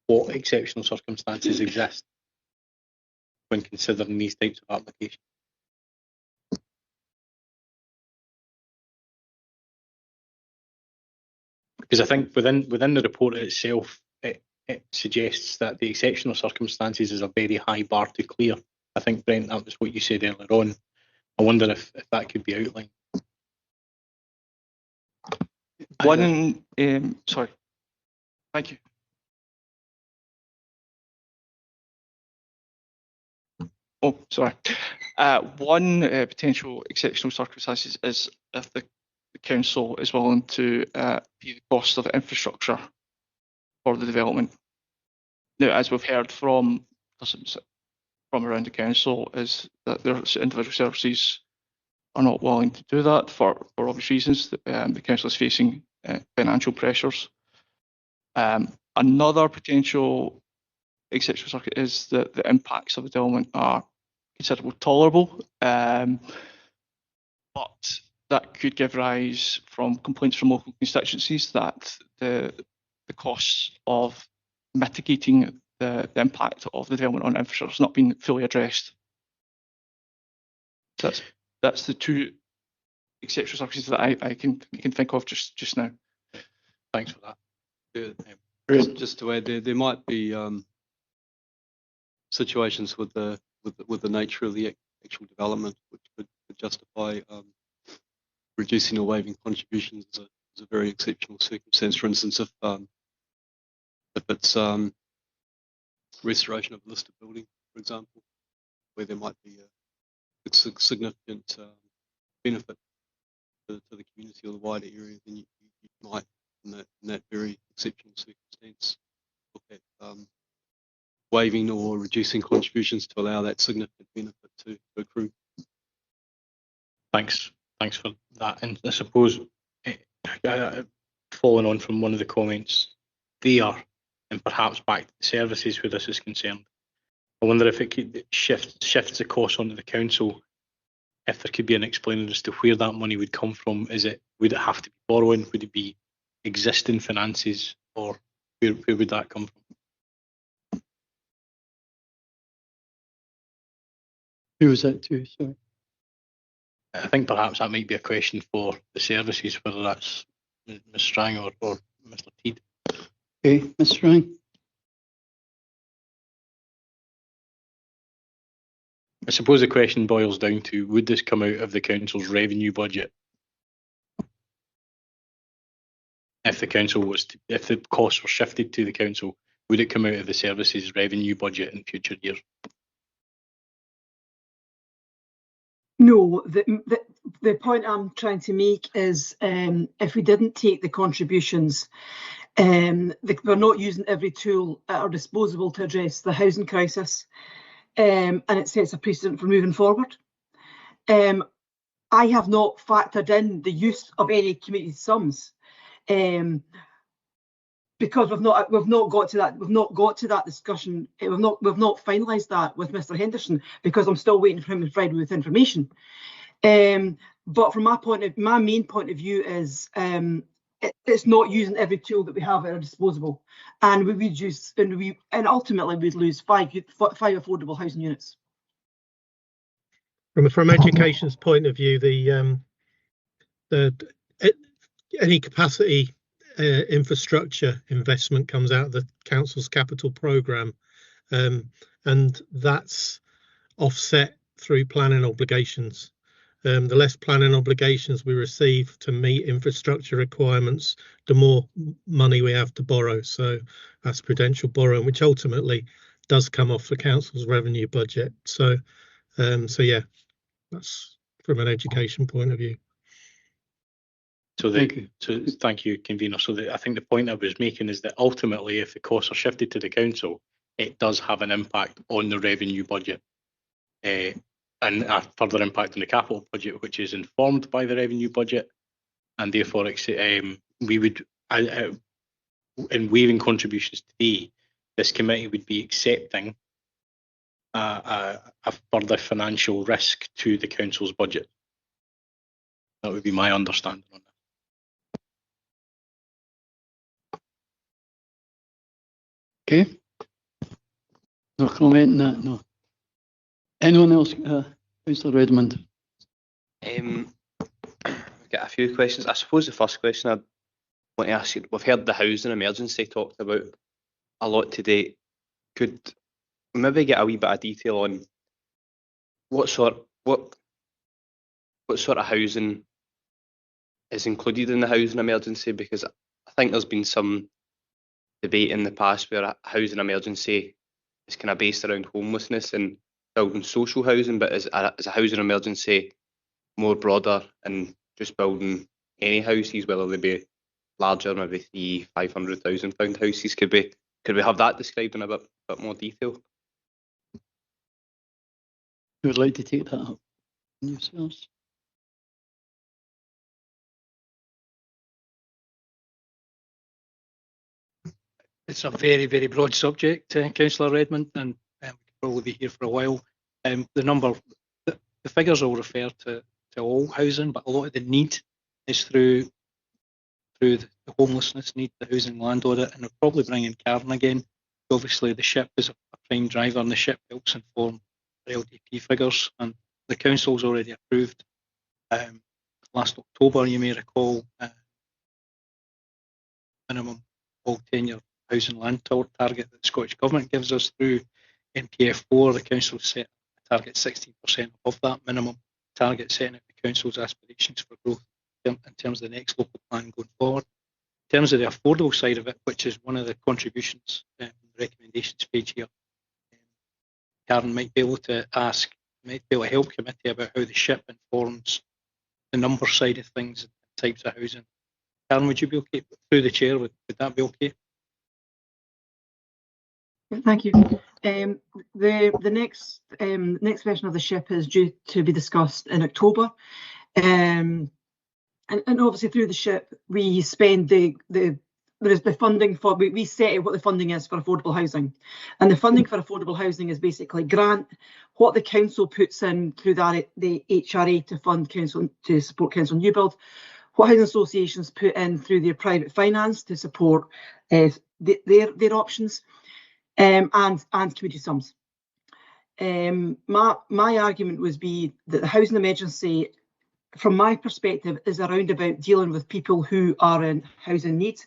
what exceptional circumstances exist when considering these types of applications. Because I think within the report itself, it suggests that the exceptional circumstances is a very high bar to clear. I think, Brent, that was what you said earlier on. I wonder if that could be outlined. Sorry. Thank you. Oh, sorry. One potential exceptional circumstances is if the council is willing to pay the cost of infrastructure for the development. Now, as we've heard from around the council, is that their individual services are not willing to do that for obvious reasons. The council is facing financial pressures. Another potential exceptional circuit is that the impacts of the development are considerably tolerable, but that could give rise from complaints from local constituencies that the costs of mitigating the impact of the development on infrastructure has not been fully addressed. That's the two exceptional circumstances that I can think of just now. Thanks for that. Just to add, there might be situations with the nature of the actual development which could justify reducing or waiving contributions as a very exceptional circumstance. For instance, if it's restoration of a listed building, for example, where there might be a significant benefit to the community or the wider area, then you might, in that very exceptional circumstance, look at waiving or reducing contributions to allow that significant benefit to accrue. Thanks for that. And I suppose, following on from one of the comments there, and perhaps back to the services where this is concerned, I wonder if it could shifts the cost onto the council. If there could be an explanation as to where that money would come from, would it have to be borrowing? Would it be existing finances, or where would that come from? Who was that to? Sorry. I think perhaps that might be a question for the services, whether that's Ms Strang or Mr Teed. Okay, Ms Strang. I suppose the question boils down to, would this come out of the council's revenue budget? If the costs were shifted to the council, would it come out of the services revenue budget in future years? No, the point I'm trying to make is if we didn't take the contributions, we're not using every tool at our disposal to address the housing crisis, and it sets a precedent for moving forward. I have not factored in the use of any community sums because we've not got to that discussion. We've not finalised that with Mr Henderson because I'm still waiting for him to provide me with information. But from my main point of view is it's not using every tool that we have at our disposal, and we reduce and ultimately we'd lose five affordable housing units. From education's point of view, any capacity infrastructure investment comes out of the council's capital programme, and that's offset through planning obligations. The less planning obligations we receive to meet infrastructure requirements, the more money we have to borrow. So that's prudential borrowing, which ultimately does come off the council's revenue budget. So yeah, that's from an education point of view. Thank you, convener. I think the point I was making is that ultimately, if the costs are shifted to the council, it does have an impact on the revenue budget, and a further impact on the capital budget, which is informed by the revenue budget, and therefore we would, in waiving contributions today, this committee would be accepting a further financial risk to the council's budget. That would be my understanding on that. Okay. No comment on that, no. Anyone else? Councillor Redmond. I've got a few questions. I suppose the first question I'd want to ask you, we've heard the housing emergency talked about a lot today. Could we maybe get a wee bit of detail on what sort of housing is included in the housing emergency? Because I think there's been some debate in the past where a housing emergency is kind of based around homelessness and building social housing, but is a housing emergency more broader and just building any houses, whether they be larger, maybe £500,000 houses? Could we have that described in a bit more detail? Who would like to take that up? Yourselves. it's a very, very broad subject, Councillor Redmond, and we could probably be here for a while. The figures will refer to all housing, but a lot of the need is through the homelessness need, the housing land audit, and we'll probably bring in Karen again. Obviously, the SHIP is a prime driver, and the SHIP helps inform the LDP figures, and the council's already approved. Last October, you may recall, minimum all tenure housing land target that the Scottish Government gives us through MPF4. The council set a target 16% above that minimum target, setting out the council's aspirations for growth in terms of the next local plan going forward. In terms of the affordable side of it, which is one of the contributions in the recommendations page here, Karen might be able to help committee about how the SHIP informs the number side of things and types of housing. Karen, would you be okay? Through the chair, would that be okay? Thank you. The next version of the SHIP is due to be discussed in October, and obviously through the SHIP we spend there is the funding for, we set out what the funding is for affordable housing, and the funding for affordable housing is basically grant what the council puts in through the HRA to fund council, to support council new build, what housing associations put in through their private finance to support their options, and community sums. My argument would be that the housing emergency, from my perspective, is around about dealing with people who are in housing need.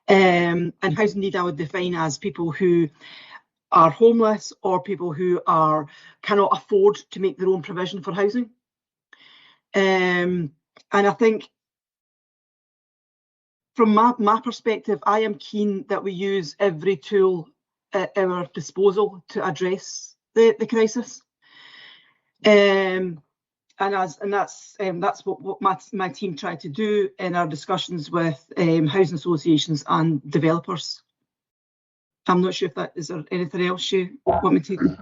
And housing need I would define as people who are homeless or people who cannot afford to make their own provision for housing. And I think from my perspective, I am keen that we use every tool at our disposal to address the crisis. And that's what my team tried to do in our discussions with housing associations and developers. I'm not sure if is there anything else you want me to?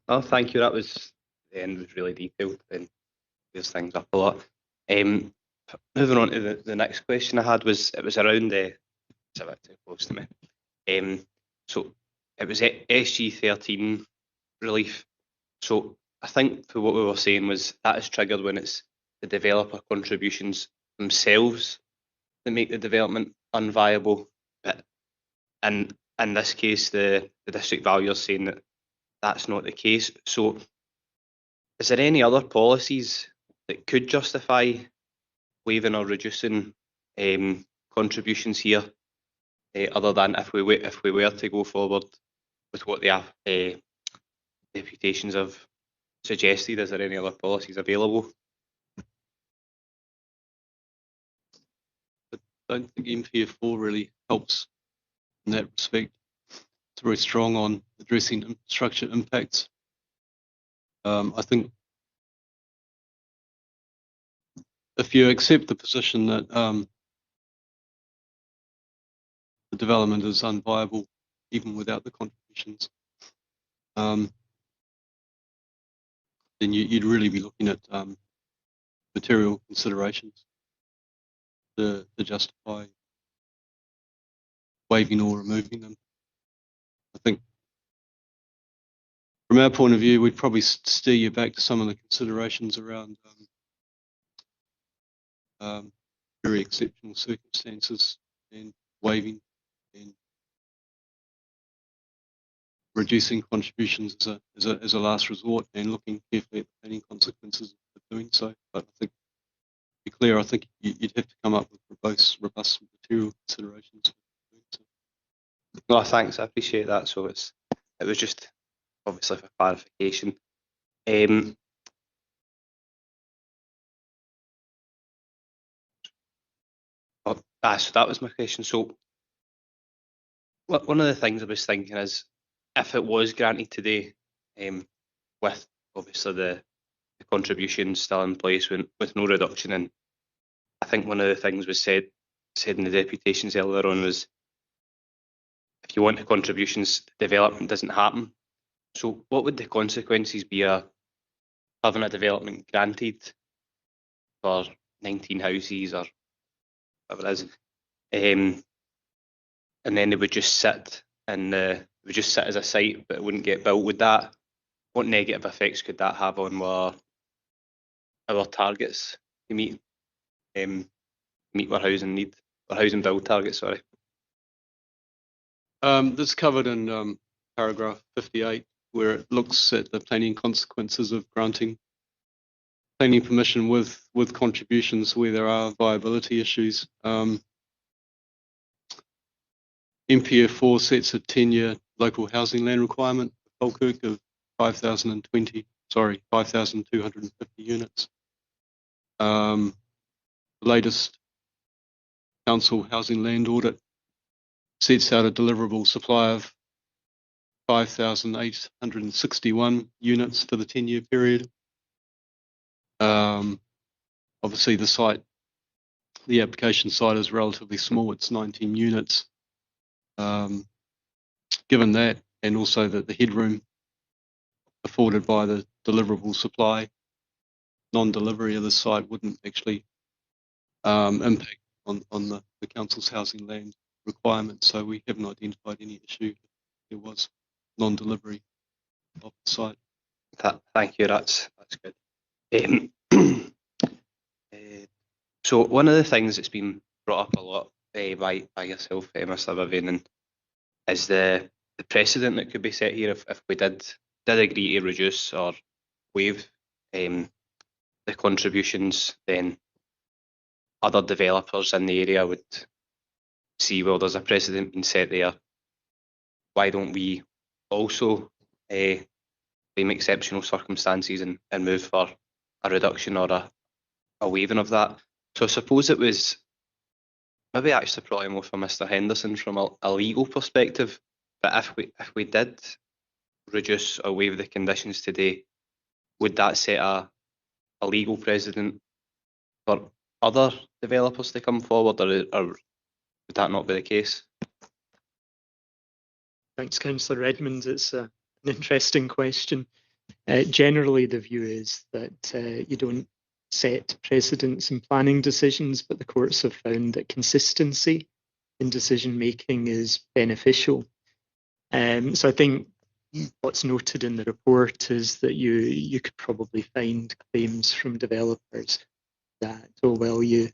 Oh, thank you. That was, the end was really detailed and clears things up a lot. Moving on to the next question I had was, it was around it's a bit too close to me. So it was SG13 relief. So I think for what we were saying was that is triggered when it's the developer contributions themselves that make the development unviable. And in this case, the district valuer is saying that that's not the case. So is there any other policies that could justify waiving or reducing contributions here, other than if we were to go forward with what the deputations have suggested? Is there any other policies available? I don't think MPF4 really helps in that respect. It's very strong on addressing infrastructure impacts. I think if you accept the position that the development is unviable even without the contributions, then you'd really be looking at material considerations to justify waiving or removing them. I think from our point of view, we'd probably steer you back to some of the considerations around very exceptional circumstances and waiving and reducing contributions as a last resort, and looking carefully at the planning consequences of doing so. But I think, to be clear, I think you'd have to come up with robust material considerations. No, thanks. I appreciate that. So it was just obviously for clarification. So that was my question. So one of the things I was thinking is, if it was granted today, with obviously the contributions still in place with no reduction in, I think one of the things was said in the deputations earlier on was, if you want the contributions, development doesn't happen. So what would the consequences be of having a development granted for 19 houses or whatever it is, and then they would just sit as a site, but it wouldn't get built. What negative effects could that have on our targets to meet our housing need, our housing build targets? Sorry. This is covered in paragraph 58, where it looks at the planning consequences of granting planning permission with contributions where there are viability issues. MPF4 sets a 10-year local housing land requirement for Falkirk of 5,250 units. The latest council housing land audit sets out a deliverable supply of 5,861 units for the 10-year period. Obviously, the application site is relatively small. It's 19 units. Given that, and also that the headroom afforded by the deliverable supply, non-delivery of the site wouldn't actually impact on the council's housing land requirements. So we haven't identified any issue if there was non-delivery of the site. Thank you. That's good. So one of the things that's been brought up a lot by yourself, Mr. Vivian, is the precedent that could be set here if we did agree to reduce or waive the contributions. Then other developers in the area would see, well, there's a precedent being set there. Why don't we also claim exceptional circumstances and move for a reduction or a waiving of that? So I suppose it was maybe actually probably more for Mr. Henderson from a legal perspective. But if we did reduce or waive the conditions today, would that set a legal precedent for other developers to come forward, or would that not be the case? Thanks, Councillor Redmond. It's an interesting question. Generally, the view is that you don't set precedents in planning decisions, but the courts have found that consistency in decision making is beneficial. So I think what's noted in the report is that you could probably find claims from developers that, oh well, you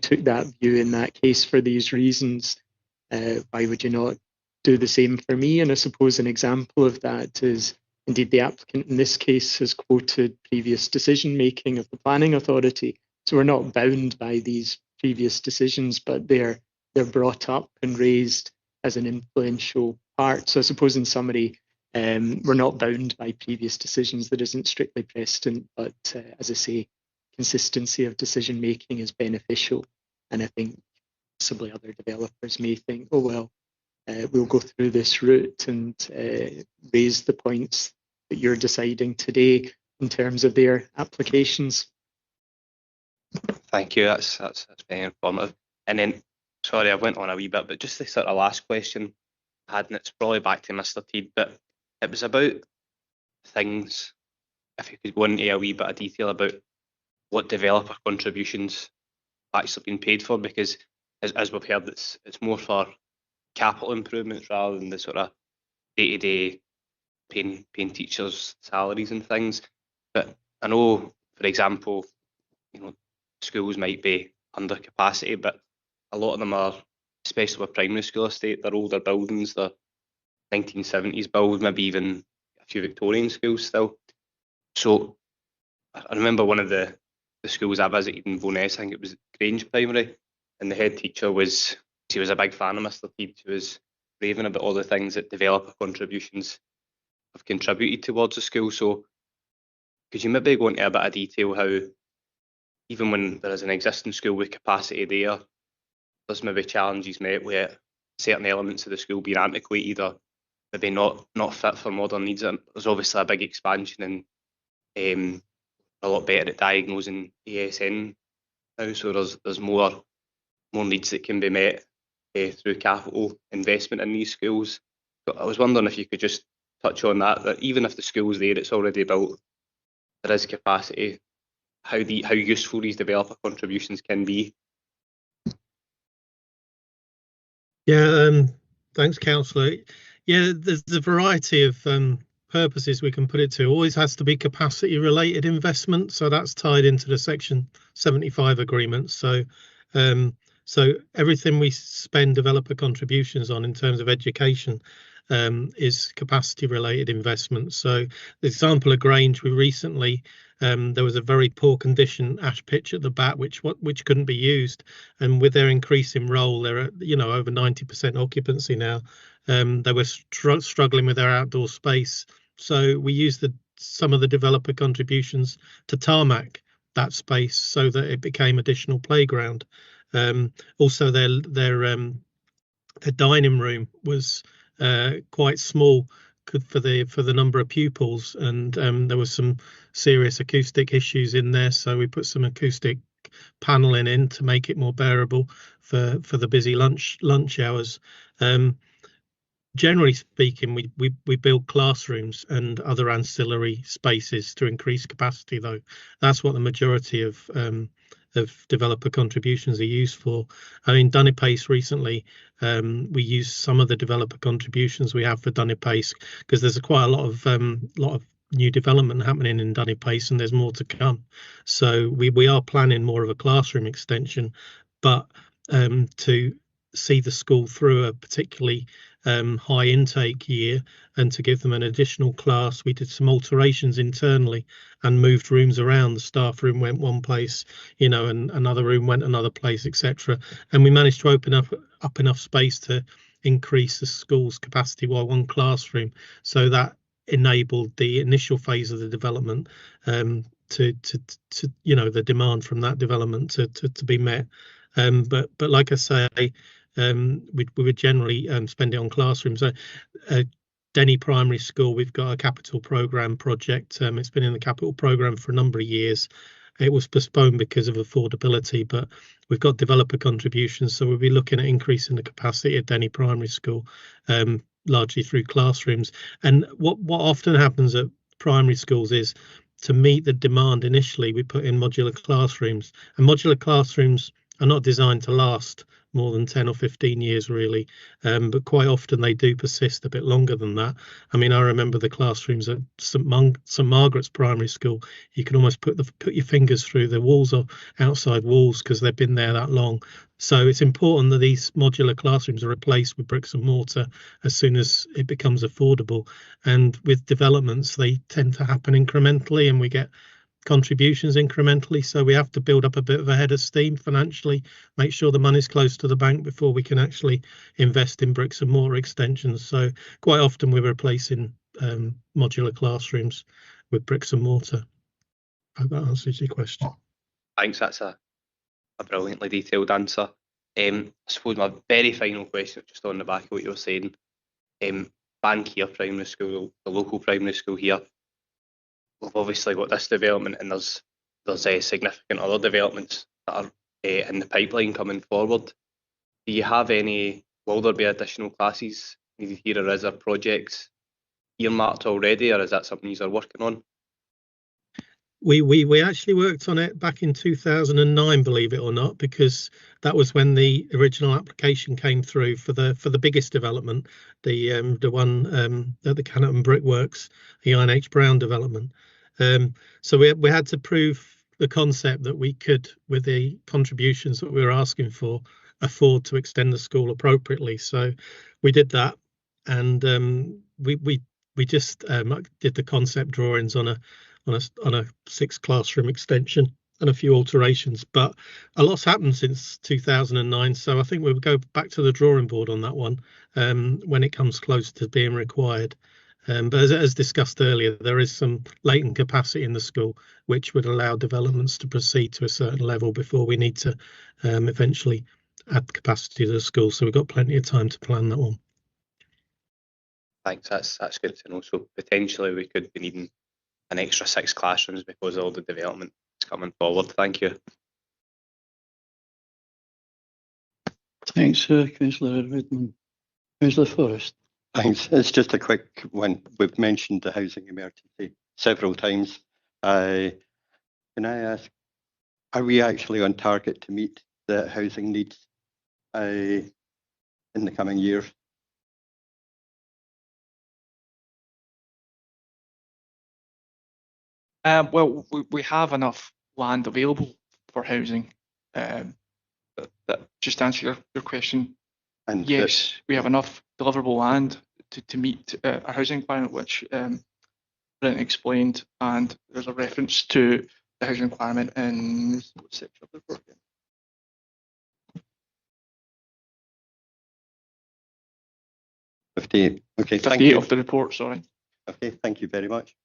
took that view in that case for these reasons. Why would you not do the same for me? And I suppose an example of that is, indeed, the applicant in this case has quoted previous decision making of the planning authority. So we're not bound by these previous decisions, but they're brought up and raised as an influential part. So I suppose in summary, we're not bound by previous decisions. That isn't strictly precedent, but as I say, consistency of decision making is beneficial. And I think possibly other developers may think, oh well, we'll go through this route and raise the points that you're deciding today in terms of their applications. Thank you. That's very informative. And then, sorry, I went on a wee bit, but just the sort of last question I had, and it's probably back to Mr. Teed, but it was about things, if you could go into a wee bit of detail about what developer contributions have actually been paid for, because as we've heard, it's more for capital improvements rather than the sort of day-to-day paying teachers' salaries and things. But I know, for example, schools might be under capacity, but a lot of them are, especially with primary school estate, they're older buildings, they're 1970s build, maybe even a few Victorian schools still. So I remember one of the schools I visited in Bo'ness, I think it was Grange Primary, and the head teacher was a big fan of Mr. Teed. She was raving about all the things that developer contributions have contributed towards the school. So could you maybe go into a bit of detail how, even when there is an existing school with capacity there, there's maybe challenges met with certain elements of the school being antiquated or maybe not fit for modern needs? And there's obviously a big expansion and a lot better at diagnosing ASN now, so there's more needs that can be met through capital investment in these schools. So I was wondering if you could just touch on that even if the school's there, it's already built, there is capacity, how useful these developer contributions can be. Yeah, Thanks, Councillor. Yeah, there's a variety of purposes we can put it to. Always has to be capacity related investment, so that's tied into the Section 75 agreement. So everything we spend developer contributions on in terms of education is capacity related investment. So the example of Grange, we recently there was a very poor condition ash pitch at the back which couldn't be used, and with their increasing role, they're at over 90% occupancy now. They were struggling with their outdoor space, so we used some of the developer contributions to tarmac that space so that it became additional playground. Also, their dining room was quite small for the number of pupils, and there was some serious acoustic issues in there, so we put some acoustic paneling in to make it more bearable for the busy lunch hours. Generally speaking, we build classrooms and other ancillary spaces to increase capacity, though. That's what the majority of developer contributions are used for. I mean, Dunipace recently, we used some of the developer contributions we have for Dunipace because there's quite a lot of new development happening in Dunipace, and there's more to come. So we are planning more of a classroom extension, but to see the school through a particularly high intake year and to give them an additional class, we did some alterations internally and moved rooms around. The staff room went one place, and another room went another place, etc. And we managed to open up enough space to increase the school's capacity by one classroom, so that enabled the initial phase of the development to the demand from that development to be met. But like I say, we would generally spend it on classrooms. Denny Primary School, we've got a capital programme project. It's been in the capital programme for a number of years. It was postponed because of affordability, but we've got developer contributions, so we'll be looking at increasing the capacity at Denny Primary School, largely through classrooms. And what often happens at primary schools is, to meet the demand initially, we put in modular classrooms, and modular classrooms are not designed to last more than 10 or 15 years, really, but quite often they do persist a bit longer than that. I mean, I remember the classrooms at St Margaret's Primary School. You can almost put your fingers through the walls or outside walls because they've been there that long. So it's important that these modular classrooms are replaced with bricks and mortar as soon as it becomes affordable. And with developments, they tend to happen incrementally, and we get contributions incrementally, so we have to build up a bit of a head of steam financially, make sure the money's close to the bank before we can actually invest in bricks and mortar extensions. So quite often we're replacing modular classrooms with bricks and mortar. I hope that answers your question. Thanks, that's a brilliantly detailed answer. I suppose my very final question, just on the back of what you were saying, Bankier Primary School, the local primary school here, we've obviously got this development, and there's significant other developments that are in the pipeline coming forward. Do you have will there be additional classes needed here, or is there projects earmarked already, or is that something you are working on? We actually worked on it back in 2009, believe it or not, because that was when the original application came through for the biggest development, the one at the Cannock Brickworks, the INH Brown development. So we had to prove the concept that we could, with the contributions that we were asking for, afford to extend the school appropriately. So we did that, and we just did the concept drawings on a 6 classroom extension and a few alterations, but a lot's happened since 2009, so I think we'll go back to the drawing board on that one when it comes close to being required. But as discussed earlier, there is some latent capacity in the school which would allow developments to proceed to a certain level before we need to eventually add capacity to the school, so we've got plenty of time to plan that one. Thanks, that's good to know. So potentially we could be needing an extra 6 classrooms because of all the development that's coming forward. Thank you. Thanks, Councillor Redmond. Councillor Forrest. Thanks. It's just a quick one. We've mentioned the housing emergency several times. Can I ask, are we actually on target to meet the housing needs in the coming years? Well, we have enough land available for housing. That just to answer your question. And yes, we have enough deliverable land to meet a housing requirement, which Brent explained, and there's a reference to the housing requirement in what section of the report? 58. Okay, thank 58 you. of the report, sorry. Okay, thank you very much.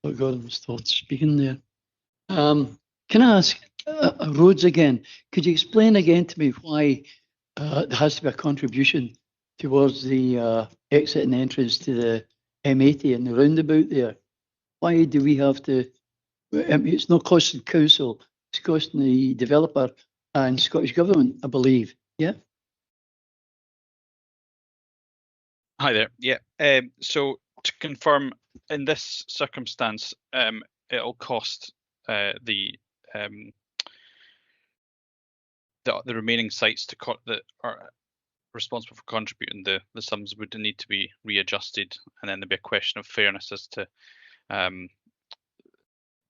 Oh God, I'm still speaking there. Can I ask roads again? Could you explain again to me why there has to be a contribution towards the exit and entrance to the M80 and the roundabout there? Why do we have to? I mean, it's not costing council; it's costing the developer and Scottish Government, I believe. Yeah. Hi there. Yeah. So to confirm, in this circumstance, it'll cost the remaining sites that are responsible for contributing the sums would need to be readjusted, and then there'd be a question of fairness as to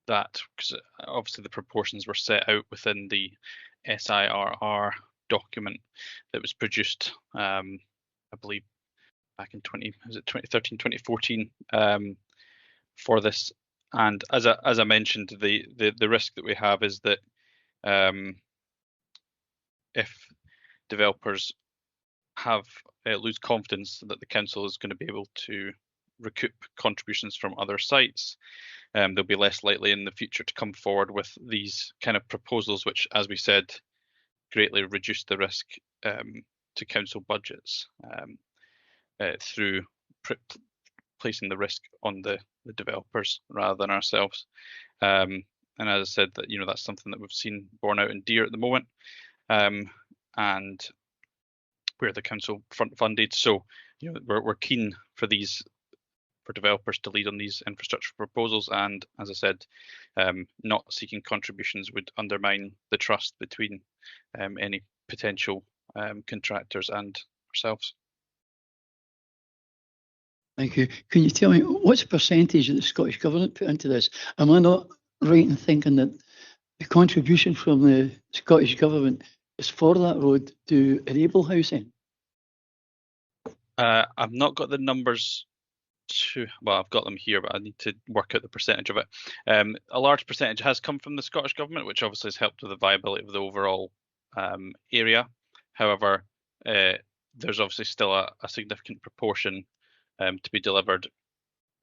that, because obviously the proportions were set out within the SIRR document that was produced, I believe, back in 2013, 2014 for this. And as I mentioned, the risk that we have is that if developers lose confidence that the council is going to be able to recoup contributions from other sites, they'll be less likely in the future to come forward with these kind of proposals, which, as we said, greatly reduce the risk to council budgets through placing the risk on the developers rather than ourselves. And as I said, that that's something that we've seen borne out in Deer at the moment, and where the council front funded. So we're keen for developers to lead on these infrastructure proposals, and as I said, not seeking contributions would undermine the trust between any potential contractors and ourselves. Thank you. Can you tell me what's the percentage that the Scottish Government put into this? Am I not right in thinking that the contribution from the Scottish Government is for that road to enable housing? I've not got the numbers well, I've got them here, but I need to work out the percentage of it. A large percentage has come from the Scottish Government, which obviously has helped with the viability of the overall area. However, there's obviously still a significant proportion to be delivered,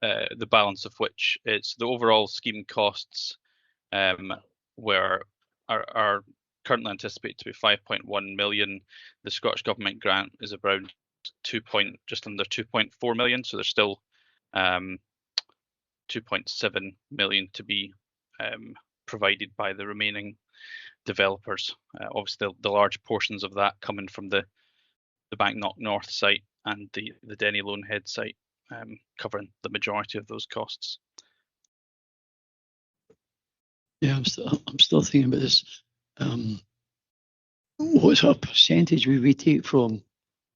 the balance of which is the overall scheme costs, where are currently anticipated to be 5.1 million. The Scottish Government grant is around just under 2.4 million, so there's still 2.7 million to be provided by the remaining developers. Obviously, the large portions of that coming from the Banknock North site and the Denny Loanhead site, covering the majority of those costs. Yeah, I'm still thinking about this. What's our percentage we take from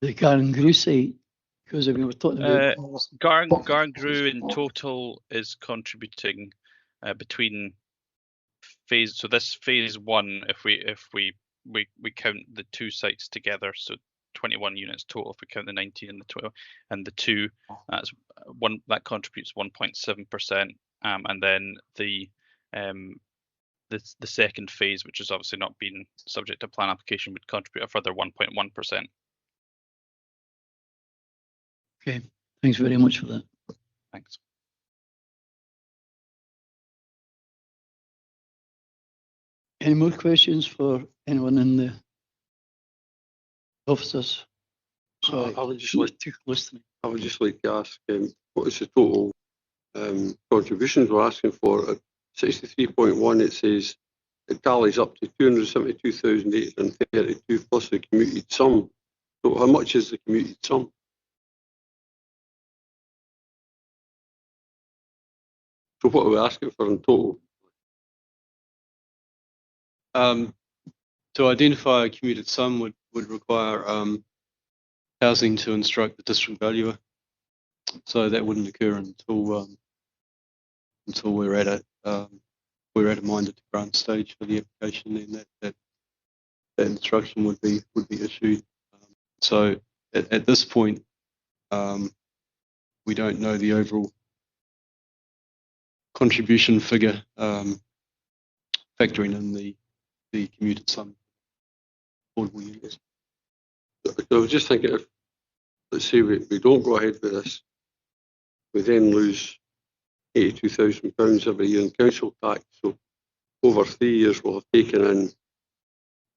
the Garngrew site? Because I mean, we're talking about Garngrew in total is contributing between phase. So this phase one, if we count the two sites together, so 21 units total. If we count the 19 and the 12 and the two, that's one that contributes 1.7%, and then the second phase, which has obviously not been subject to plan application, would contribute a further 1.1%. Okay, thanks very much for that. Thanks. Any more questions for anyone in the officers? Sorry, I would just like to ask, what is the total contributions we're asking for? At 63.1, it says it tallies up to 272,832 plus the commuted sum. So how much is the commuted sum? So what are we asking for in total? To identify a commuted sum would require housing to instruct the district valuer. So that wouldn't occur until we're at a minded to grant stage for the application, and that instruction would be issued. So at this point, we don't know the overall contribution figure, factoring in the commuted sum. Affordable units. I was just thinking, if let's say we don't go ahead with this, we then lose £82,000 every year in council tax. So over 3 years we'll have taken in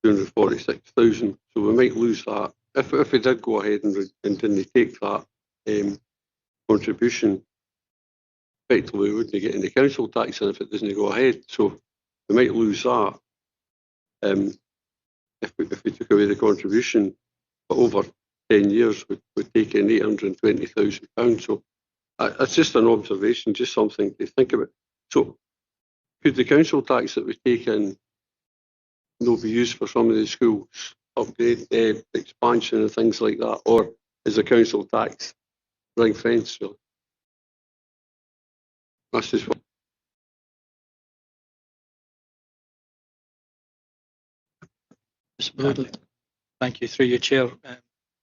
246,000. So we might lose that. If we did go ahead and didn't take that contribution, effectively we wouldn't get any council tax in if it doesn't go ahead. So we might lose that if we took away the contribution. But over 10 years we'd take in £820,000. So it's just an observation, just something to think about. So could the council tax that we take in be used for some of the schools, upgrade, expansion and things like that? Or is the council tax ring fence? So that's just what. Thank you. Through your chair,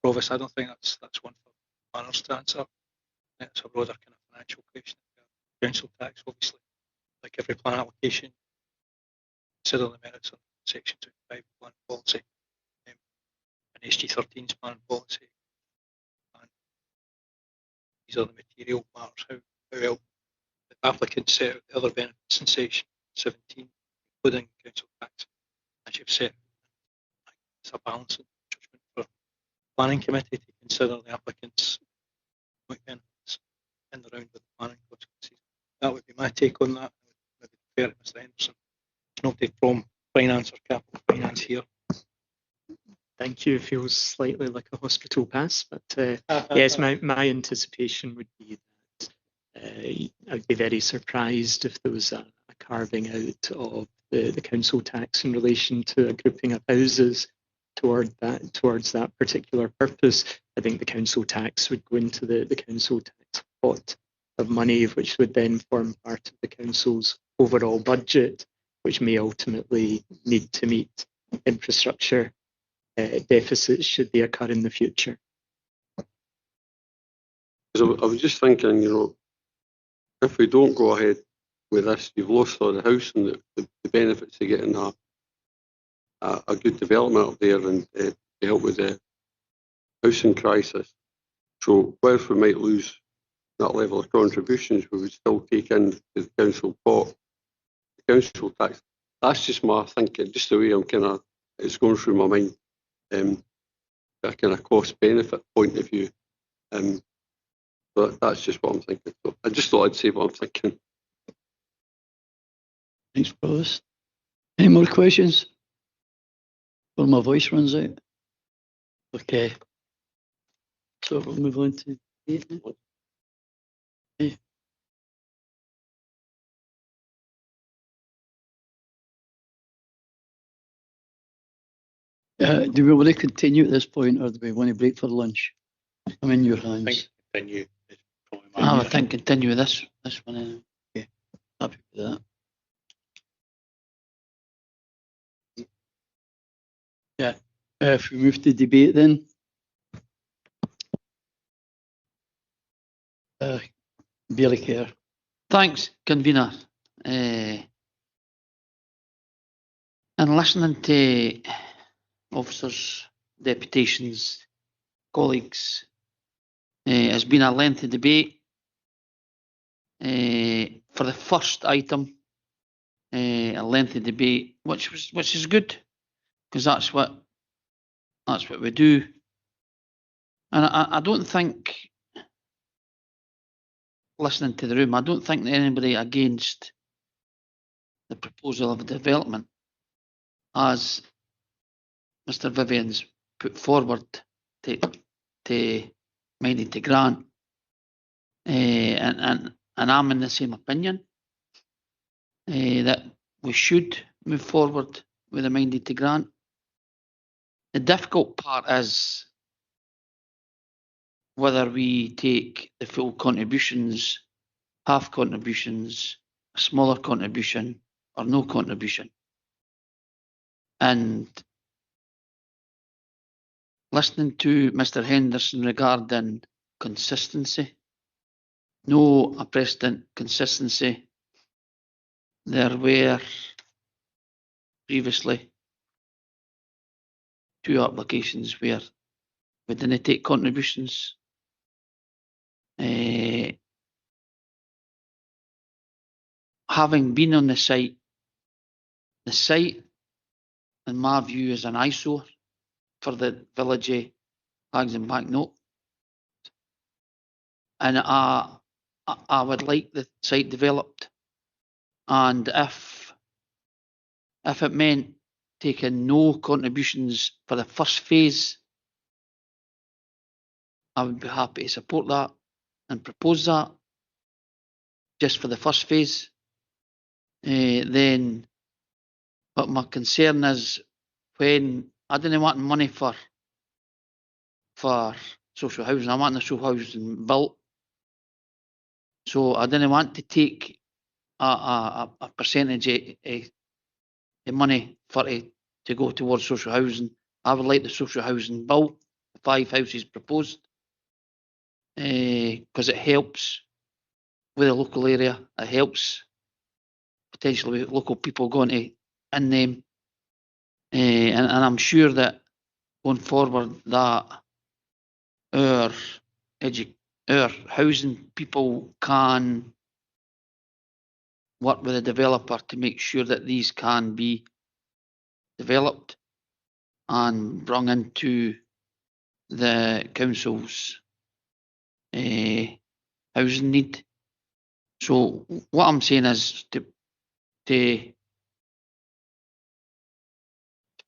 Provost, I don't think that's one for planners to answer. It's a broader kind of financial question. Council tax, obviously, like every plan application, consider the merits of Section 25 plan policy and SG13's plan policy. And these are the material matters, how well the applicant set out the other benefits in Section 17, including council tax, as you've said. It's a balancing judgment for planning committee to consider the applicant's benefits in the round with the planning consequences. That would be my take on that. Maybe fair to Mr. Henderson. There's nobody from finance or capital finance here. Thank you. It feels slightly like a hospital pass, but yes, my anticipation would be that I'd be very surprised if there was a carving out of the council tax in relation to a grouping of houses towards that particular purpose. I think the council tax would go into the council tax pot of money, which would then form part of the council's overall budget, which may ultimately need to meet infrastructure deficits should they occur in the future. So I was just thinking, if we don't go ahead with this, you've lost all the house and the benefits of getting a good development up there and to help with the housing crisis. So whilst we might lose that level of contributions, we would still take in the council pot, the council tax. That's just my thinking, just the way it's going through my mind, a kind of cost benefit point of view. But that's just what I'm thinking. So I just thought I'd say what I'm thinking. Thanks, Provost. Any more questions? Well, my voice runs out. Okay. So we'll move on to 8 now. Okay. Do we want to continue at this point, or do we want to break for lunch? I'm in your hands. I think continue. I think continue this one. Okay, happy with that. Yeah, if we move to debate then. Bailey Kerr. Thanks, convener. And listening to officers, deputations, colleagues, has been a lengthy debate. For the first item, a lengthy debate, which is good, because that's what we do. And I don't think, listening to the room, I don't think that anybody against the proposal of development. as Mr Vivian's put forward to minded to grant, and I'm in the same opinion, that we should move forward with a minded to grant. The difficult part is whether we take the full contributions, half contributions, a smaller contribution, or no contribution. And listening to Mr Henderson regarding consistency, no a precedent consistency. There were previously 2 applications where we didn't take contributions. Having been on the site in my view is an eyesore for the village of Hags and Banknote, and I would like the site developed, and if it meant taking no contributions for the first phase, I would be happy to support that and propose that just for the first phase. Then, but my concern is when I didn't want money for social housing, I want the social housing built. So I didn't want to take a percentage of money for it to go towards social housing. I would like the social housing built, the 5 houses proposed, because it helps with the local area. It helps potentially with local people going to in them, and I'm sure that going forward that our housing people can work with a developer to make sure that these can be developed and brought into the council's housing need. So what I'm saying is to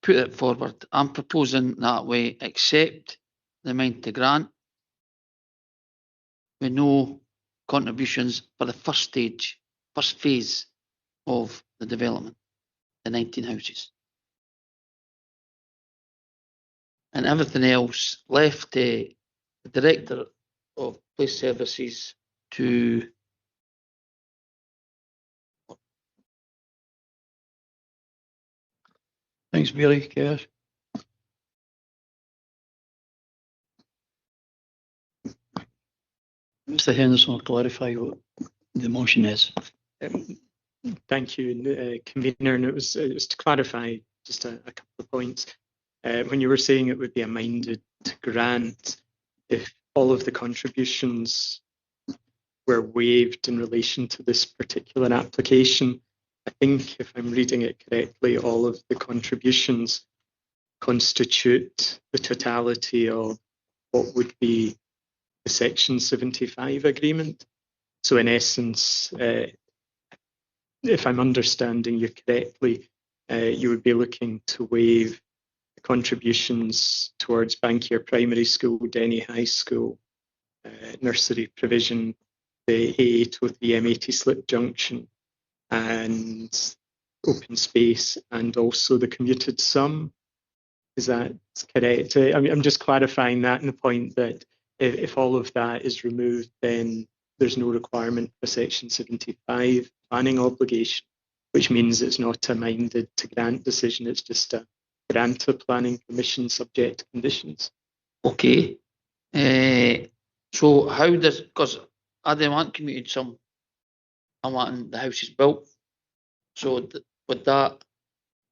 put it forward, I'm proposing that we accept the mind to grant with no contributions for the first phase of the development, the 19 houses. And everything else left to the Director of Police Services to Thanks, Billy. Cash. Mr Henderson will clarify what the motion is. Thank you, Convener. And it was to clarify just a couple of points. When you were saying it would be a minded grant, if all of the contributions were waived in relation to this particular application, I think if I'm reading it correctly, all of the contributions constitute the totality of what would be the Section 75 agreement. So in essence, if I'm understanding you correctly, you would be looking to waive the contributions towards Bankier Primary School, Denny High School, nursery provision, the A8 with the M80 slip junction, and open space, and also the commuted sum. Is that correct? I'm just clarifying that in the point that if all of that is removed, then there's no requirement for Section 75 planning obligation, which means it's not a minded to grant decision, it's just a grant of planning permission subject to conditions. Okay. So how does, because I don't want commuted sum, I want the houses built. So would that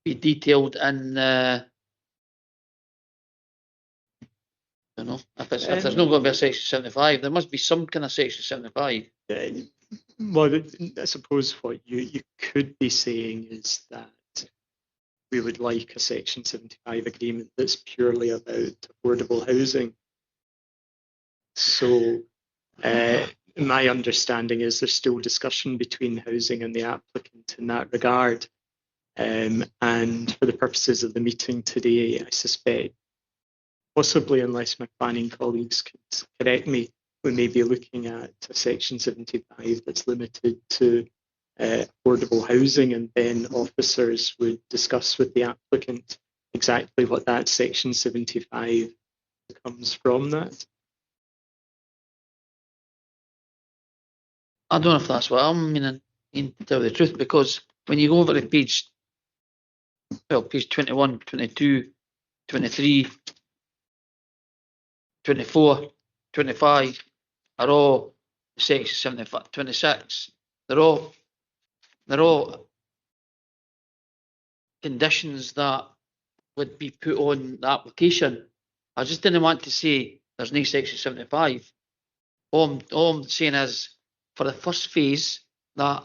be detailed in I don't know, if there's not going to be a Section 75, there must be some kind of Section 75. Well, I suppose what you could be saying is that we would like a Section 75 agreement that's purely about affordable housing. So my understanding is there's still discussion between housing and the applicant in that regard. And for the purposes of the meeting today, I suspect, possibly unless my planning colleagues could correct me, we may be looking at a section 75 that's limited to affordable housing, and then officers would discuss with the applicant exactly what that section 75 comes from that. I don't know if that's what I'm meaning, to tell the truth, because when you go over to page 21, 22, 23, 24, 25 are all section 75, 26. They're all conditions that would be put on the application. I just didn't want to say there's no section 75. All I'm saying is, for the first phase, that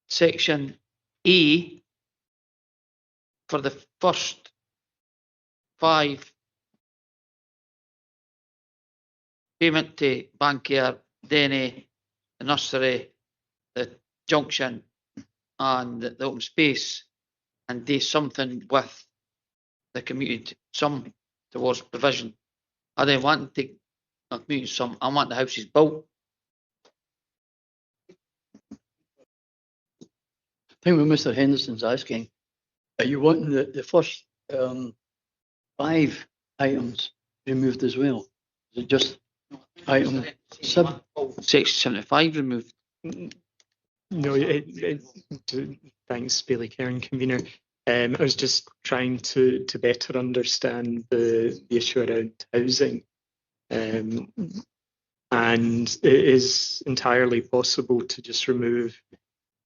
section A, for the first 5, payment to Bankier, Denny, the nursery, the junction, and the open space, and do something with the community, some towards provision. I don't want to take the community some, I want the houses built. I think what Mr. Henderson's asking, are you wanting the first 5 items removed as well? Is it just item 7? Section 75 removed. No, thanks, Bailey Karen, convener. I was just trying to better understand the issue around housing. And it is entirely possible to just remove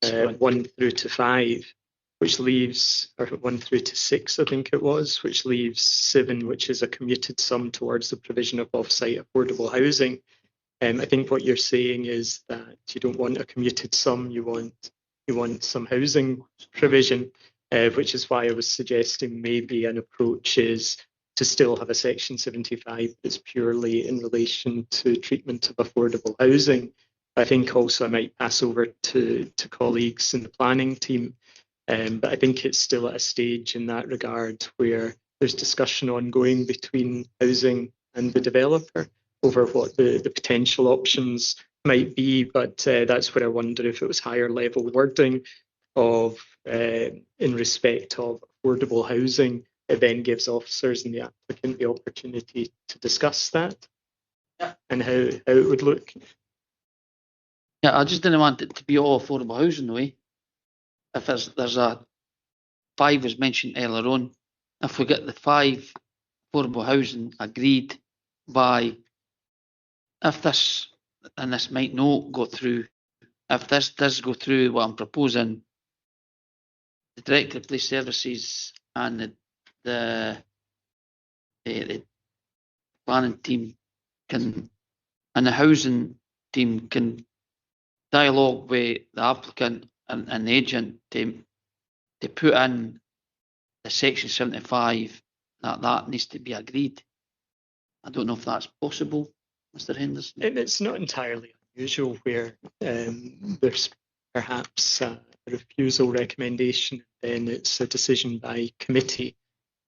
1 through to 5, which leaves, or 1 through to 6, I think it was, which leaves 7, which is a commuted sum towards the provision of off-site affordable housing. I think what you're saying is that you don't want a commuted sum, you want some housing provision, which is why I was suggesting maybe an approach is to still have a section 75 that's purely in relation to treatment of affordable housing. I think also I might pass over to colleagues in the planning team, but I think it's still at a stage in that regard where there's discussion ongoing between housing and the developer over what the potential options might be, but that's where I wonder if it was higher level wording of in respect of affordable housing, it then gives officers and the applicant the opportunity to discuss that and how it would look. Yeah, I just didn't want it to be all affordable housing, though. If there's a 5 as mentioned earlier on, if we get the 5 affordable housing agreed by, if this, and this might not go through, if this does go through, what I'm proposing, the Director of Police Services and the planning team can, and the housing team can dialogue with the applicant and the agent to put in the section 75 that needs to be agreed. I don't know if that's possible, Mr. Henderson. It's not entirely unusual where there's perhaps a refusal recommendation, then it's a decision by committee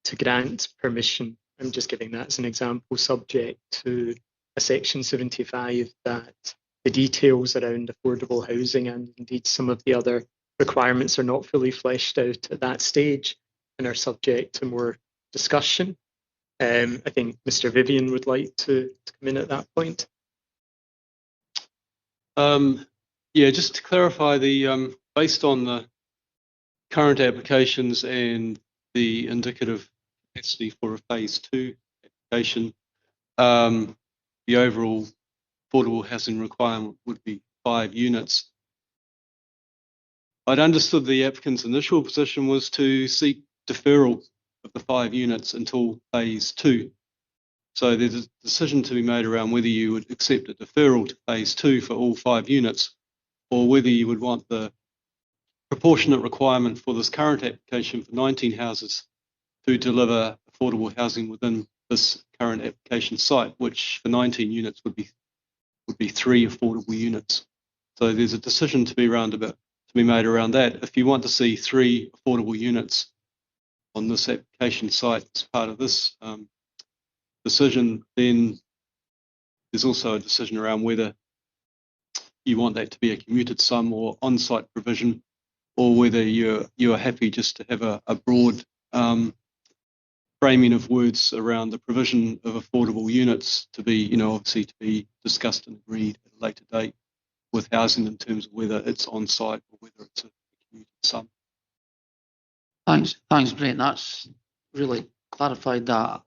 to grant permission. I'm just giving that as an example, subject to a section 75 that the details around affordable housing and indeed some of the other requirements are not fully fleshed out at that stage and are subject to more discussion. I think Mr. Vivian would like to come in at that point. Yeah, just to clarify, the based on the current applications and the indicative capacity for a phase 2 application, the overall affordable housing requirement would be 5 units. I'd understood the applicant's initial position was to seek deferral of the 5 units until phase 2. So there's a decision to be made around whether you would accept a deferral to phase 2 for all 5 units, or whether you would want the proportionate requirement for this current application for 19 houses to deliver affordable housing within this current application site, which for 19 units would be 3 affordable units. So there's a decision to be be made around that. If you want to see 3 affordable units on this application site as part of this decision, then there's also a decision around whether you want that to be a commuted sum or on-site provision, or whether you're happy just to have a broad framing of words around the provision of affordable units to be, obviously to be discussed and agreed at a later date with housing in terms of whether it's on-site or whether it's a commuted sum. Thanks, Brent. That's really clarified that.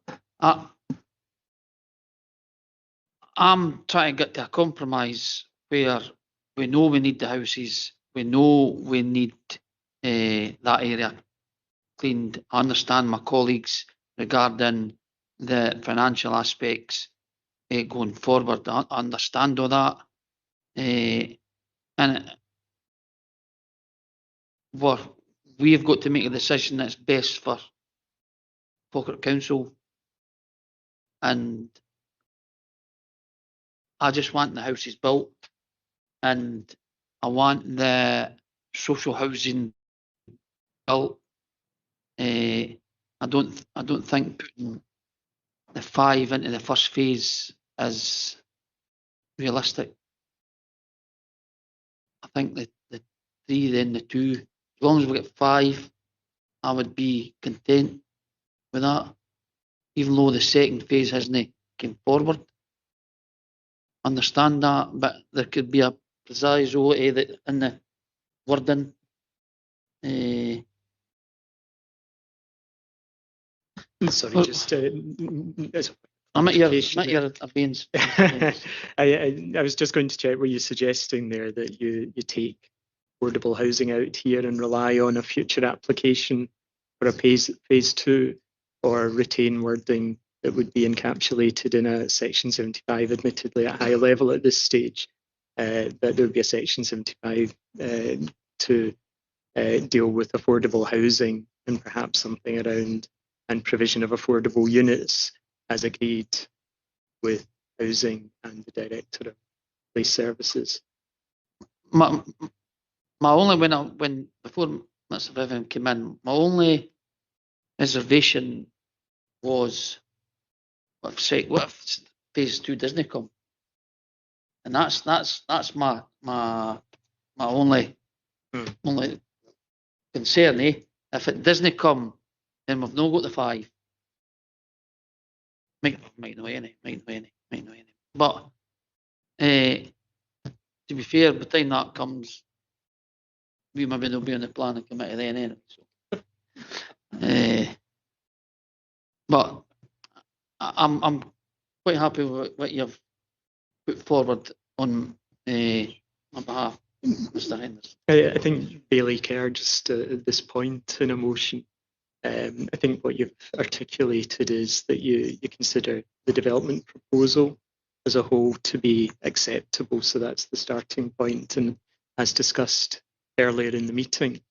I'm trying to get to a compromise where we know we need the houses, we know we need that area cleaned. I understand my colleagues regarding the financial aspects going forward. I understand all that. And we've got to make a decision that's best for Falkirk Council, and I just want the houses built, and I want the social housing built. I don't think putting the 5 into the first phase is realistic. I think the 3, then the 2, as long as we get 5, I would be content with that, even though the second phase hasn't come forward. Understand that, but there could be a proviso in the wording. Sorry, just I'm at your abeyance. I was just going to check, were you suggesting there that you take affordable housing out here and rely on a future application for a phase 2, or retain wording that would be encapsulated in a section 75, admittedly at high level at this stage, that there would be a section 75 to deal with affordable housing, and perhaps something around and provision of affordable units as agreed with housing and the Director of Police Services. My only, when before Mr. Vivian came in, my only reservation was what if phase 2 doesn't come, and that's my only concern. If it doesn't come, then we've not got the 5. Might know any. But to be fair, by the time that comes, we maybe will be on the planning committee then anyway. So, but I'm quite happy with what you've put forward on my behalf, Mr. Henderson. I think Bailey Kerr, just at this point in a motion, I think what you've articulated is that you consider the development proposal as a whole to be acceptable. So that's the starting point, and as discussed earlier in the meeting,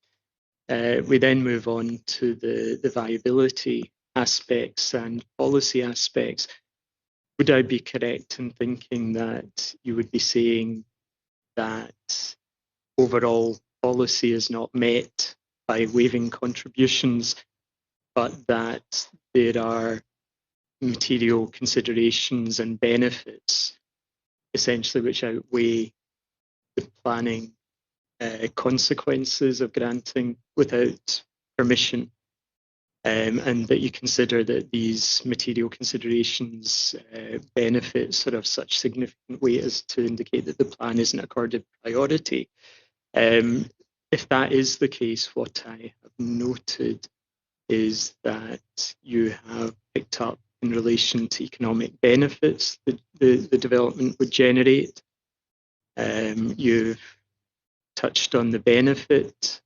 we then move on to the viability aspects and policy aspects. Would I be correct in thinking that you would be saying that overall policy is not met by waiving contributions, but that there are material considerations and benefits essentially which outweigh the planning consequences of granting without permission, and that you consider that these material considerations benefits are of such significant weight as to indicate that the plan isn't accorded priority. If that is the case, what I have noted is that you have picked up in relation to economic benefits that the development would generate. You've touched on the benefit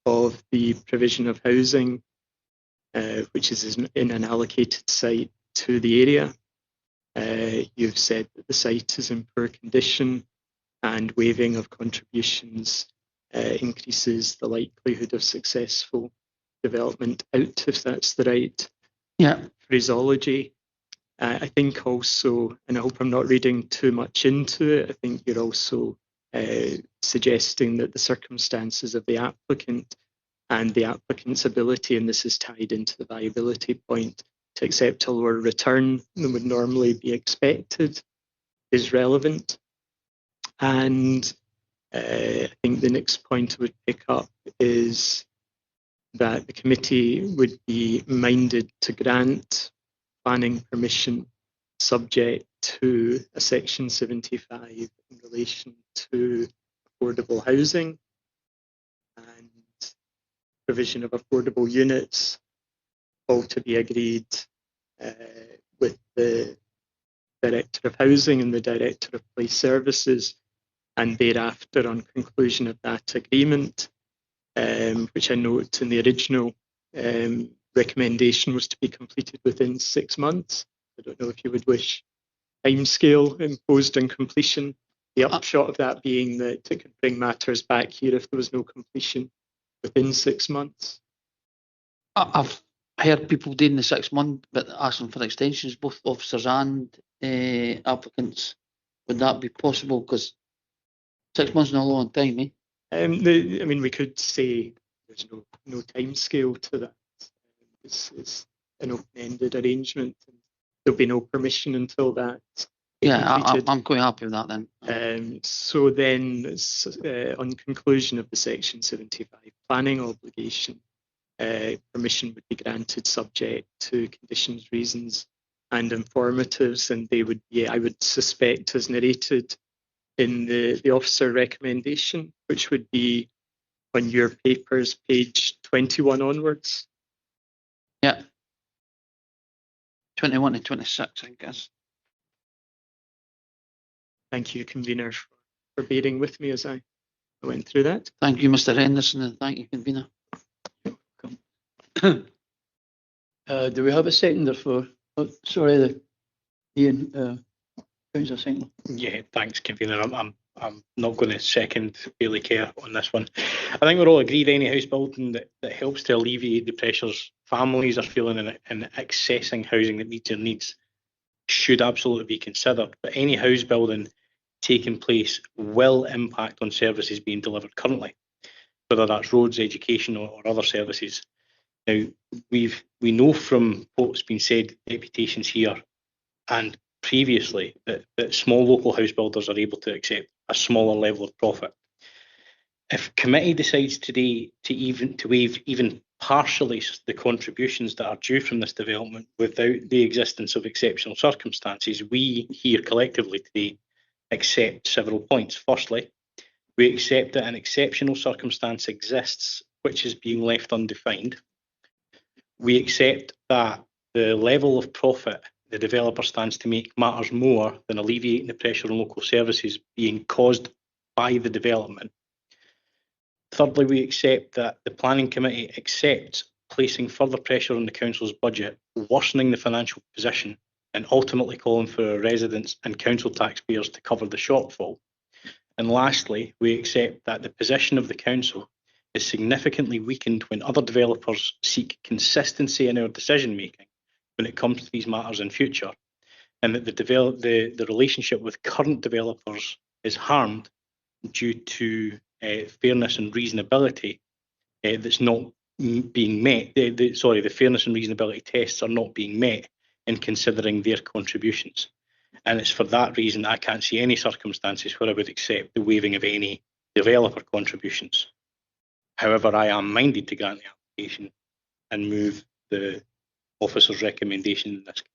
of the provision of housing, which is in an allocated site to the area. You've said that the site is in poor condition, and waiving of contributions increases the likelihood of successful development out, if that's the right phraseology. I think also, and I hope I'm not reading too much into it, I think you're also suggesting that the circumstances of the applicant and the applicant's ability, and this is tied into the viability point, to accept a lower return than would normally be expected is relevant. And I think the next point I would pick up is that the committee would be minded to grant planning permission subject to a section 75 in relation to affordable housing and provision of affordable units, all to be agreed with the Director of Housing and the Director of Police Services, and thereafter, on conclusion of that agreement, which I note in the original recommendation was to be completed within 6 months. I don't know if you would wish timescale imposed on completion. The upshot of that being that it could bring matters back here if there was no completion within 6 months. I've heard people doing the 6 month, but asking for extensions, both officers and applicants. Would that be possible? Because 6 months is not a long time, eh? I mean, we could say there's no time scale to that. It's an open-ended arrangement. There'll be no permission until that. Yeah, I'm quite happy with that then. So then, on conclusion of the Section 75 planning obligation, permission would be granted subject to conditions, reasons, and informatives, and they would be, I would suspect, as narrated in the officer recommendation, which would be on your papers, page 21 onwards. Yeah. 21 and 26, I guess. Thank you, convener, for bearing with me as I went through that. Thank you, Mr. Henderson, and thank you, convener. Do we have a seconder for? Oh, sorry, Ian, Councillor Sinclair. Yeah, thanks, convener. I'm not going to second Bailey Kerr on this one. I think we're all agreed any house building that helps to alleviate the pressures families are feeling in accessing housing that meets their needs should absolutely be considered. But any house building taking place will impact on services being delivered currently, whether that's roads, education, or other services. Now, we know from what's been said, deputations here and previously, that small local house builders are able to accept a smaller level of profit. If committee decides today to waive even partially the contributions that are due from this development without the existence of exceptional circumstances, we here collectively today accept several points. Firstly, we accept that an exceptional circumstance exists which is being left undefined. We accept that the level of profit the developer stands to make matters more than alleviating the pressure on local services being caused by the development. Thirdly, we accept that the Planning Committee accepts placing further pressure on the Council's budget, worsening the financial position, and ultimately calling for residents and council taxpayers to cover the shortfall. And lastly, we accept that the position of the Council is significantly weakened when other developers seek consistency in our decision making when it comes to these matters in future, and that the relationship with current developers is harmed due to fairness and reasonability that's not being met. The fairness and reasonability tests are not being met in considering their contributions. And it's for that reason that I can't see any circumstances where I would accept the waiving of any developer contributions. However, I am minded to grant the application and move the officer's recommendation in this case.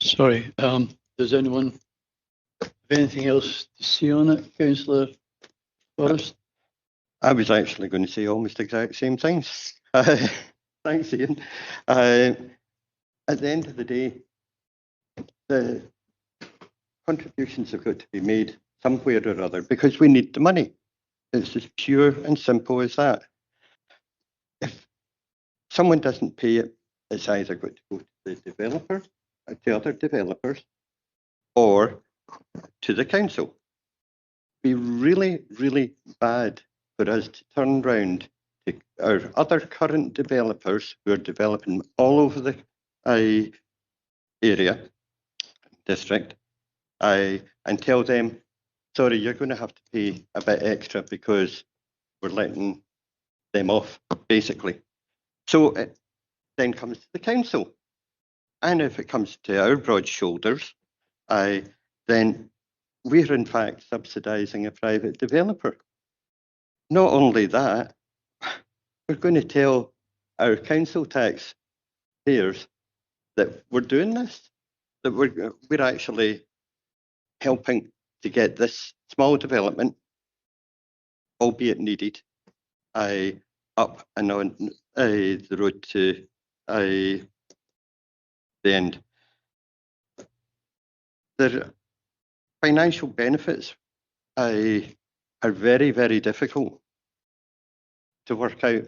Sorry, does anyone have anything else to say on it, Councillor Forrest? I was actually going to say almost exact same things. Thanks, Ian. At the end of the day, the contributions have got to be made somewhere or other because we need the money. It's as pure and simple as that. If someone doesn't pay it, it's either got to go to the developer, or to other developers, or to the council. It'd be really, really bad for us to turn round to our other current developers who are developing all over area, district, and tell them, sorry, you're going to have to pay a bit extra because we're letting them off, basically. So it then comes to the council. And if it comes to our broad shoulders, then we're in fact subsidising a private developer. Not only that, we're going to tell our council tax payers that we're doing this, that we're actually helping to get this small development, albeit needed, up and on the road to the end. The financial benefits are very, very difficult to work out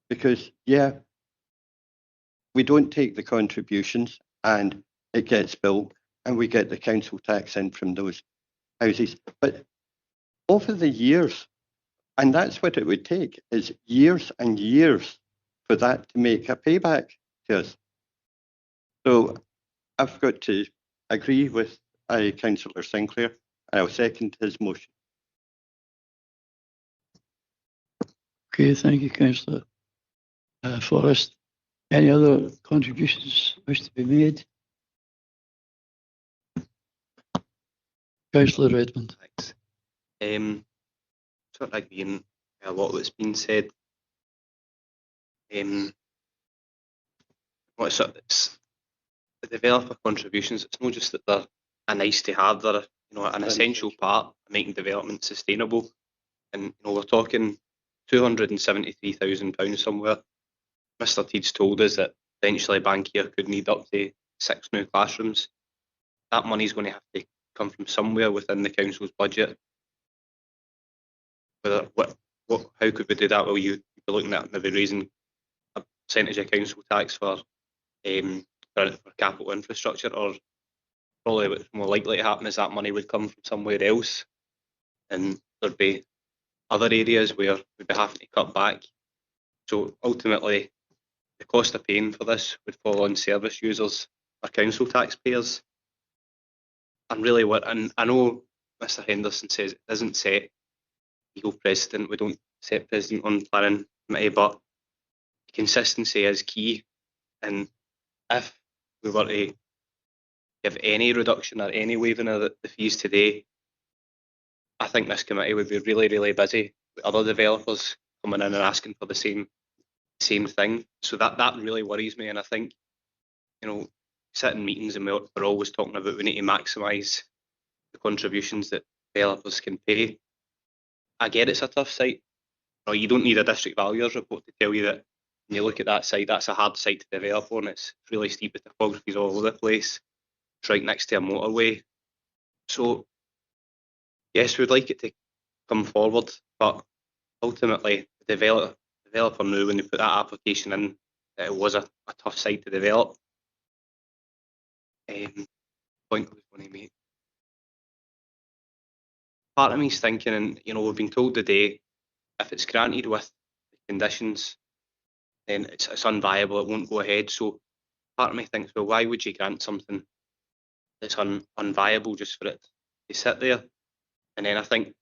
because, yeah, we don't take the contributions and it gets built and we get the council tax in from those houses. But over the years, and that's what it would take, is years and years for that to make a payback to us. So I've got to agree with Councillor Sinclair. I'll second his motion. Okay, thank you, Councillor Forrest. Any other contributions wish to be made? Councillor Redmond. Thanks. Sort of agreeing with a lot that's been said. It's the developer contributions. It's not just that they're a nice to have; they're an essential part of making development sustainable. And we're talking £273,000 somewhere. Mr. Teeds told us that eventually Bankier could need up to 6 new classrooms. That money's going to have to come from somewhere within the council's budget. How could we do that? Well, you'd be looking at maybe raising a percentage of council tax for capital infrastructure, or probably what's more likely to happen is that money would come from somewhere else, and there'd be other areas where we'd be having to cut back. So ultimately, the cost of paying for this would fall on service users or council taxpayers. And really, and I know Mr. Henderson says it doesn't set legal precedent. We don't set precedent on planning committee, but consistency is key. And if we were to give any reduction or any waiving of the fees today, I think this committee would be really, really busy with other developers coming in and asking for the same thing. So that really worries me. And I think, sit in meetings and we're always talking about we need to maximise the contributions that developers can pay. I get it's a tough site. You don't need a district valuers report to tell you that when you look at that site, that's a hard site to develop on. It's really steep, the topography's all over the place. It's right next to a motorway. So yes, we'd like it to come forward, but ultimately the developer knew when they put that application in that it was a tough site to develop. Point I was going to make. Part of me's thinking, and we've been told today, if it's granted with the conditions, then it's unviable, it won't go ahead. So part of me thinks, well, why would you grant something that's unviable just for it to sit there? And then I think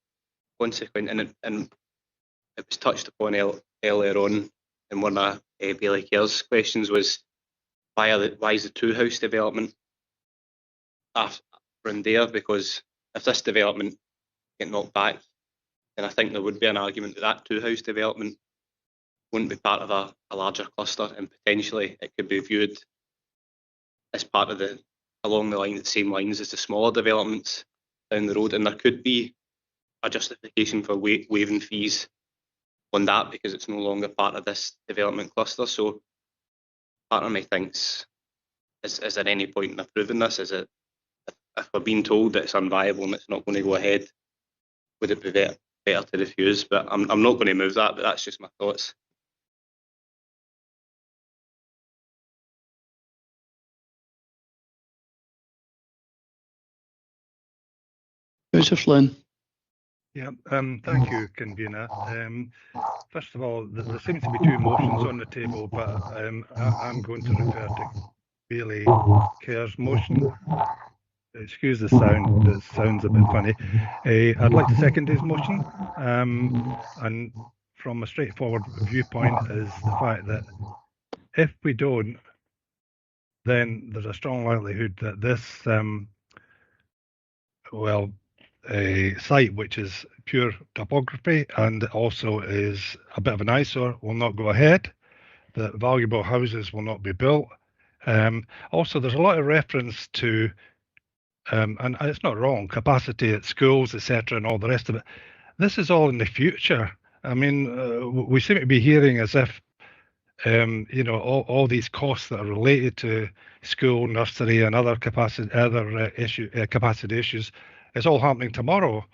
consequent, and it was touched upon earlier on in one of Bailey Kerr's questions, was why is the 2-house development in there? Because if this development get knocked back, then I think there would be an argument that 2-house development wouldn't be part of a larger cluster, and potentially it could be viewed as part of along the same lines as the smaller developments down the road, and there could be a justification for waiving fees on that because it's no longer part of this development cluster. So part of me thinks, is there any point in approving this? Is it, if we're being told that it's unviable and it's not going to go ahead, would it be better to refuse? But I'm not going to move that, but that's just my thoughts. Councillor Flynn. Yeah, thank you, Convener. First of all, there seems to be 2 motions on the table, but I'm going to refer to Bailey Kerr's motion. Excuse the sound, it sounds a bit funny. I'd like to second his motion. And from a straightforward viewpoint is the fact that if we don't, then there's a strong likelihood that this site, which is pure topography and also is a bit of an eyesore, will not go ahead. That valuable houses will not be built. Also, there's a lot of reference to, and it's not wrong, capacity at schools, etc., and all the rest of it. This is all in the future. I mean, we seem to be hearing as if, all these costs that are related to school, nursery, and other capacity issues, it's all happening tomorrow.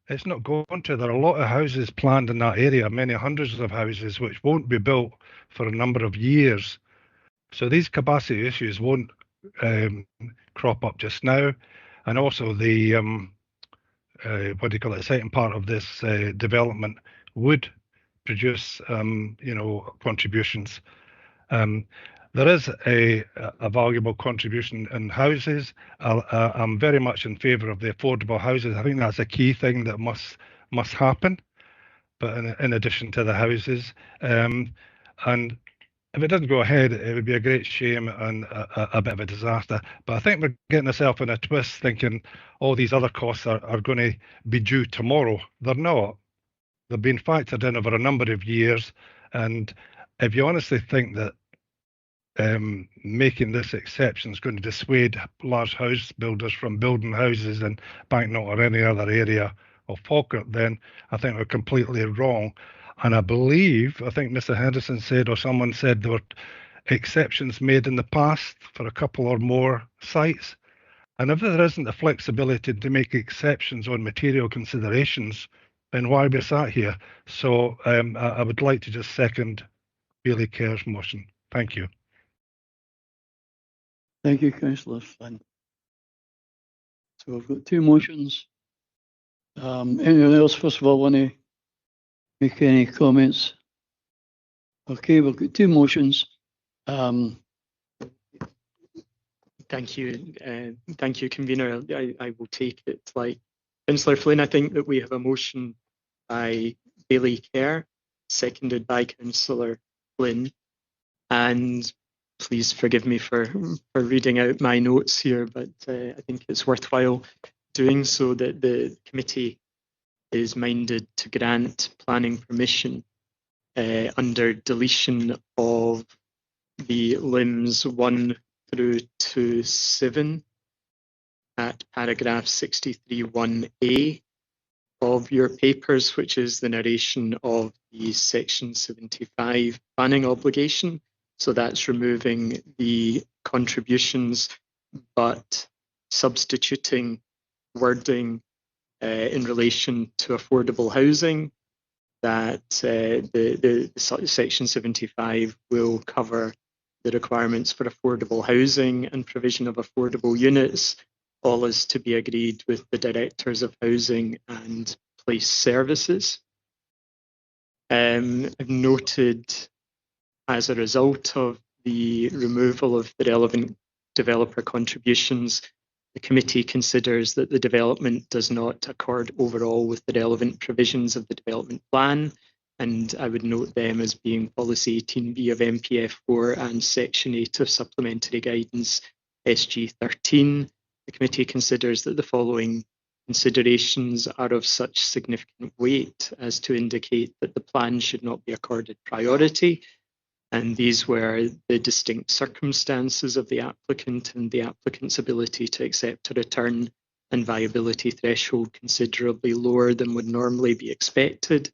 It's not going to. There are a lot of houses planned in that area, many hundreds of houses, which won't be built for a number of years. So these capacity issues won't crop up just now. And also the, the second part of this development would produce, contributions. There is a valuable contribution in houses. I'm very much in favour of the affordable houses. I think that's a key thing that must happen. But in addition to the houses, and if it doesn't go ahead, it would be a great shame and a bit of a disaster. But I think we're getting ourselves in a twist, thinking all these other costs are going to be due tomorrow. They're not. They've been factored in over a number of years, and if you honestly think that making this exception is going to dissuade large house builders from building houses in Banknote or any other area of Falkirk, then I think we're completely wrong. And I think Mr. Henderson said, or someone said, there were exceptions made in the past for a couple or more sites. And if there isn't the flexibility to make exceptions on material considerations, then why are we sat here? So I would like to just second Bailey Kerr's motion. Thank you. Thank you, Councillor Flynn. So I've got two motions. Anyone else, first of all, want to make any comments? Okay, we've got two motions. Thank you. Thank you, Convener. I will take it. Like Councillor Flynn, I think that we have a motion by Bailey Kerr, seconded by Councillor Flynn. And please forgive me for reading out my notes here, but I think it's worthwhile doing so, that the committee is minded to grant planning permission under deletion of the limbs 1 through to 7 at paragraph 63(1)(a) of your papers, which is the narration of the section 75 planning obligation. So that's removing the contributions, but substituting wording in relation to affordable housing, that the section 75 will cover the requirements for affordable housing and provision of affordable units. All is to be agreed with the directors of housing and place services. I've noted, as a result of the removal of the relevant developer contributions, the committee considers that the development does not accord overall with the relevant provisions of the development plan, and I would note them as being policy 18B of MPF4 and section 8 of supplementary guidance SG 13. The committee considers that the following considerations are of such significant weight as to indicate that the plan should not be accorded priority. And these were the distinct circumstances of the applicant and the applicant's ability to accept a return and viability threshold considerably lower than would normally be expected.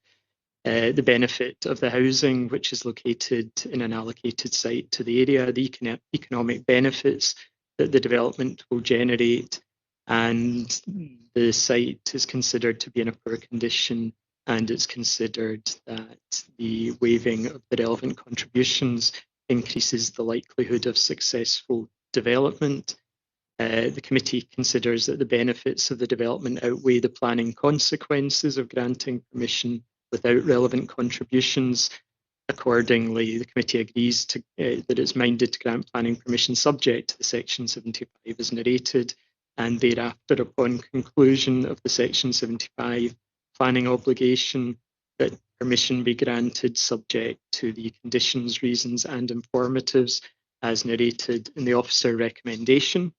The benefit of the housing, which is located in an allocated site to the area, the economic benefits that the development will generate, and the site is considered to be in a poor condition, and it's considered that the waiving of the relevant contributions increases the likelihood of successful development. The committee considers that the benefits of the development outweigh the planning consequences of granting permission without relevant contributions, accordingly, the committee agrees that it's minded to grant planning permission subject to the Section 75 as narrated, and thereafter, upon conclusion of the Section 75 planning obligation, that permission be granted subject to the conditions, reasons and informatives as narrated in the officer recommendation.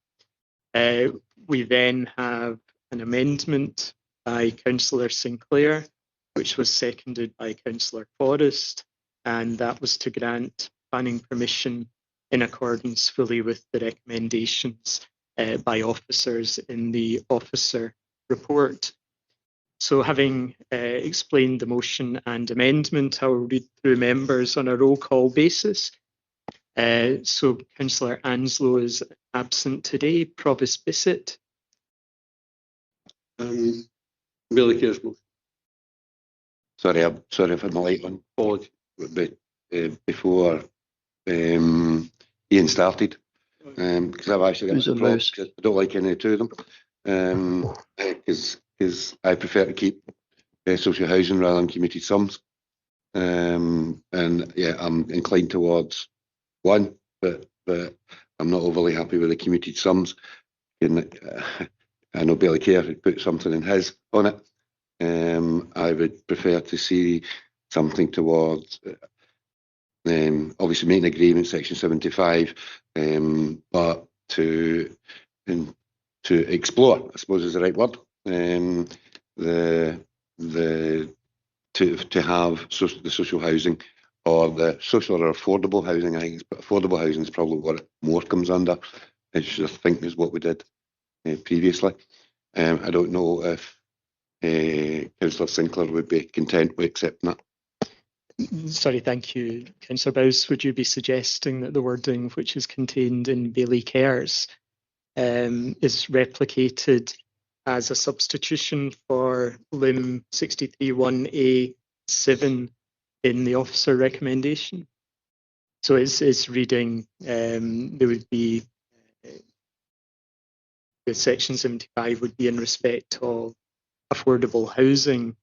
We then have an amendment by Councillor Sinclair, which was seconded by Councillor Forrest, and that was to grant planning permission in accordance fully with the recommendations by officers in the officer report. So having explained the motion and amendment, I will read through members on a roll call basis. So Councillor Anslow is absent today. Provost Bissett. Billy Care's motion. Sorry, I'm sorry for my late one. Apologies, but before Ian started, because I've actually got some problems, 'cause I don't like any two of them, because I prefer to keep social housing rather than community sums, and yeah, I'm inclined towards one, but I'm not overly happy with the community sums. And I know Billy Care had put something in his on it. I would prefer to see something towards obviously making agreement Section 75, but to explore, I suppose is the right word, to have the social housing or the social or affordable housing. I think but affordable housing is probably what it more comes under. I just think is what we did previously. I don't know if Councillor Sinclair would be content with accepting that. Sorry, thank you. Councillor Bowes, would you be suggesting that the wording which is contained in Bailey Cares is replicated as a substitution for Lim 63(1)(a)(7) in the officer recommendation? So it's reading, there would be, the Section 75 would be in respect of affordable housing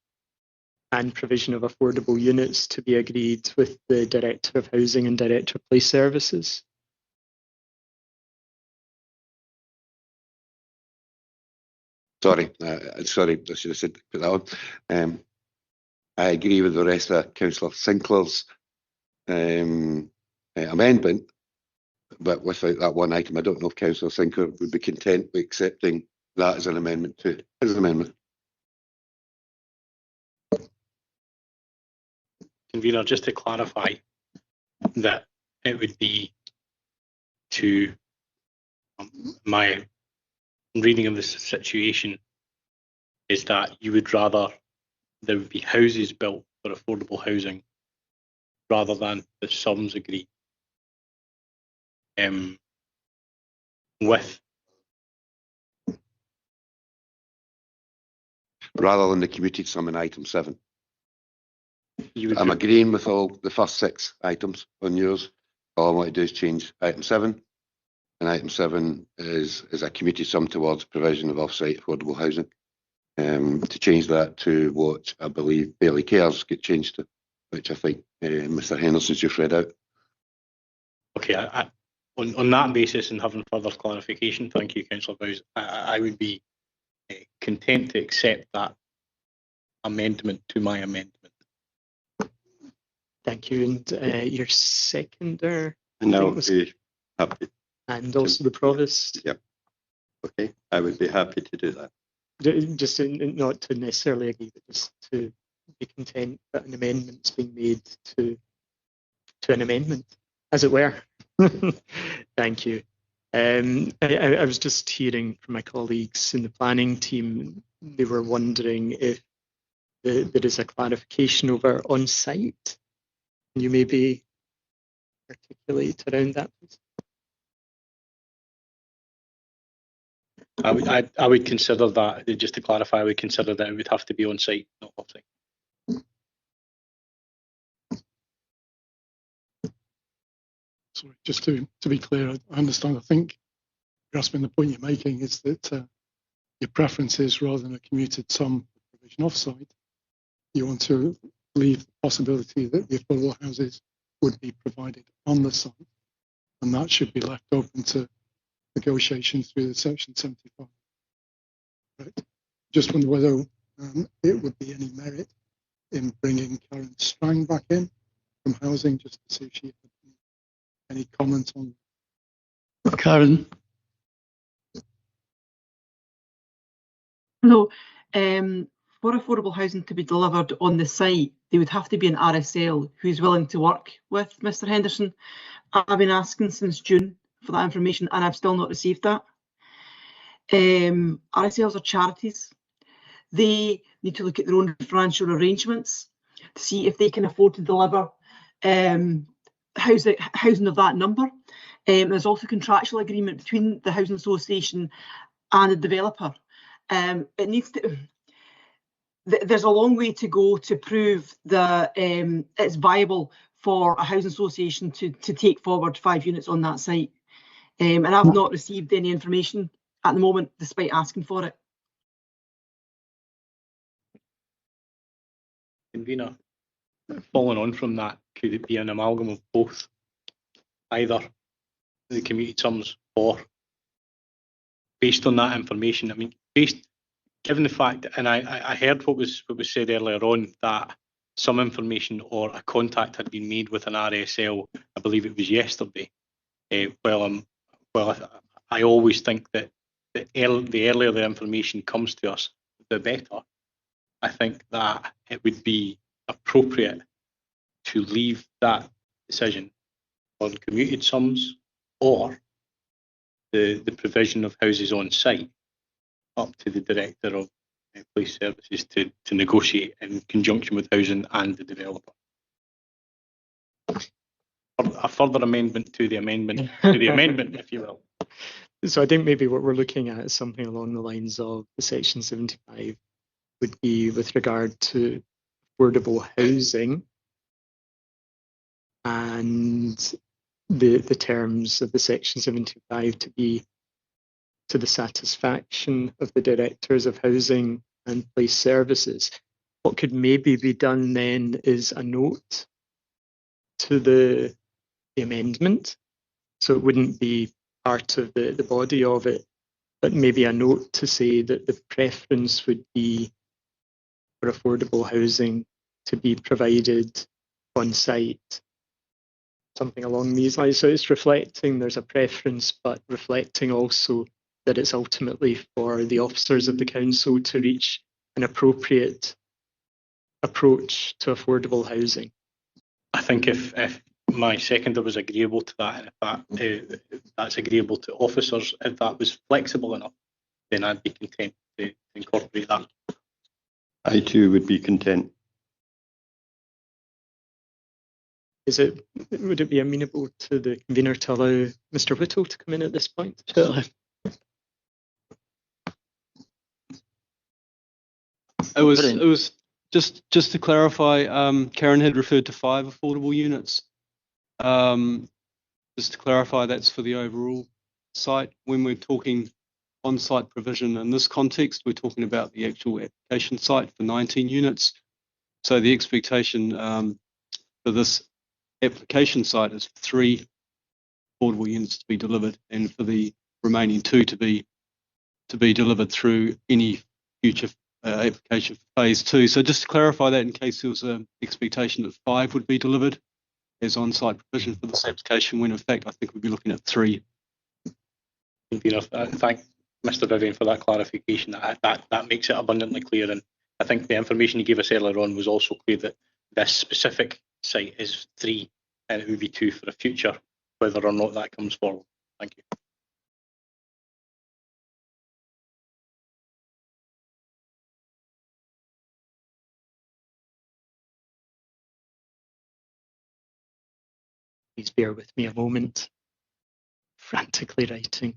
and provision of affordable units to be agreed with the Director of Housing and Director of Police Services. Sorry, I should have said put that on. I agree with the rest of Councillor Sinclair's amendment, but without that one item, I don't know if Councillor Sinclair would be content with accepting that as an amendment to his amendment. Convener, just to clarify that it would be to my reading of the situation is that you would rather there would be houses built for affordable housing rather than the sums agreed with rather than the commuted sum in item 7. I'm agreeing with all the first 6 items on yours. All I want to do is change item 7, and item 7 is a commuted sum towards provision of off-site affordable housing. To change that to what I believe Bailey Cares get changed to, which I think Mr. Henderson's just read out. Okay, on that basis and having further clarification, thank you, Councillor Bowes. I would be content to accept that amendment to my amendment. Thank you. And your seconder? And I would be happy. And also the Provost? Yep. Okay, I would be happy to do that. Just not to necessarily agree, but just to be content that an amendment's being made to an amendment, as it were. Thank you. I was just hearing from my colleagues in the planning team, they were wondering if there is a clarification over on-site. Can you maybe articulate around that, please? I would consider that, just to clarify, I would consider that it would have to be on site, not off site. Sorry, just to be clear, I understand. I think grasping the point you're making is that your preference is rather than a commuted sum provision off site, you want to leave the possibility that the affordable houses would be provided on the site, and that should be left open to negotiations through the Section 75. Right. Just wonder whether it would be any merit in bringing Karen Strang back in from housing, just to see if she had any comments on Karen? No, for affordable housing to be delivered on the site, they would have to be an RSL who's willing to work with Mr. Henderson. I've been asking since June for that information and I've still not received that. RSLs are charities. They need to look at their own financial arrangements to see if they can afford to deliver housing of that number. There's also a contractual agreement between the housing association and the developer. It needs to. There's a long way to go to prove that it's viable for a housing association to take forward 5 units on that site. And I've not received any information at the moment, despite asking for it. Convener, following on from that, could it be an amalgam of both, either the commuted sums or based on that information? I mean, given the fact, and I heard what was said earlier on, that some information or a contact had been made with an RSL, I believe it was yesterday. I always think that the earlier the information comes to us, the better. I think that it would be appropriate to leave that decision on commuted sums or the provision of houses on site up to the Director of Police Services to negotiate in conjunction with housing and the developer. A further amendment to the amendment, if you will. So I think maybe what we're looking at is something along the lines of the Section 75 would be with regard to affordable housing and the terms of the Section 75 to be to the satisfaction of the Directors of Housing and Police Services. What could maybe be done then is a note to the amendment, so it wouldn't be part of the body of it, but maybe a note to say that the preference would be for affordable housing to be provided on site, something along these lines. So it's reflecting there's a preference, but reflecting also that it's ultimately for the officers of the council to reach an appropriate approach to affordable housing. I think if my seconder was agreeable to that, and if that's agreeable to officers, if that was flexible enough, then I'd be content to incorporate that. I too would be content. Would it be amenable to the convener to allow Mr. Whittle to come in at this point? Sure. It was just to clarify, Karen had referred to 5 affordable units. Just to clarify, that's for the overall site. When we're talking on-site provision in this context, we're talking about the actual application site for 19 units. So the expectation for this application site is 3 affordable units to be delivered, and for the remaining 2 to be delivered through any future application for phase 2. So just to clarify that, in case there was an expectation that 5 would be delivered as on-site provision for this application, when in fact I think we'd be looking at 3. Thank Mr. Vivian for that clarification. That makes it abundantly clear, and I think the information you gave us earlier on was also clear that this specific site is 3 and it would be 2 for the future, whether or not that comes forward. Thank you. Please bear with me a moment. Frantically writing.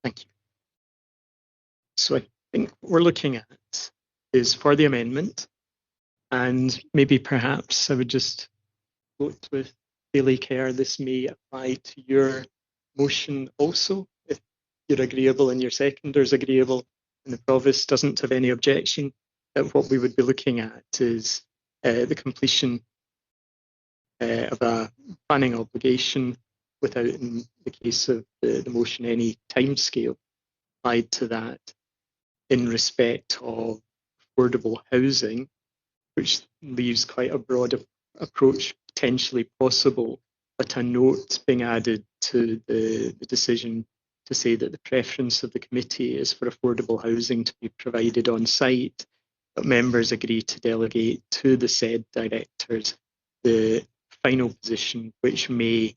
Thank you. So I think what we're looking at is for the amendment, and maybe perhaps I would just vote with Daily Care. This may apply to your motion also, if you're agreeable and your seconder is agreeable and the Provost doesn't have any objection. What we would be looking at is the completion of a planning obligation without, in the case of the motion, any timescale applied to that in respect of affordable housing, which leaves quite a broad approach potentially possible, but a note being added to the decision to say that the preference of the committee is for affordable housing to be provided on site, but members agree to delegate to the said directors the final position, which may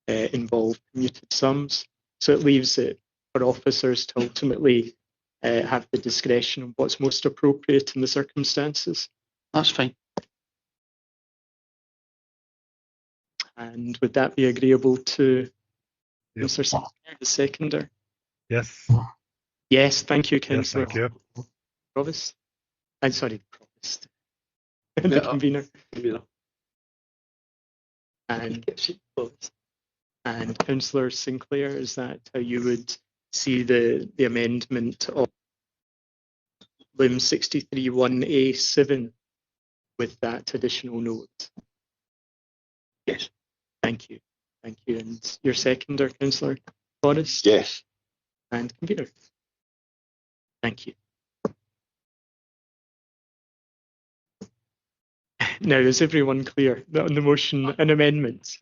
involve commuted sums. So it leaves it for officers to ultimately have the discretion of what's most appropriate in the circumstances. That's fine. And would that be agreeable to Mr. Sinclair, the seconder? Yes. Yes, thank you, Yes, Councillor. thank you. Provost. I'm sorry, Provost. The convener. And Councillor Sinclair, is that how you would see the amendment of Lim 63(1)(a)(7) with that additional note? Yes. Thank you. Thank you. And your seconder, Councillor Forrest? Yes. And convener? Thank you. Now, is everyone clear on the motion and amendments?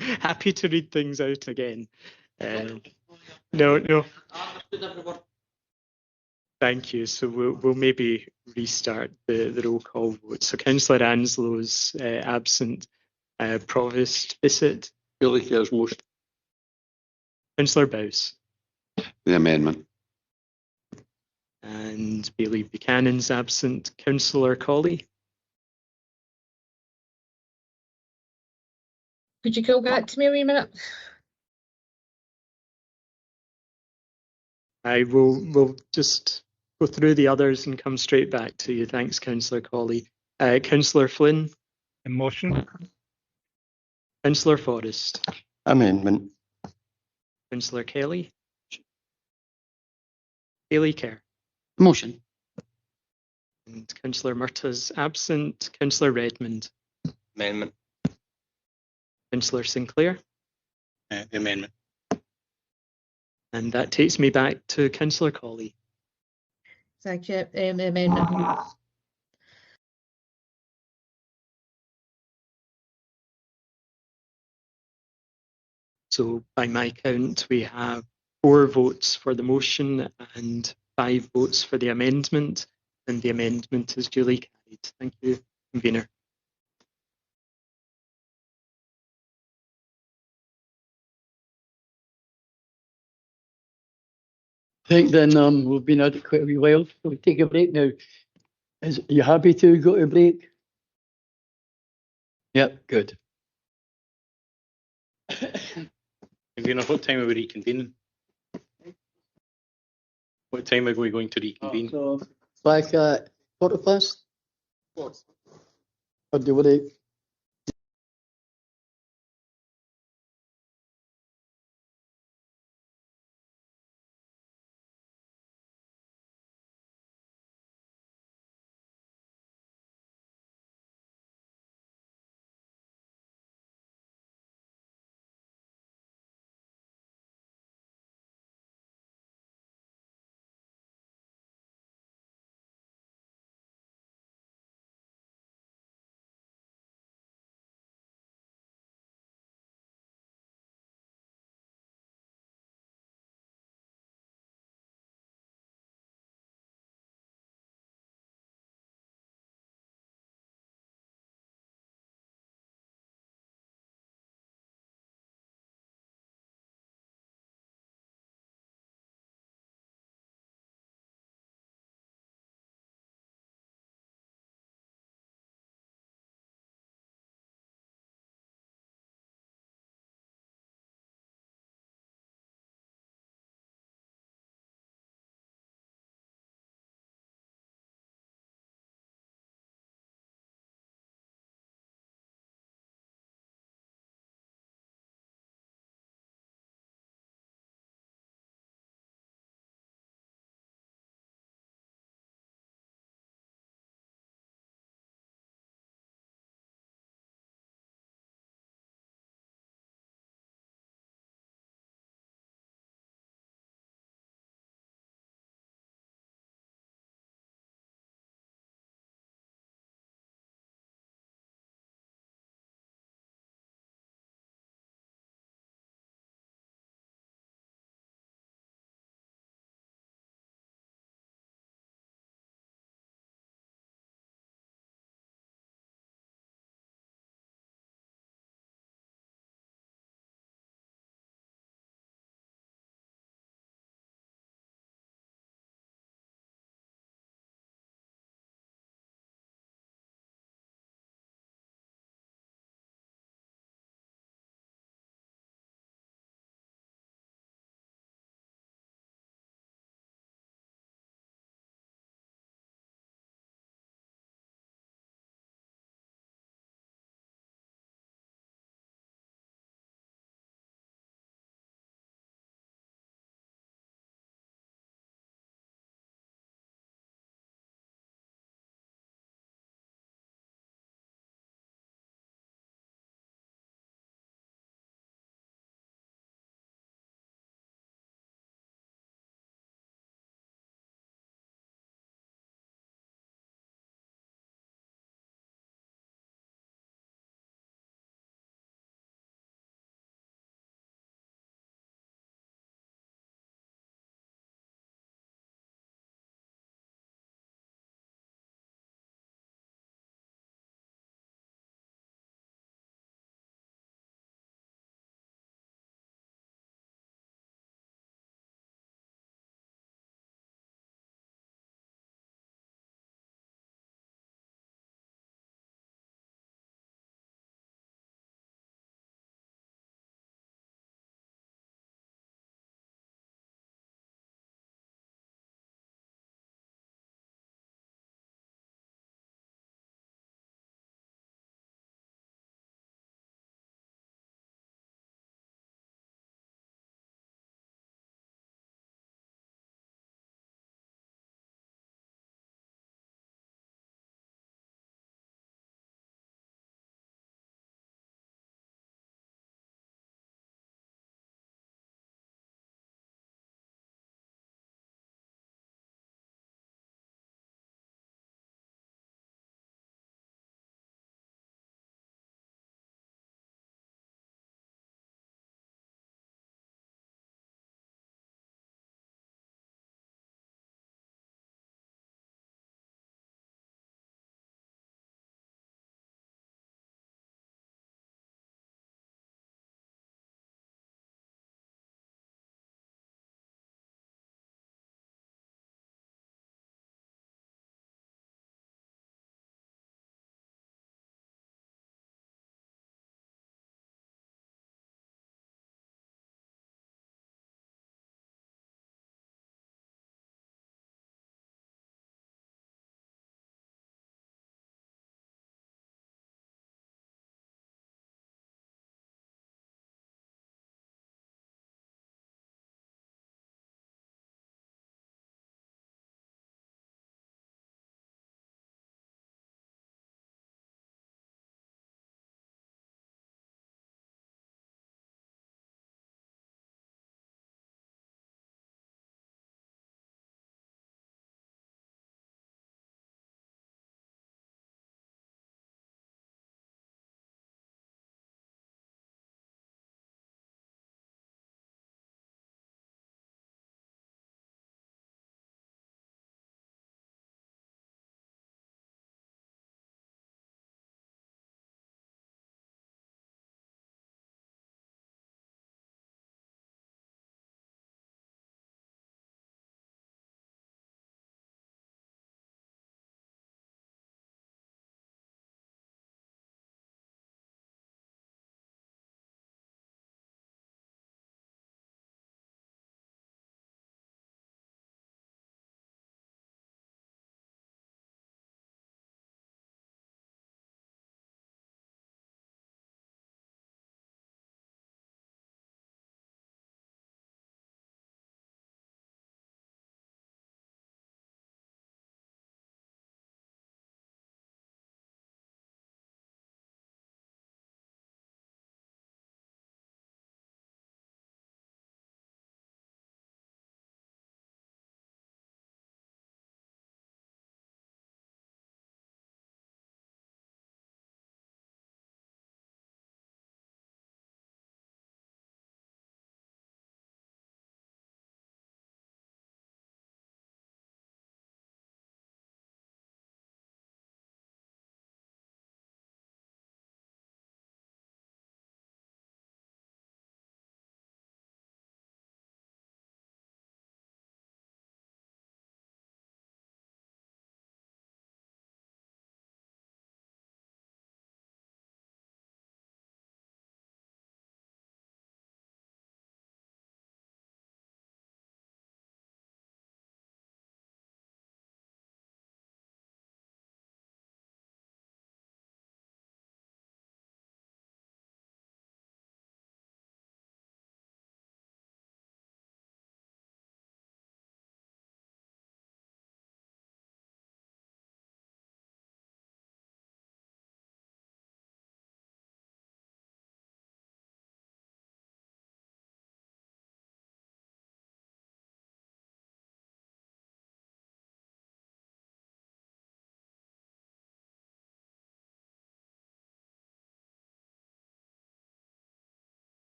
Happy to read things out again. No. Thank you. So we'll maybe restart the roll call vote. So Councillor Anslow's absent. Provost Bissett. Daily Care's motion. Councillor Bowes. The amendment. And Bailey Buchanan's absent. Councillor Colley. Could you go back to me a wee minute? I will just go through the others and come straight back to you. Thanks, Councillor Colley. Councillor Flynn. In motion. Councillor Forrest. Amendment. Councillor Kelly. Daily Care. Motion. And Councillor Murtaugh's absent. Councillor Redmond. Amendment. Councillor Sinclair. The amendment. And that takes me back to Councillor Colley. Thank you. Amendment. So by my count, we have 4 votes for the motion and 5 votes for the amendment, and the amendment is duly carried. Thank you, convener. I think then we've been at it quite a wee while. We'll take a break now. Are you happy to go to break? Yep, good. Convener, what time are we reconvening? What time are we going to reconvene? So back at 4:15? Or do we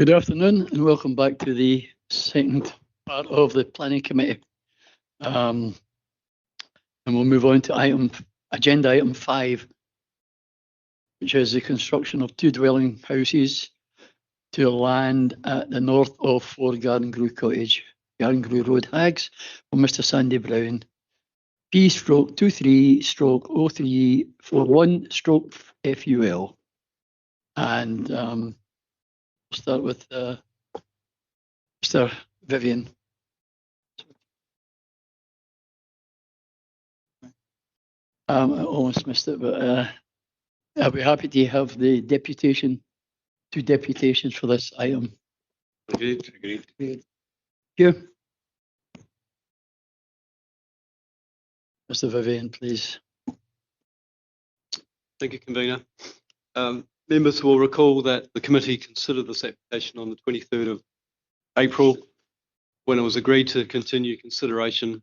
Good afternoon and welcome back to the second part of the Planning Committee. And we'll move on to agenda item 5, which is the construction of 2 dwelling houses to land at the north of 4 Garden Grove Cottage, Garden Grove Road, Hags, for Mr. Sandy Brown, P/23/0341/FUL. And we'll start with Mr. Vivian. I almost missed it, but I'll be happy to have the deputation, 2 deputations for this item. Agreed. Thank you. Mr. Vivian, please. Thank you, Convener. Members will recall that the committee considered this application on the 23rd of April when it was agreed to continue consideration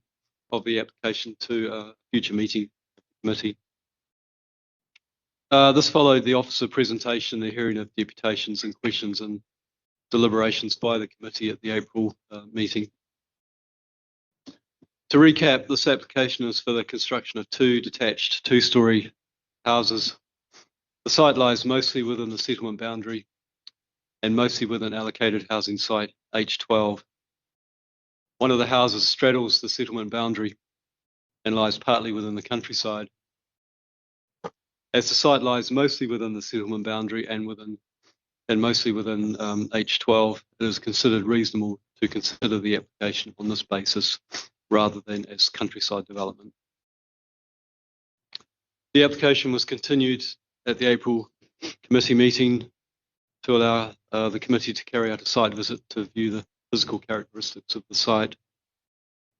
of the application to a future meeting of the committee. This followed the officer presentation, the hearing of deputations and questions and deliberations by the committee at the April meeting. To recap, this application is for the construction of 2 detached 2-storey houses. The site lies mostly within the settlement boundary and mostly within allocated housing site H12. One of the houses straddles the settlement boundary and lies partly within the countryside. As the site lies mostly within the settlement boundary and mostly within H12, it is considered reasonable to consider the application on this basis rather than as countryside development. The application was continued at the April committee meeting to allow the committee to carry out a site visit to view the physical characteristics of the site, to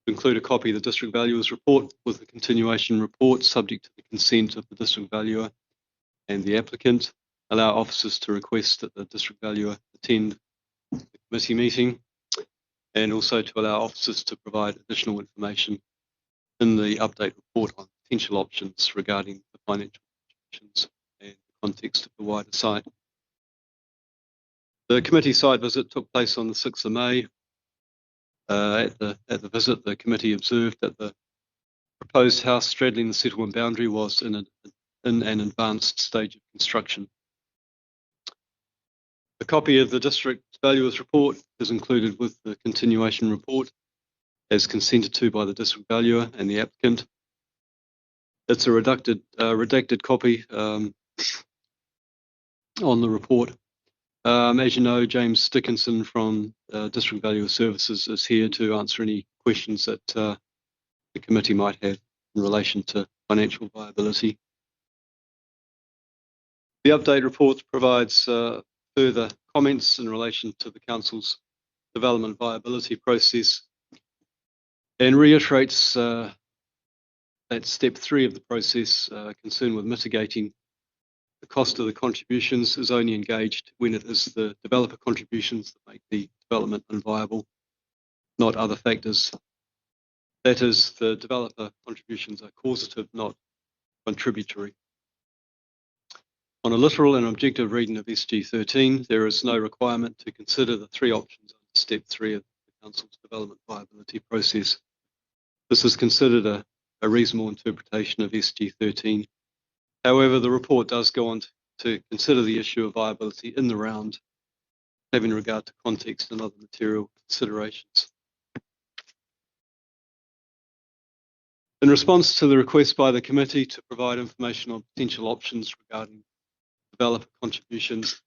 include a copy of the district valuer's report with the continuation report subject to the consent of the district valuer and the applicant, allow officers to request that the district valuer attend the committee meeting, and also to allow officers to provide additional information in the update report on potential options regarding the financial contributions and the context of the wider site. The committee site visit took place on the 6th of May. At the visit, the committee observed that the proposed house straddling the settlement boundary was in an advanced stage of construction. A copy of the district valuer's report is included with the continuation report as consented to by the district valuer and the applicant. It's a redacted copy on the report. As you know, James Dickinson from District Valuer Services is here to answer any questions that the committee might have in relation to financial viability. The update report provides further comments in relation to the Council's development viability process and reiterates that step 3 of the process, concerned with mitigating the cost of the contributions, is only engaged when it is the developer contributions that make the development unviable, not other factors. That is, the developer contributions are causative, not contributory. On a literal and objective reading of SG 13, there is no requirement to consider the 3 options under step 3 of the Council's development viability process. This is considered a reasonable interpretation of SG 13. However, the report does go on to consider the issue of viability in the round, having regard to context and other material considerations. In response to the request by the committee to provide information on potential options regarding developer contributions,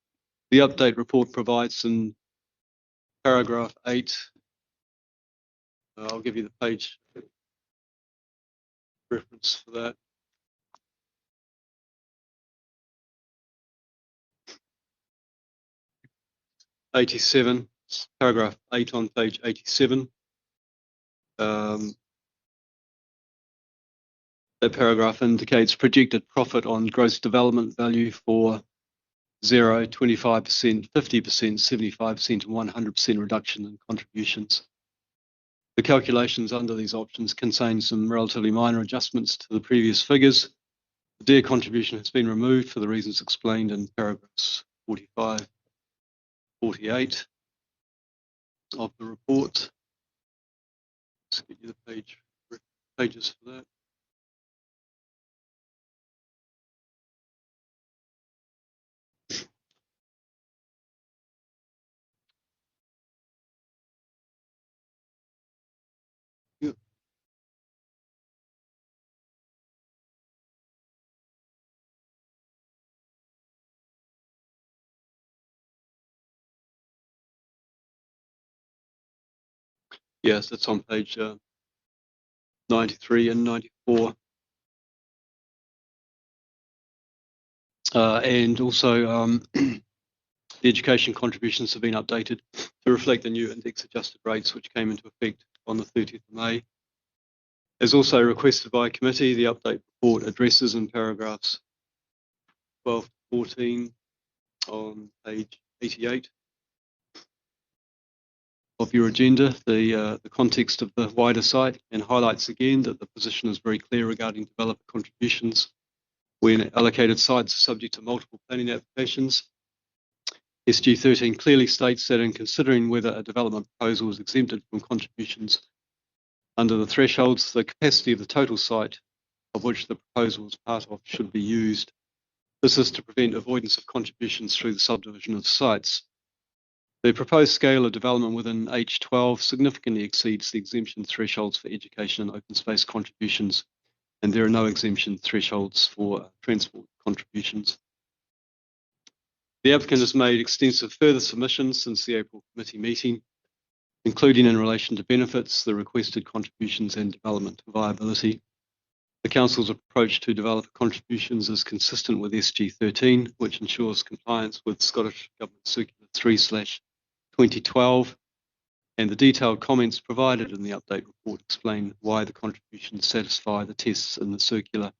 the update report provides in paragraph 8, I'll give you the page reference for that. Paragraph 8 on page 87. That paragraph indicates projected profit on gross development value for 0, 25%, 50%, 75% and 100% reduction in contributions. The calculations under these options contain some relatively minor adjustments to the previous figures. The DARE contribution has been removed for the reasons explained in paragraphs 45 48 of the report. Let's get you the pages for that. Yep. Yes, that's on page 93 and 94. And also the education contributions have been updated to reflect the new index adjusted rates which came into effect on the 30th of May. As also requested by committee, the update report addresses in paragraphs 12 to 14 on page 88 of your agenda, the context of the wider site, and highlights again that the position is very clear regarding developer contributions when allocated sites are subject to multiple planning applications. SG 13 clearly states that in considering whether a development proposal is exempted from contributions under the thresholds, the capacity of the total site of which the proposal is part of should be used. This is to prevent avoidance of contributions through the subdivision of sites. The proposed scale of development within H12 significantly exceeds the exemption thresholds for education and open space contributions, and there are no exemption thresholds for transport contributions. The applicant has made extensive further submissions since the April committee meeting, including in relation to benefits, the requested contributions and development viability. The Council's approach to developer contributions is consistent with SG 13, which ensures compliance with Scottish Government Circular 3/2012, and the detailed comments provided in the update report explain why the contributions satisfy the tests in the circular.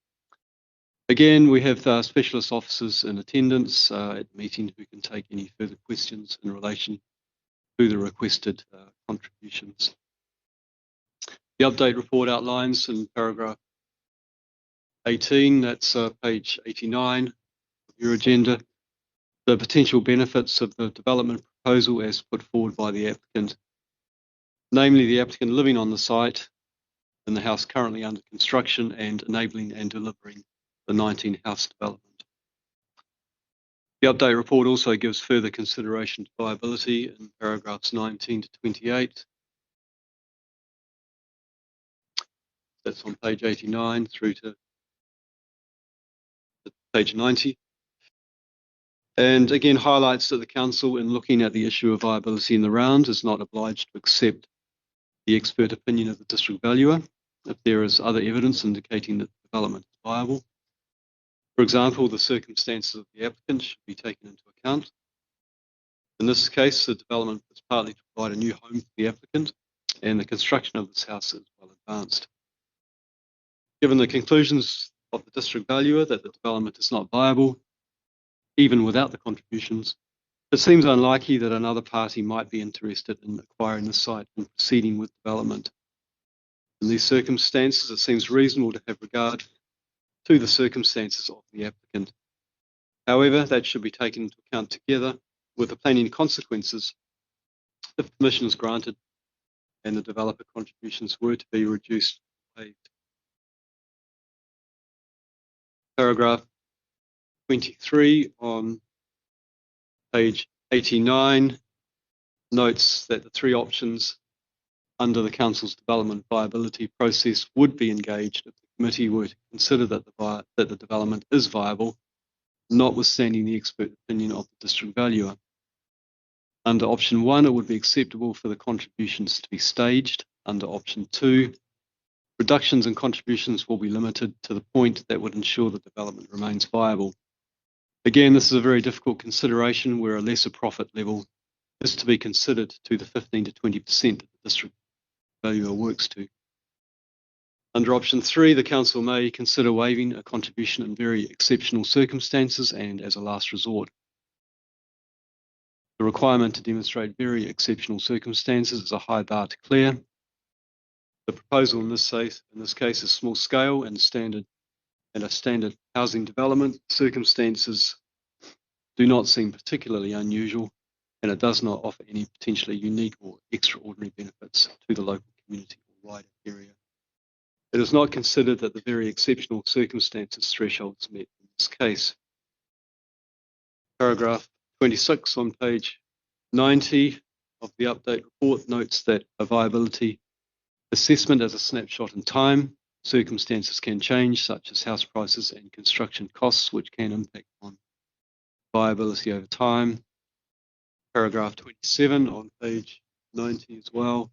Again, we have specialist officers in attendance at the meeting who can take any further questions in relation to the requested contributions. The update report outlines in paragraph 18, that's page 89 of your agenda, the potential benefits of the development proposal as put forward by the applicant, namely the applicant living on the site in the house currently under construction and enabling and delivering the 19 house development. The update report also gives further consideration to viability in paragraphs 19 to 28. That's on page 89 through to page 90. And again highlights that the Council, in looking at the issue of viability in the round, is not obliged to accept the expert opinion of the district valuer if there is other evidence indicating that the development is viable. For example, the circumstances of the applicant should be taken into account. In this case, the development was partly to provide a new home for the applicant, and the construction of this house is well advanced. Given the conclusions of the district valuer that the development is not viable, even without the contributions, it seems unlikely that another party might be interested in acquiring the site and proceeding with development. In these circumstances, it seems reasonable to have regard to the circumstances of the applicant. However, that should be taken into account together with the planning consequences if permission is granted and the developer contributions were to be reduced or waived. Paragraph 23 on page 89 notes that the three options under the Council's development viability process would be engaged if the committee were to consider that the development is viable, notwithstanding the expert opinion of the district valuer. Under option 1, it would be acceptable for the contributions to be staged. Under option 2, reductions in contributions will be limited to the point that would ensure the development remains viable. Again, this is a very difficult consideration where a lesser profit level is to be considered to the 15 to 20% that the district valuer works to. Under option 3, the Council may consider waiving a contribution in very exceptional circumstances and as a last resort. The requirement to demonstrate very exceptional circumstances is a high bar to clear. The proposal in this case is small scale and a standard housing development. Circumstances do not seem particularly unusual, and it does not offer any potentially unique or extraordinary benefits to the local community or wider area. It is not considered that the very exceptional circumstances threshold is met in this case. Paragraph 26 on page 90 of the update report notes that a viability assessment is a snapshot in time. Circumstances can change, such as house prices and construction costs, which can impact on viability over time. Paragraph 27 on page 90 as well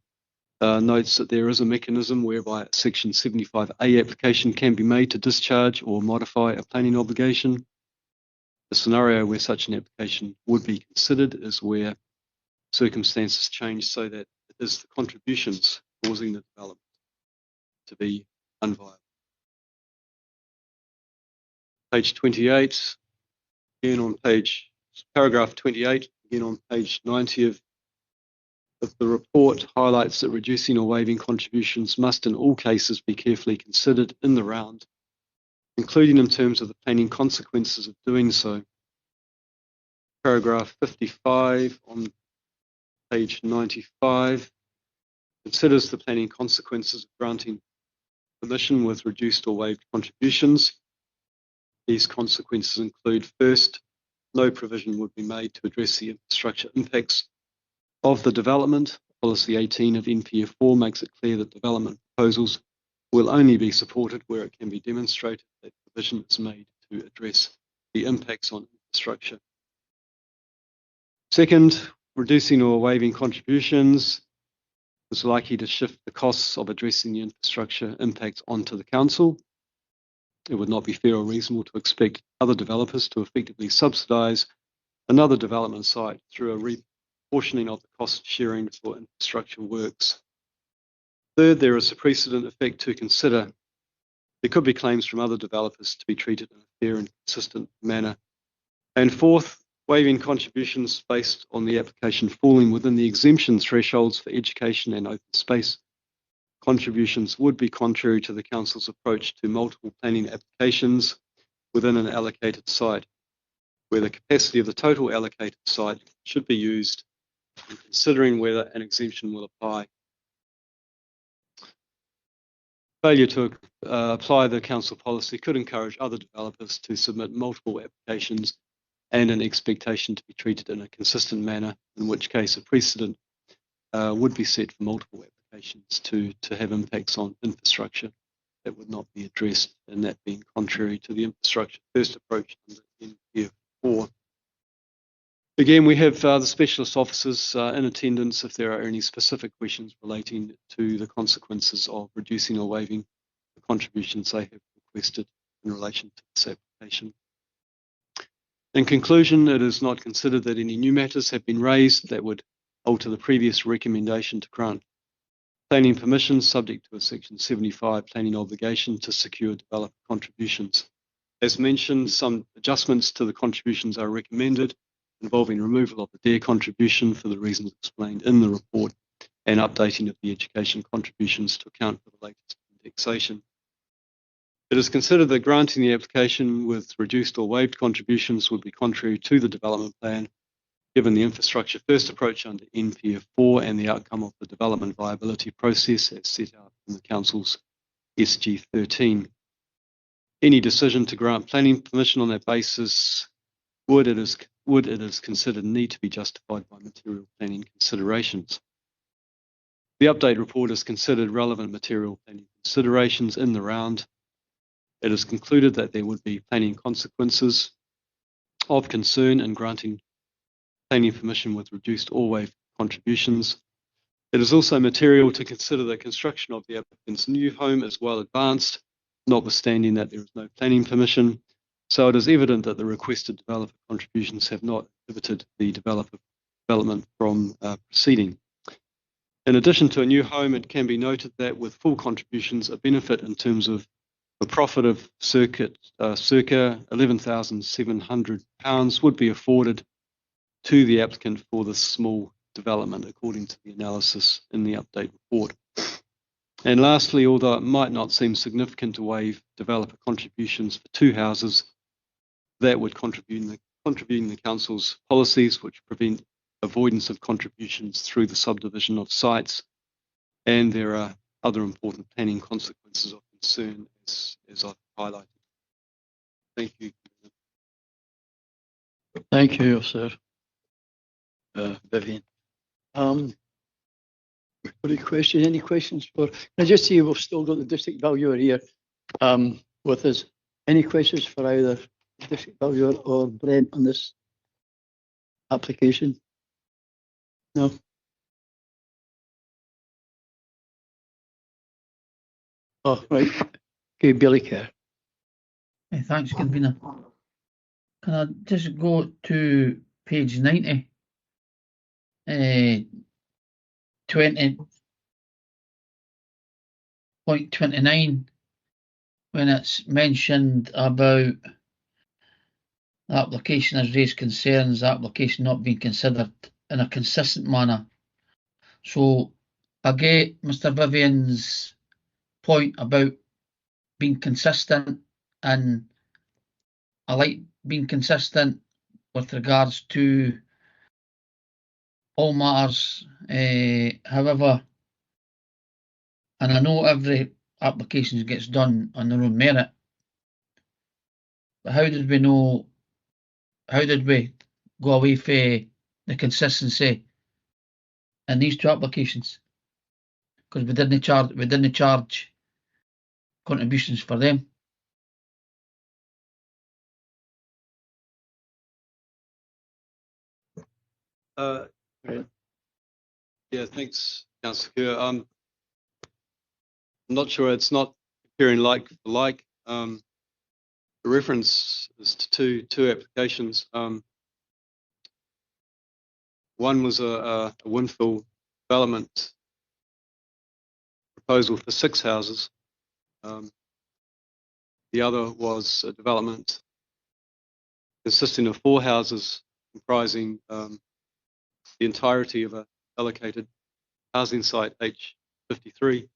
notes that there is a mechanism whereby a Section 75A application can be made to discharge or modify a planning obligation. The scenario where such an application would be considered is where circumstances change so that it is the contributions causing the development to be unviable. Page 28, again on paragraph 28, again on page 90 of the report highlights that reducing or waiving contributions must in all cases be carefully considered in the round, including in terms of the planning consequences of doing so. Paragraph 55 on page 95 considers the planning consequences of granting permission with reduced or waived contributions. These consequences include, first, no provision would be made to address the infrastructure impacts of the development. Policy 18 of NPF4 makes it clear that development proposals will only be supported where it can be demonstrated that provision is made to address the impacts on infrastructure. Second, reducing or waiving contributions is likely to shift the costs of addressing the infrastructure impacts onto the council. It would not be fair or reasonable to expect other developers to effectively subsidise another development site through a reportioning of the cost sharing for infrastructure works. Third, there is a precedent effect to consider. There could be claims from other developers to be treated in a fair and consistent manner. And fourth, waiving contributions based on the application falling within the exemption thresholds for education and open space contributions would be contrary to the council's approach to multiple planning applications within an allocated site, where the capacity of the total allocated site should be used in considering whether an exemption will apply. Failure to apply the council policy could encourage other developers to submit multiple applications and an expectation to be treated in a consistent manner, in which case a precedent would be set for multiple applications to have impacts on infrastructure that would not be addressed, and that being contrary to the infrastructure first approach under NPF4. Again, we have the specialist officers in attendance if there are any specific questions relating to the consequences of reducing or waiving the contributions they have requested in relation to this application. In conclusion, it is not considered that any new matters have been raised that would alter the previous recommendation to grant planning permissions subject to a Section 75 planning obligation to secure developer contributions. As mentioned, some adjustments to the contributions are recommended, involving removal of the DARE contribution for the reasons explained in the report and updating of the education contributions to account for the latest indexation. It is considered that granting the application with reduced or waived contributions would be contrary to the development plan, given the infrastructure first approach under NPF4 and the outcome of the development viability process as set out in the Council's SG13. Any decision to grant planning permission on that basis would, it is considered, need to be justified by material planning considerations. The update report has considered relevant material planning considerations in the round. It is concluded that there would be planning consequences of concern in granting planning permission with reduced or waived contributions. It is also material to consider that construction of the applicant's new home is well advanced, notwithstanding that there is no planning permission. So it is evident that the requested developer contributions have not inhibited the development from proceeding. In addition to a new home, it can be noted that with full contributions, a benefit in terms of a profit of circa £11,700 would be afforded to the applicant for this small development, according to the analysis in the update report. And lastly, although it might not seem significant to waive developer contributions for two houses, that would contravene the Council's policies, which prevent avoidance of contributions through the subdivision of sites, and there are other important planning consequences of concern as I've highlighted. Thank you. Thank you, sir. Vivian. Any questions for, can I just see we've still got the district valuer here with us. Any questions for either the district valuer or Brent on this application? No? Oh, right. Okay, Billy Kerr. Hey, thanks, convener. Can I just go to page 90? 20.29, when it's mentioned about the application has raised concerns, the application not being considered in a consistent manner. So I get Mr. Vivian's point about being consistent, and I like being consistent with regards to all matters. However, and I know every application gets done on their own merit, but how did we know, how did we go away from the consistency in these two applications? Because we didn't charge contributions for them. Yeah, thanks, Councillor Kerr. I'm not sure, it's not comparing like for like. The reference is to two applications. One was a windfill development proposal for 6 houses. The other was a development consisting of 4 houses comprising the entirety of a allocated housing site H53.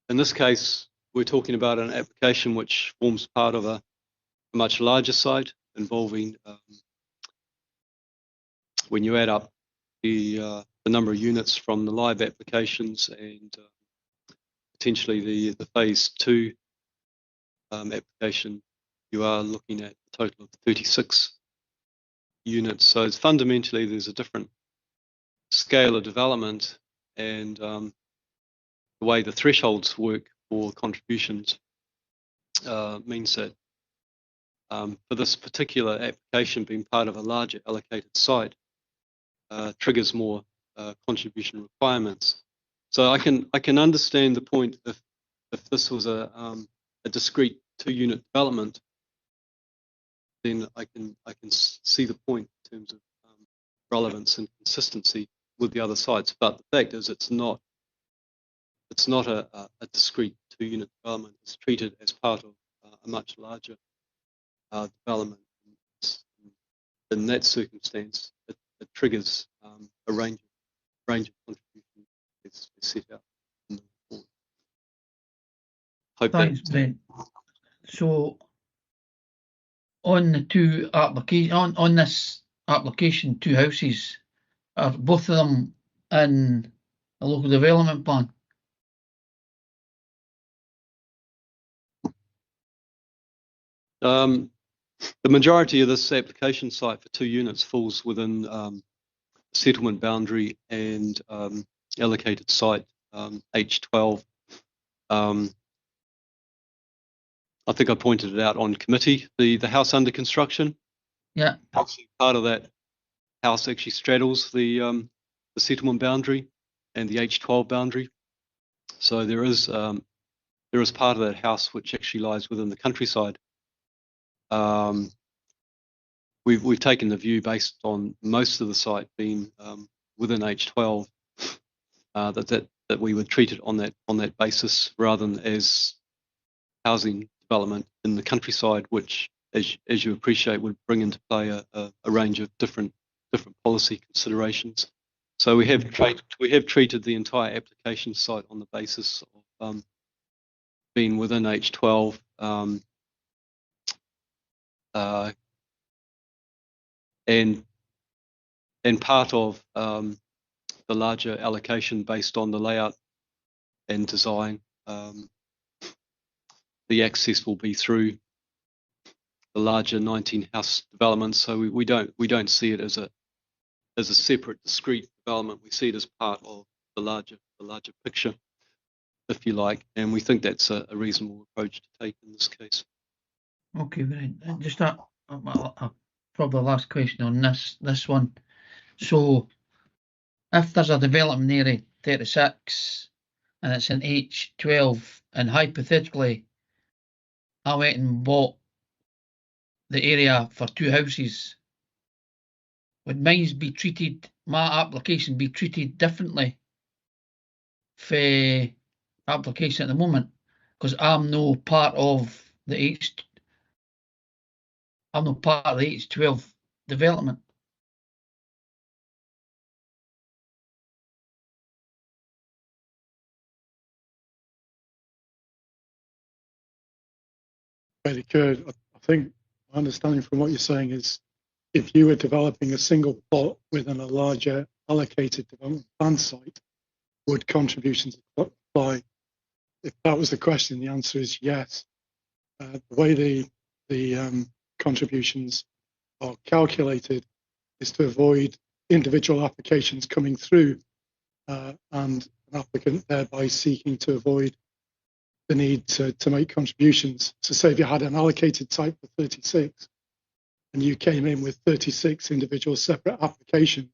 In this case, we're talking about an application which forms part of a much larger site involving, when you add up the number of units from the live applications and potentially the phase 2 application, you are looking at a total of 36 units. So it's fundamentally, there's a different scale of development, and the way the thresholds work for contributions means that for this particular application being part of a larger allocated site triggers more contribution requirements. So I can understand the point if this was a discrete 2-unit development, then I can see the point in terms of relevance and consistency with the other sites. But the fact is, it's not a discrete 2-unit development. It's treated as part of a much larger development. In that circumstance, it triggers a range of contributions as set out in the report. Hope Thanks, Brent. So on the two application on this application, 2 houses, are both of them in a local development plan? The majority of this application site for 2 units falls within settlement boundary and allocated site H12. I think I pointed it out on committee. The house under construction. Yeah. Actually, part of that house actually straddles the settlement boundary and the H12 boundary. So there is part of that house which actually lies within the countryside. We've taken the view, based on most of the site being within H12, that we would treat it on that basis rather than as housing development in the countryside, which, as you appreciate, would bring into play a range of different policy considerations. So we have treated the entire application site on the basis of being within H12. and part of the larger allocation based on the layout and design. The access will be through the larger 19 house developments, so we don't see it as a separate, discrete development. We see it as part of the larger picture, if you like, and we think that's a reasonable approach to take in this case. Okay, brilliant. Just a probably last question on this one. So, if there's a development area 36 and it's in H12, and hypothetically, I went and bought the area for 2 houses, would mine be treated? My application be treated differently for application at the moment, because I'm no part of the H12 development. Very good. I think my understanding from what you're saying is if you were developing a single plot within a larger allocated development plan site, would contributions apply? If that was the question, the answer is yes. The way the contributions are calculated is to avoid individual applications coming through and an applicant thereby seeking to avoid the need to make contributions. So say if you had an allocated site for 36 and you came in with 36 individual separate applications,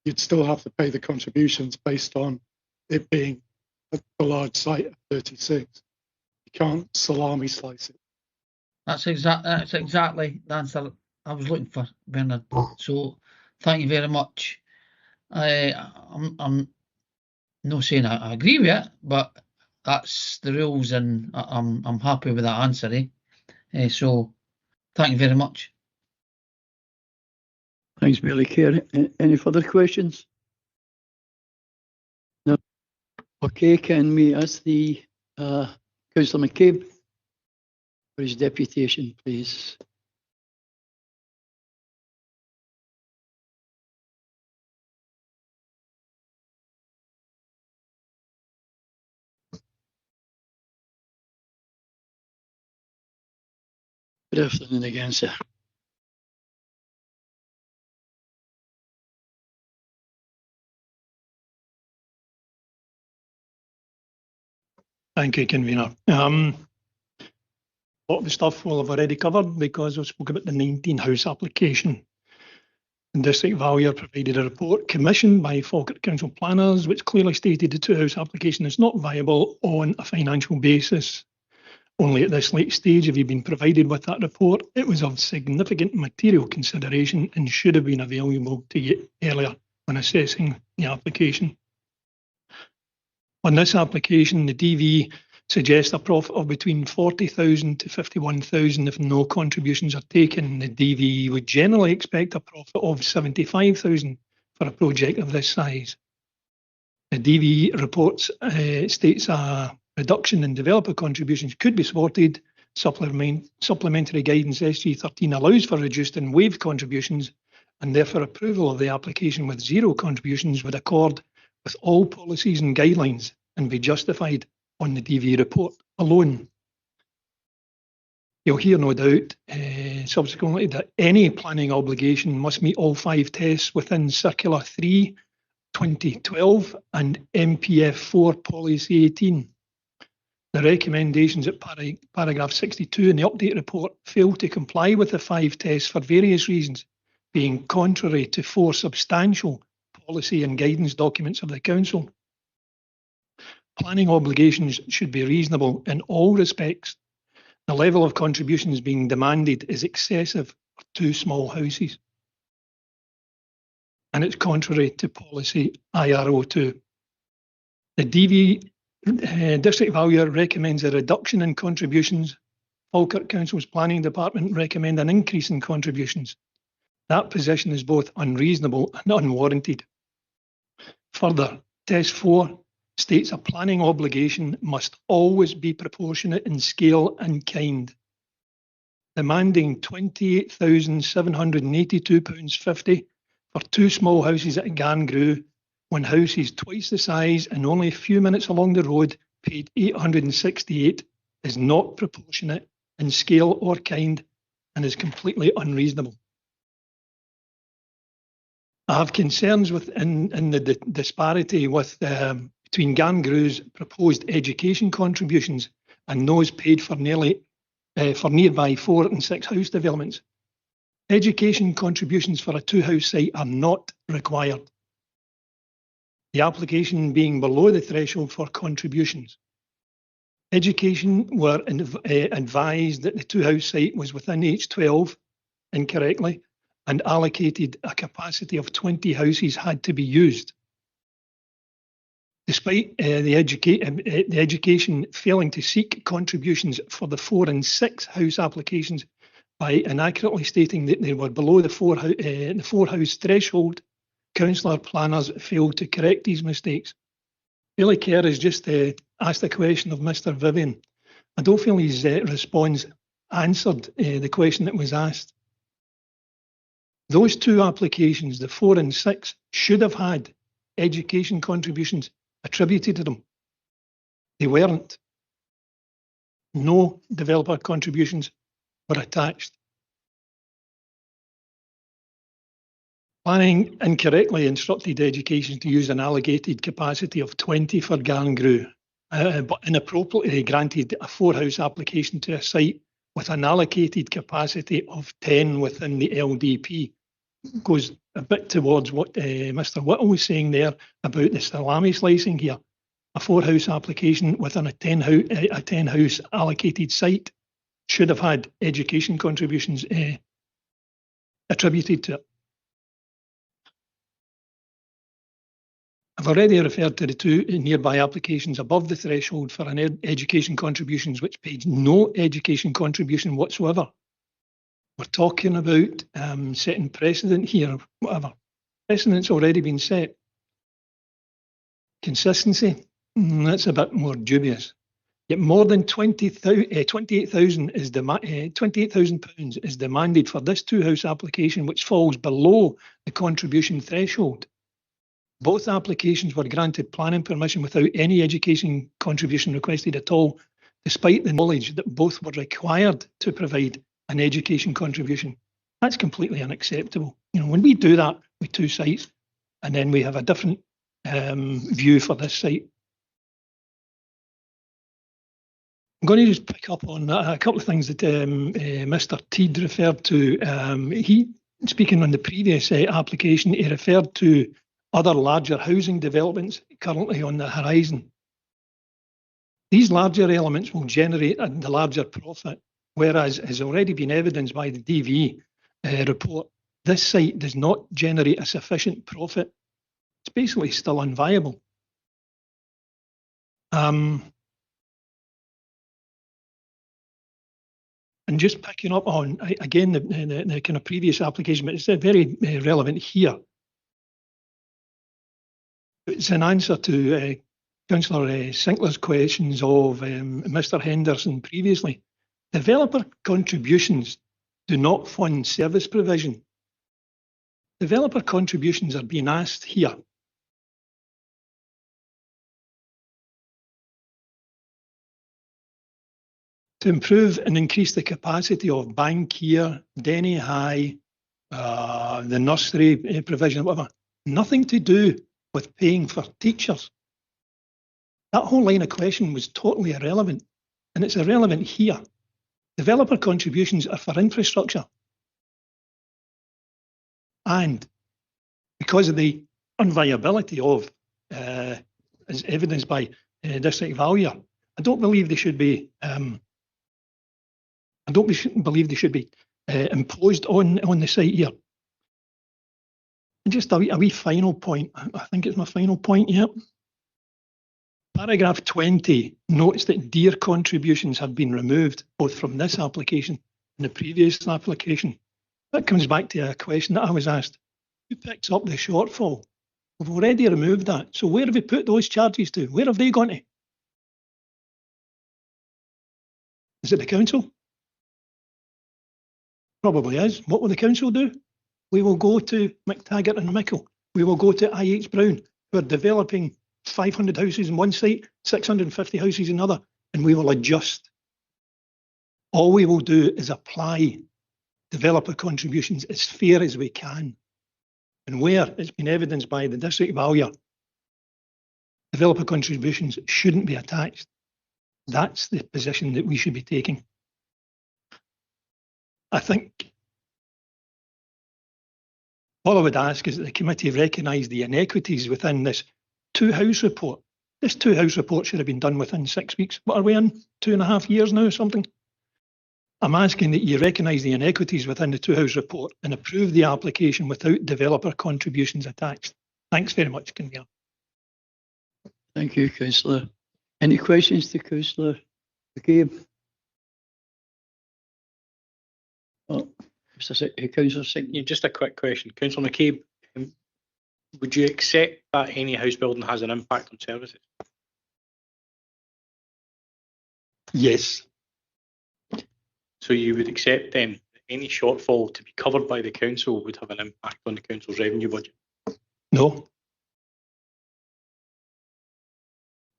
you'd still have to pay the contributions based on it being a large site of 36. You can't salami slice it. That's exactly the answer I was looking for, Bernard. So thank you very much. I'm not saying I agree with it, but that's the rules, and I'm happy with that answer. So thank you very much. Thanks, Billy Kerr. Any further questions? No. Okay, can we ask the Councillor McCabe for his deputation, please? Good afternoon again, sir. Thank you, Convener. A lot of the stuff we'll have already covered because we spoke about the 19 house application. The District Valuer provided a report commissioned by Falkirk Council planners which clearly stated the 2 house application is not viable on a financial basis. Only at this late stage have you been provided with that report. It was of significant material consideration and should have been available to you earlier when assessing the application. On this application, the DV suggests a profit of between 40,000 to 51,000 if no contributions are taken. The DV would generally expect a profit of 75,000 for a project of this size. The DV reports states a reduction in developer contributions could be supported. Supplementary guidance SG13 allows for reduced and waived contributions, and therefore approval of the application with 0 contributions would accord with all policies and guidelines and be justified on the DV report alone. You'll hear no doubt subsequently that any planning obligation must meet all 5 tests within Circular 3 2012 and MPF 4 Policy 18. The recommendations at paragraph 62 in the update report fail to comply with the 5 tests for various reasons, being contrary to 4 substantial policy and guidance documents of the Council. Planning obligations should be reasonable in all respects. The level of contributions being demanded is excessive for 2 small houses, and it's contrary to policy IRO2. The DV District Valuer recommends a reduction in contributions. Falkirk Council's Planning Department recommend an increase in contributions. That position is both unreasonable and unwarranted. Further, Test 4 states a planning obligation must always be proportionate in scale and kind. demanding £28,782.50 for 2 small houses at Garngrew, when houses twice the size and only a few minutes along the road paid £868 is not proportionate in scale or kind and is completely unreasonable. I have concerns in the disparity with between Garngrew's proposed education contributions and those paid for nearby 4 and 6 house developments. Education contributions for a 2-house site are not required, the application being below the threshold for contributions. Education were advised that the 2-house site was within H12 incorrectly and allocated a capacity of 20 houses had to be used. Despite the education failing to seek contributions for the 4 and 6 house applications by inaccurately stating that they were below the 4-house threshold, councillor planners failed to correct these mistakes. Billy Kerr has just asked a question of Mr. Vivian. I don't feel his response answered the question that was asked. Those 2 applications, the 4 and 6, should have had education contributions attributed to them. They weren't. No developer contributions were attached. Planning incorrectly instructed education to use an allocated capacity of 20 for Garngrew, but inappropriately granted a 4-house application to a site with an allocated capacity of 10 within the LDP. Goes a bit towards what Mr. Whittle was saying there about the salami slicing here. A 4-house application within a 10-house allocated site should have had education contributions attributed to it. I've already referred to the 2 nearby applications above the threshold for an education contributions which paid no education contribution whatsoever. We're talking about setting precedent here, whatever. Precedent's already been set. Consistency, that's a bit more dubious. Yet more than £28,000 is demanded for this 2-house application, which falls below the contribution threshold. Both applications were granted planning permission without any education contribution requested at all, despite the knowledge that both were required to provide an education contribution. That's completely unacceptable. You know, when we do that with 2 sites and then we have a different view for this site. I'm going to just pick up on a couple of things that Mr. Teed referred to. He, speaking on the previous application, he referred to other larger housing developments currently on the horizon. These larger elements will generate the larger profit, whereas has already been evidenced by the DV report, this site does not generate a sufficient profit. It's basically still unviable. And just picking up on, again, the kind of previous application, but it's very relevant here. It's an answer to Councillor Sinclair's questions of Mr. Henderson previously. Developer contributions do not fund service provision. Developer contributions are being asked here. To improve and increase the capacity of Bankier, Denny High, the nursery provision, whatever. Nothing to do with paying for teachers. That whole line of question was totally irrelevant, and it's irrelevant here. Developer contributions are for infrastructure. And because of the unviability of, as evidenced by District Valuer, I don't believe they should be imposed on the site here. And just a wee final point. I think it's my final point, yeah. Paragraph 20 notes that deer contributions have been removed, both from this application and the previous application. That comes back to a question that I was asked. Who picks up the shortfall? We've already removed that. So where have we put those charges to? Where have they gone to? Is it the council? Probably is. What will the council do? We will go to McTaggart and Mickle. We will go to IH Brown, who are developing 500 houses in one site, 650 houses in another, and we will adjust. All we will do is apply developer contributions as fair as we can. And where it's been evidenced by the district valuer, developer contributions shouldn't be attached. That's the position that we should be taking. I think all I would ask is that the committee recognise the inequities within this two-house report. This two-house report should have been done within 6 weeks. What are we in? 2.5 years now or something? I'm asking that you recognise the inequities within the two-house report and approve the application without developer contributions attached. Thanks very much, Convener. Thank you, Councillor. Any questions to Councillor McCabe? Oh, Councillor Singh. Yeah, just a quick question. Councillor McCabe, would you accept that any house building has an impact on services? Yes. So you would accept then that any shortfall to be covered by the council would have an impact on the council's revenue budget? No.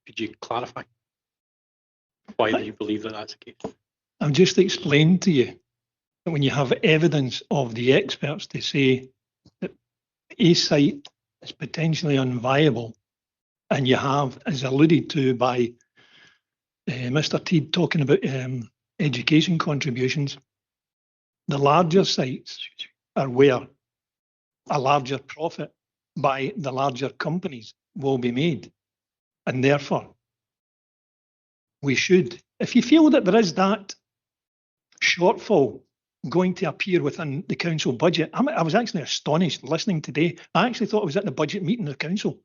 Could you clarify why do you believe that that's the case? I've just explained to you that when you have evidence of the experts to say that a site is potentially unviable, and you have, as alluded to by Mr. Teed talking about education contributions, the larger sites are where a larger profit by the larger companies will be made. And therefore, we should, if you feel that there is that shortfall going to appear within the council budget, I was actually astonished listening today. I actually thought I was at the budget meeting of the council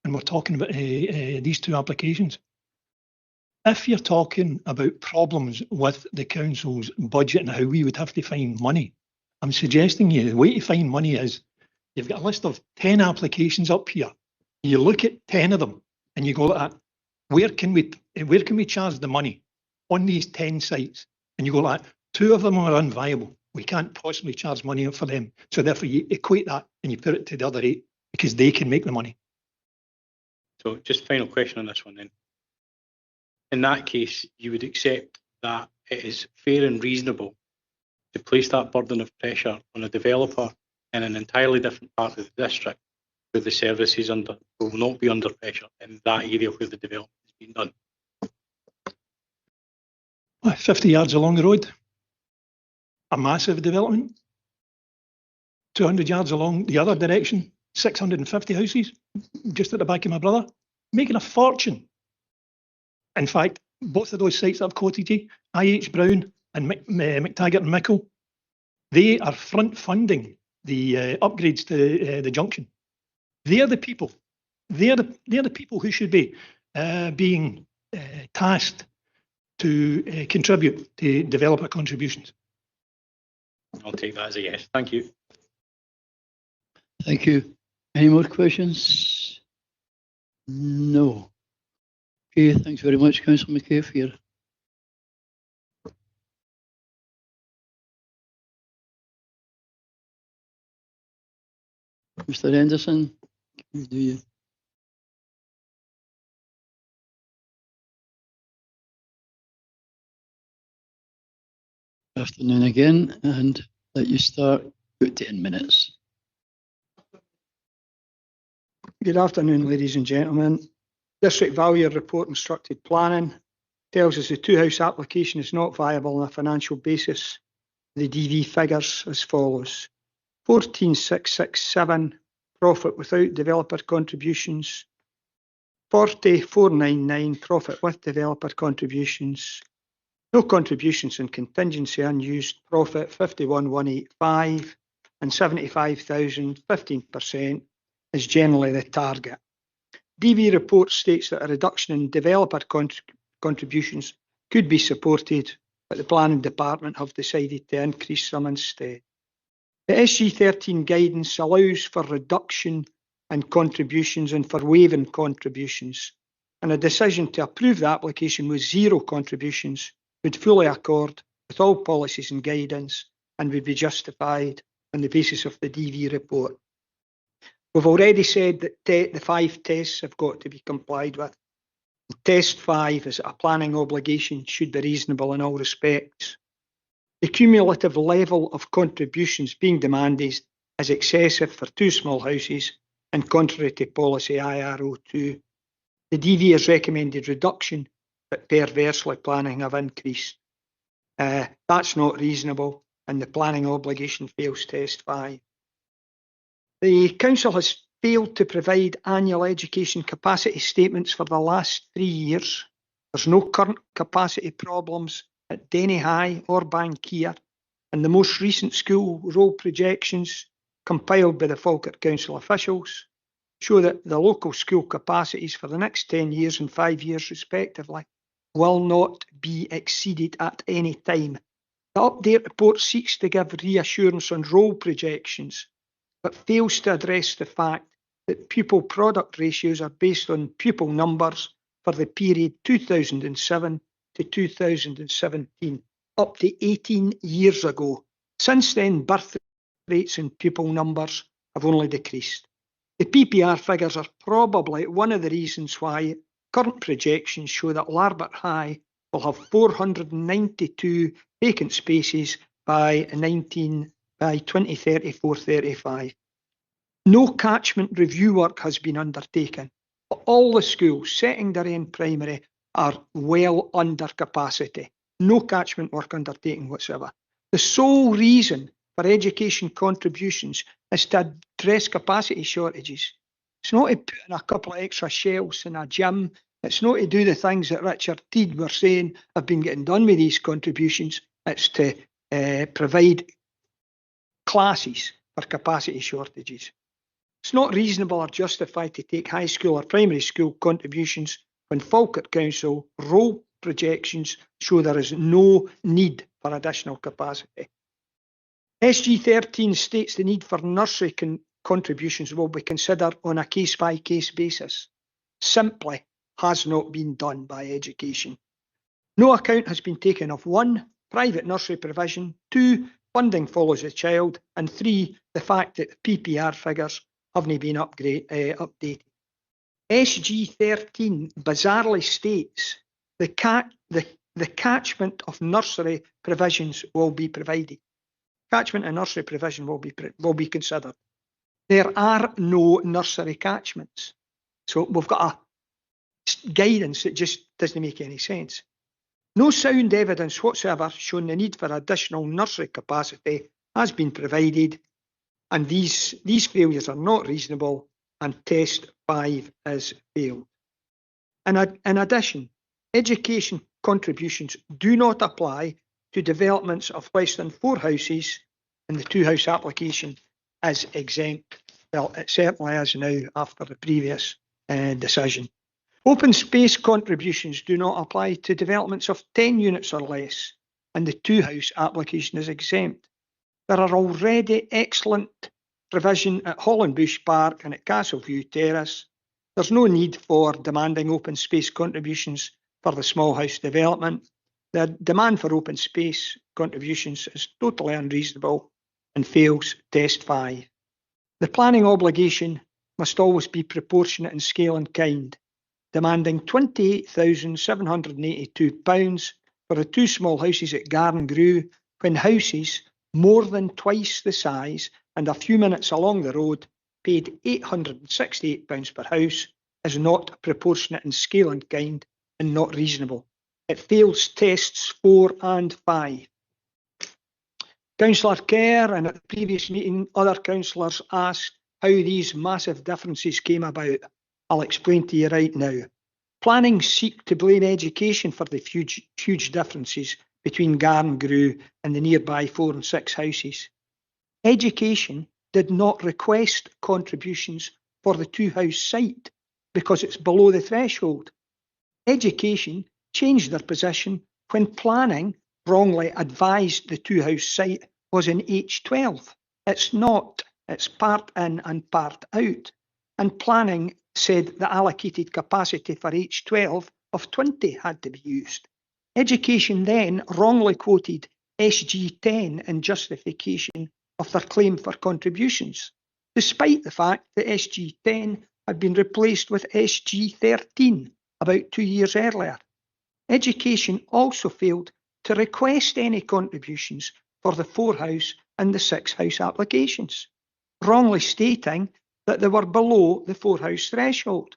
and we're talking about these two applications. If you're talking about problems with the council's budget and how we would have to find money, I'm suggesting you the way to find money is you've got a list of 10 applications up here. You look at 10 of them and you go like that, where can we charge the money on these 10 sites? And you go like that, 2 of them are unviable. We can't possibly charge money for them. So therefore you equate that and you put it to the other 8 because they can make the money. So just final question on this one then. In that case, you would accept that it is fair and reasonable to place that burden of pressure on a developer in an entirely different part of the district where the services will not be under pressure in that area where the development has been done. 50 yards along the road, a massive development. 200 yards along the other direction, 650 houses, just at the back of my brother, making a fortune. In fact, both of those sites that I've quoted you, IH Brown and McTaggart and Mickle, they are front funding the upgrades to the junction. They are the people. They are the people who should be being tasked to contribute to developer contributions. I'll take that as a yes. Thank you. Thank you. Any more questions? No. Okay, thanks very much, Councillor McCabe, for your Mr. Henderson, do you? Afternoon again, and let you start about 10 minutes. Good afternoon, ladies and gentlemen. District Valuer Report Instructed Planning tells us the two-house application is not viable on a financial basis. The DV figures as follows: 14,667 profit without developer contributions, 40,499 profit with developer contributions, no contributions and contingency unused profit 51,185, and 75,000, 15% is generally the target. DV report states that a reduction in developer contributions could be supported, but the planning department have decided to increase them instead. The SG13 guidance allows for reduction in contributions and for waiving contributions, and a decision to approve the application with 0 contributions would fully accord with all policies and guidance and would be justified on the basis of the DV report. We've already said that the 5 tests have got to be complied with. Test 5 is that a planning obligation should be reasonable in all respects. The cumulative level of contributions being demanded is excessive for 2 small houses and contrary to policy IRO2. The DV has recommended reduction, but perversely planning have increased. That's not reasonable, and the planning obligation fails test 5. The Council has failed to provide annual education capacity statements for the last 3 years. There's no current capacity problems at Denny High or Bankier, and the most recent school role projections compiled by the Falkirk Council officials show that the local school capacities for the next 10 years and 5 years respectively will not be exceeded at any time. The update report seeks to give reassurance on role projections, but fails to address the fact that pupil product ratios are based on pupil numbers for the period 2007 to 2017, up to 18 years ago. Since then, birth rates and pupil numbers have only decreased. The PPR figures are probably one of the reasons why current projections show that Larbert High will have 492 vacant spaces by 2034-35. No catchment review work has been undertaken. All the schools, secondary and primary, are well under capacity. No catchment work undertaken whatsoever. The sole reason for education contributions is to address capacity shortages. It's not to put in a couple of extra shelves in a gym. It's not to do the things that Richard Teed were saying have been getting done with these contributions. It's to provide classes for capacity shortages. It's not reasonable or justified to take high school or primary school contributions when Falkirk Council role projections show there is no need for additional capacity. SG 13 states the need for nursery contributions will be considered on a case-by-case basis. Simply has not been done by education. No account has been taken of 1, private nursery provision, 2, funding follows the child, and 3, the fact that the PPR figures haven't been updated. SG 13 bizarrely states the catchment of nursery provisions will be provided. Catchment and nursery provision will be considered. There are no nursery catchments. So we've got a guidance that just doesn't make any sense. No sound evidence whatsoever showing the need for additional nursery capacity has been provided, and these failures are not reasonable, and test 5 has failed. In addition, education contributions do not apply to developments of less than 4 houses, and the 2-house application is exempt. Well, it certainly is now after the previous decision. Open space contributions do not apply to developments of 10 units or less, and the 2-house application is exempt. There are already excellent provision at Hollandbush Park and at Castleview Terrace. There's no need for demanding open space contributions for the small house development. The demand for open space contributions is totally unreasonable and fails test 5. The planning obligation must always be proportionate in scale and kind, demanding £28,782 for the 2 small houses at Garngrew, when houses more than twice the size and a few minutes along the road paid £868 per house is not proportionate in scale and kind and not reasonable. It fails tests 4 and 5. Councillor Kerr, and at the previous meeting other councillors asked how these massive differences came about. I'll explain to you right now. Planning seek to blame education for the huge differences between Garngrew and the nearby 4 and 6 houses. Education did not request contributions for the 2-house site because it's below the threshold. Education changed their position when planning wrongly advised the 2-house site was in H12. It's not. It's part in and part out. And planning said the allocated capacity for H12 of 20 had to be used. Education then wrongly quoted SG10 in justification of their claim for contributions, despite the fact that SG10 had been replaced with SG13 about 2 years earlier. Education also failed to request any contributions for the 4-house and the 6-house applications, wrongly stating that they were below the 4-house threshold.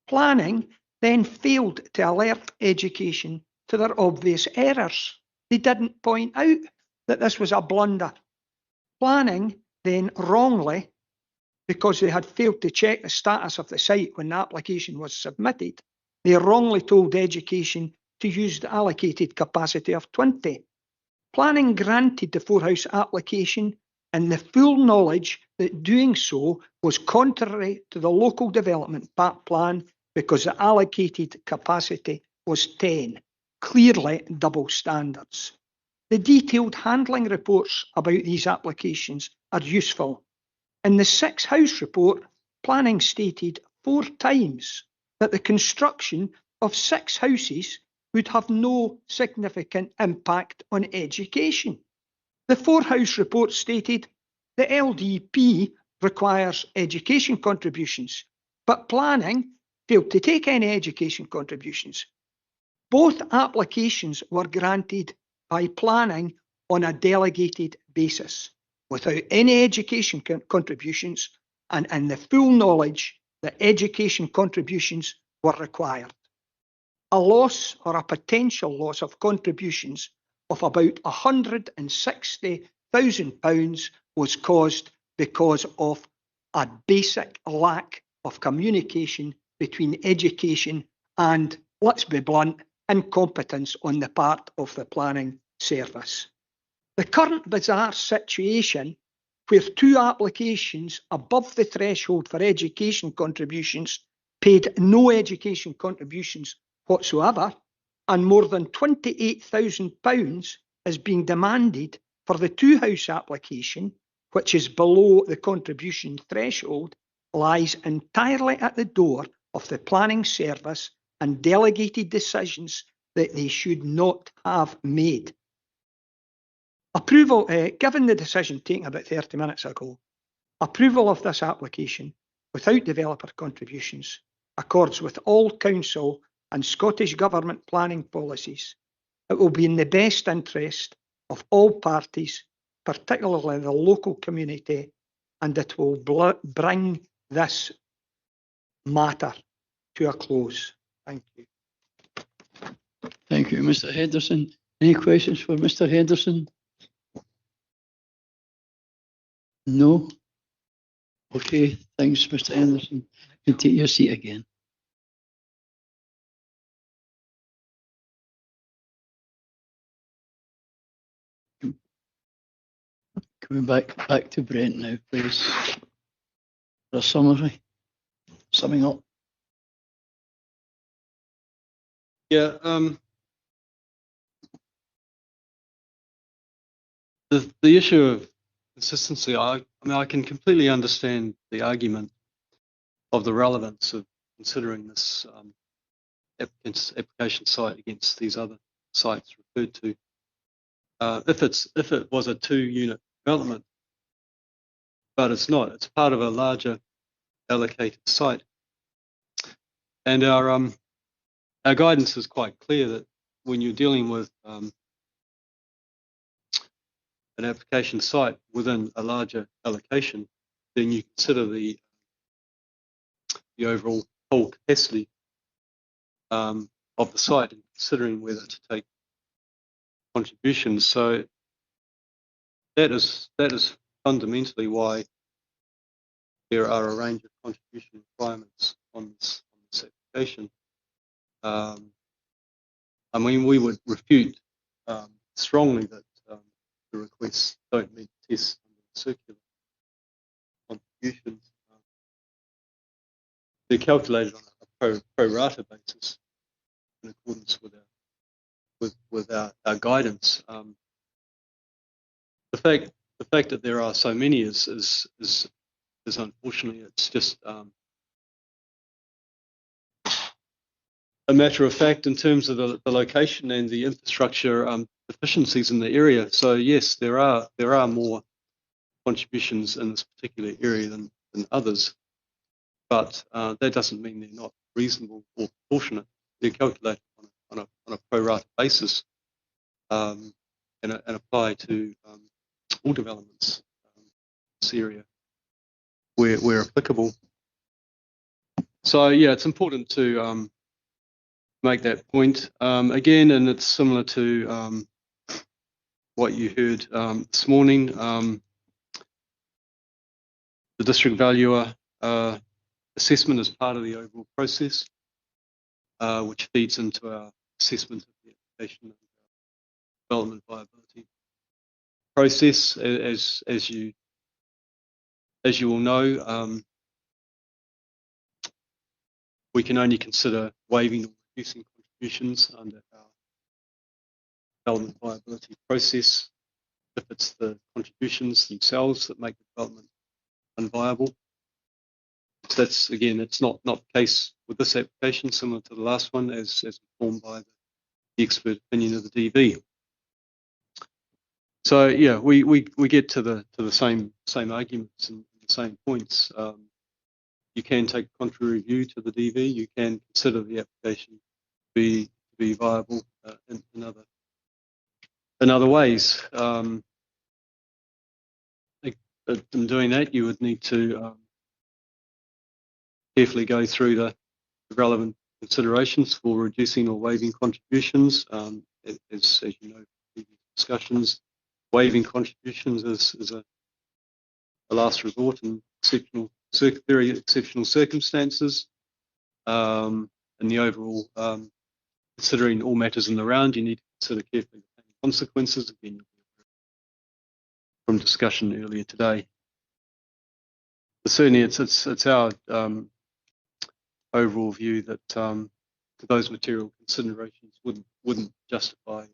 Planning then failed to alert Education to their obvious errors. They didn't point out that this was a blunder. Planning then wrongly, because they had failed to check the status of the site when the application was submitted, they wrongly told Education to use the allocated capacity of 20. Planning granted the 4-house application in the full knowledge that doing so was contrary to the local development plan because the allocated capacity was 10, clearly double standards. The detailed handling reports about these applications are useful. In the 6-house report, planning stated 4 times that the construction of 6 houses would have no significant impact on education. The 4-house report stated the LDP requires education contributions, but planning failed to take any education contributions. Both applications were granted by planning on a delegated basis, without any education contributions and in the full knowledge that education contributions were required. A loss or a potential loss of contributions of about £160,000 was caused because of a basic lack of communication between education and, let's be blunt, incompetence on the part of the planning service. The current bizarre situation where 2 applications above the threshold for education contributions paid no education contributions whatsoever, and more than £28,000 is being demanded for the 2-house application, which is below the contribution threshold, lies entirely at the door of the planning service and delegated decisions that they should not have made. Approval, given the decision taken about 30 minutes ago, approval of this application without developer contributions accords with all council and Scottish Government planning policies. It will be in the best interest of all parties, particularly the local community, and it will bring this matter to a close. Thank you. Thank you, Mr. Henderson. Any questions for Mr. Henderson? No? Okay, thanks, Mr. Henderson. You can take your seat again. Coming back to Brent now, please. For a summary, summing up. Yeah, the issue of consistency, I mean, I can completely understand the argument of the relevance of considering this application site against these other sites referred to. If it was a 2-unit development, but it's not. It's part of a larger allocated site, and our guidance is quite clear that when you're dealing with an application site within a larger allocation, then you consider the overall whole capacity of the site and considering whether to take contributions. So that is fundamentally why there are a range of contribution requirements on this application. I mean, we would refute strongly that the requests don't meet tests under the circular contributions. They're calculated on a pro rata basis in accordance with our guidance. The fact that there are so many is unfortunately, it's just a matter of fact in terms of the location and the infrastructure. deficiencies in the area. So yes, there are more contributions in this particular area than others, but that doesn't mean they're not reasonable or proportionate. They're calculated on a pro rata basis and apply to all developments in this area where applicable. So yeah, it's important to make that point again, and it's similar to what you heard this morning. The district valuer assessment is part of the overall process, which feeds into our assessment of the application and development viability process. As you will know, we can only consider waiving or reducing contributions under our development viability process if it's the contributions themselves that make the development unviable. So that's, again, it's not the case with this application, similar to the last one, as informed by the expert opinion of the DV. So yeah, we get to the same arguments and the same points. You can take contrary review to the DV. You can consider the application to be viable in other ways. In doing that, you would need to carefully go through the relevant considerations for reducing or waiving contributions. As you know, previous discussions, waiving contributions is a last resort in very exceptional circumstances. And the overall, considering all matters in the round, you need to consider carefully the consequences. Again, from discussion earlier today. But certainly, it's our overall view that those material considerations wouldn't justify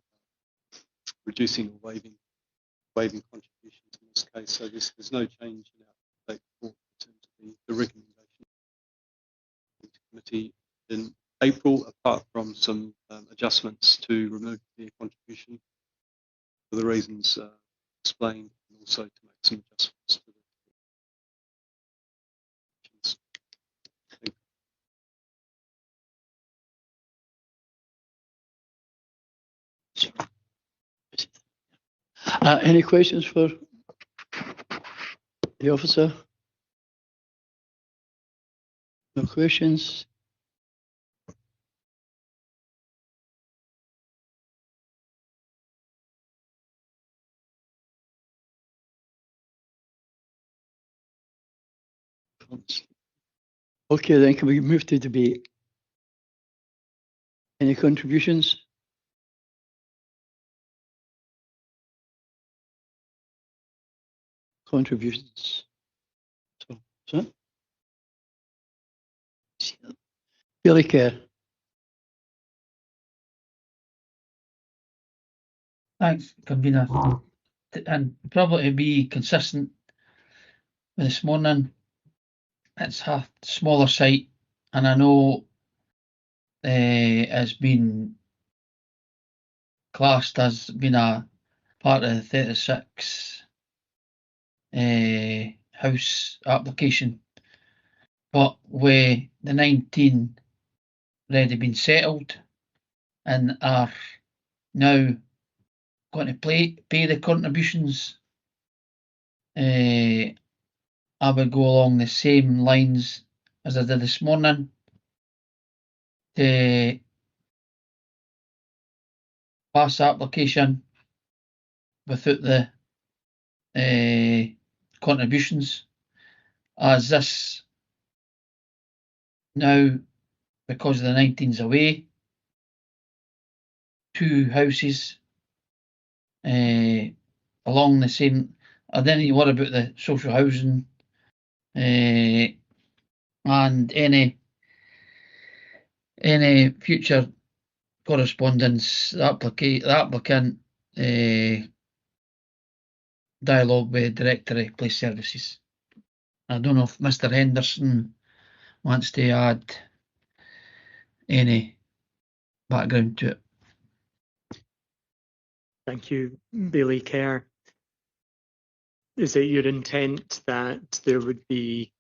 reducing or waiving contributions in this case. So there's no change in our state report in terms of the recommendation of the committee in April, apart from some adjustments to remove their contribution for the reasons explained, and also to make some adjustments to the Any questions for the officer? No questions? Okay, then can we move to debate? Any contributions? Contributions. So. Billy Kerr. Thanks, convener. And probably to be consistent with this morning, it's a smaller site, and I know it's been classed as being a part of the 36 house application, but with the 19 already been settled and are now going to pay the contributions, I would go along the same lines as I did this morning to pass the application without the contributions, as this now, because the 19's away, 2 houses along the same. I didn't need to worry about the social housing and any future correspondence. The applicant dialogue with Director of Police Services. I don't know if Mr. Henderson wants to add any background to it. Thank you, Bailey Kerr. Is it your intent that there would be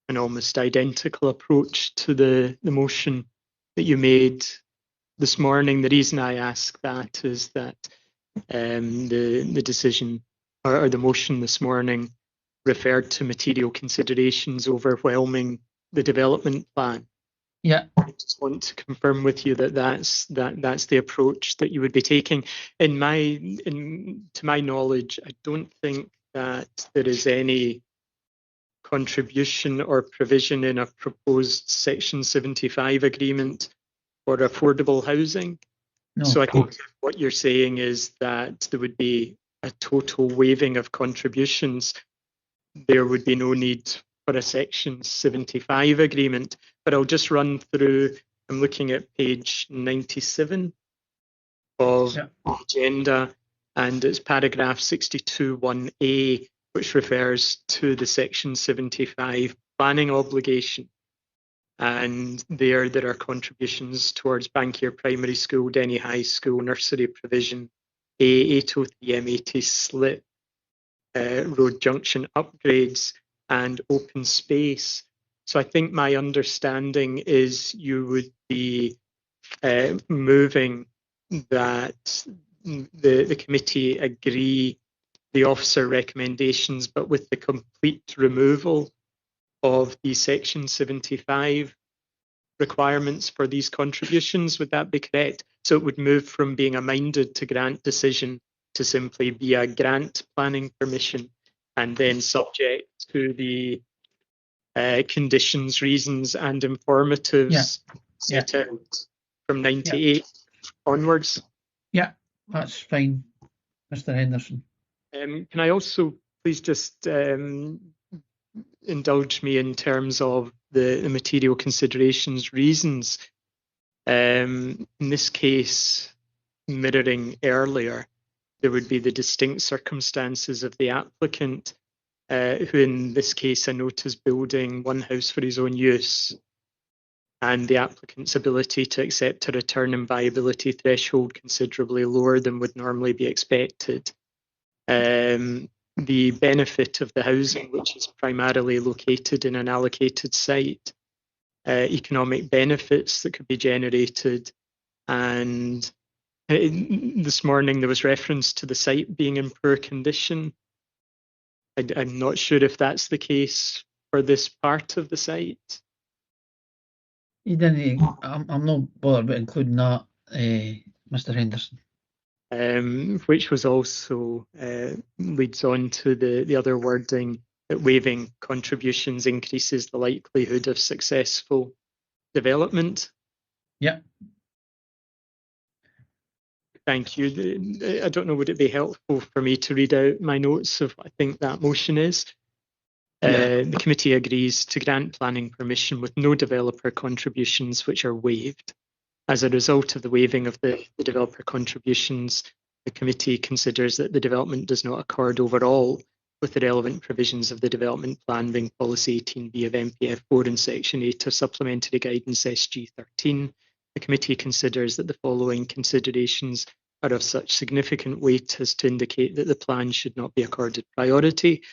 an almost identical approach to the motion that you made this morning? The reason I ask that is that the decision or the motion this morning referred to material considerations overwhelming the development plan. Yeah. I just want to confirm with you that that's the approach that you would be taking. To my knowledge, I don't think that there is any contribution or provision in a proposed Section 75 agreement for affordable housing. No. So I think what you're saying is that there would be a total waiving of contributions. There would be no need for a Section 75 agreement. But I'll just run through, I'm looking at page 97 of the agenda, and it's paragraph 62(1)(a), which refers to the Section 75 planning obligation. And there are contributions towards Bankier Primary School, Denny High School, nursery provision, A803 M80 slip, road junction upgrades, and open space. So I think my understanding is you would be moving that the committee agree the officer recommendations, but with the complete removal of the Section 75 requirements for these contributions. Would that be correct? So it would move from being a minded to grant decision to simply be a grant planning permission, and then subject to the conditions, reasons and informatives set out from 98 onwards. Yeah, that's fine, Mr. Henderson. Can I also please just indulge me in terms of the material considerations reasons? In this case, mirroring earlier, there would be the distinct circumstances of the applicant, who in this case I note is building one house for his own use, and the applicant's ability to accept a return and viability threshold considerably lower than would normally be expected. The benefit of the housing, which is primarily located in an allocated site, economic benefits that could be generated, and this morning there was reference to the site being in poor condition. I'm not sure if that's the case for this part of the site. You didn't. I'm not bothered about including that, Mr. Henderson. Which was also leads on to the other wording that waiving contributions increases the likelihood of successful development. Yeah. Thank you. I don't know, would it be helpful for me to read out my notes of what I think that motion is? The committee agrees to grant planning permission with no developer contributions which are waived. As a result of the waiving of the developer contributions, the committee considers that the development does not accord overall with the relevant provisions of the development plan, being policy 18B of MPF 4 and section 8 of supplementary guidance SG 13. The committee considers that the following considerations are of such significant weight as to indicate that the plan should not be accorded priority.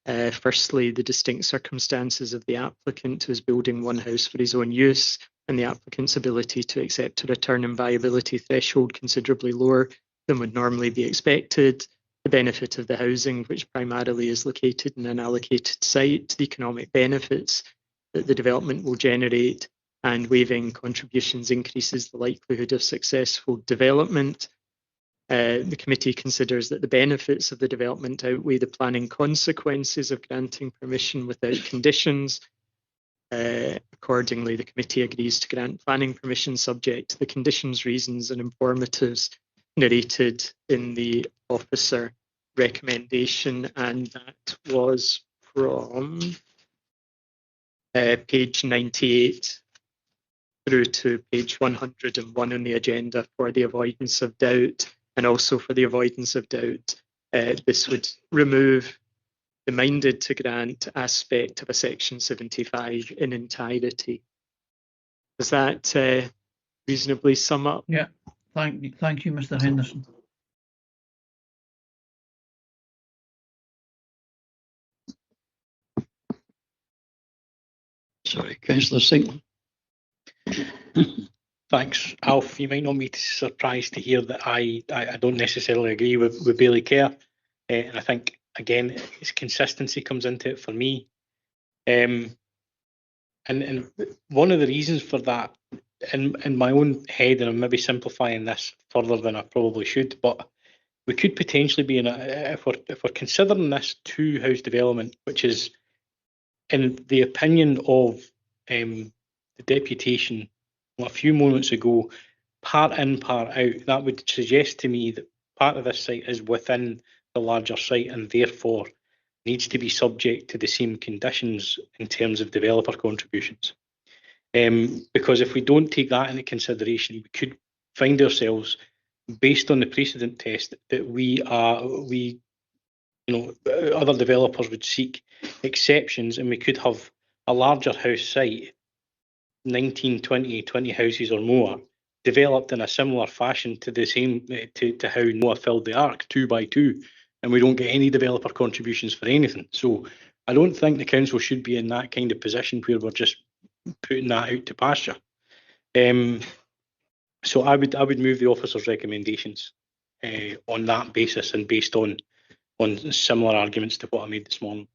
Firstly, the distinct circumstances of the applicant who is building one house for his own use, and the applicant's ability to accept a return and viability threshold considerably lower than would normally be expected. The benefit of the housing, which primarily is located in an allocated site, the economic benefits that the development will generate, and waiving contributions increases the likelihood of successful development. The committee considers that the benefits of the development outweigh the planning consequences of granting permission without conditions. Accordingly, the committee agrees to grant planning permission subject to the conditions, reasons and informatives narrated in the officer recommendation, and that was from page 98 through to page 101 on the agenda. For the avoidance of doubt, and also for the avoidance of doubt, this would remove the minded to grant aspect of a Section 75 in entirety. Does that reasonably sum up? Yeah, thank you, Mr. Henderson. Sorry, Councillor Sinclair. Thanks, Alf. You might not be surprised to hear that I don't necessarily agree with Bailey Kerr. And I think, again, it's consistency comes into it for me. And one of the reasons for that, in my own head, and I'm maybe simplifying this further than I probably should, but we could potentially be in if we're considering this two-house development, which is, in the opinion of the deputation a few moments ago, part in, part out, that would suggest to me that part of this site is within the larger site and therefore needs to be subject to the same conditions in terms of developer contributions. Because if we don't take that into consideration, we could find ourselves, based on the precedent test, that other developers would seek exceptions, and we could have a larger house site, 19, 20 houses or more, developed in a similar fashion to the same to how Noah filled the ark, 2 by 2, and we don't get any developer contributions for anything. So I don't think the council should be in that kind of position where we're just putting that out to pasture. So I would move the officer's recommendations on that basis and based on similar arguments to what I made this morning.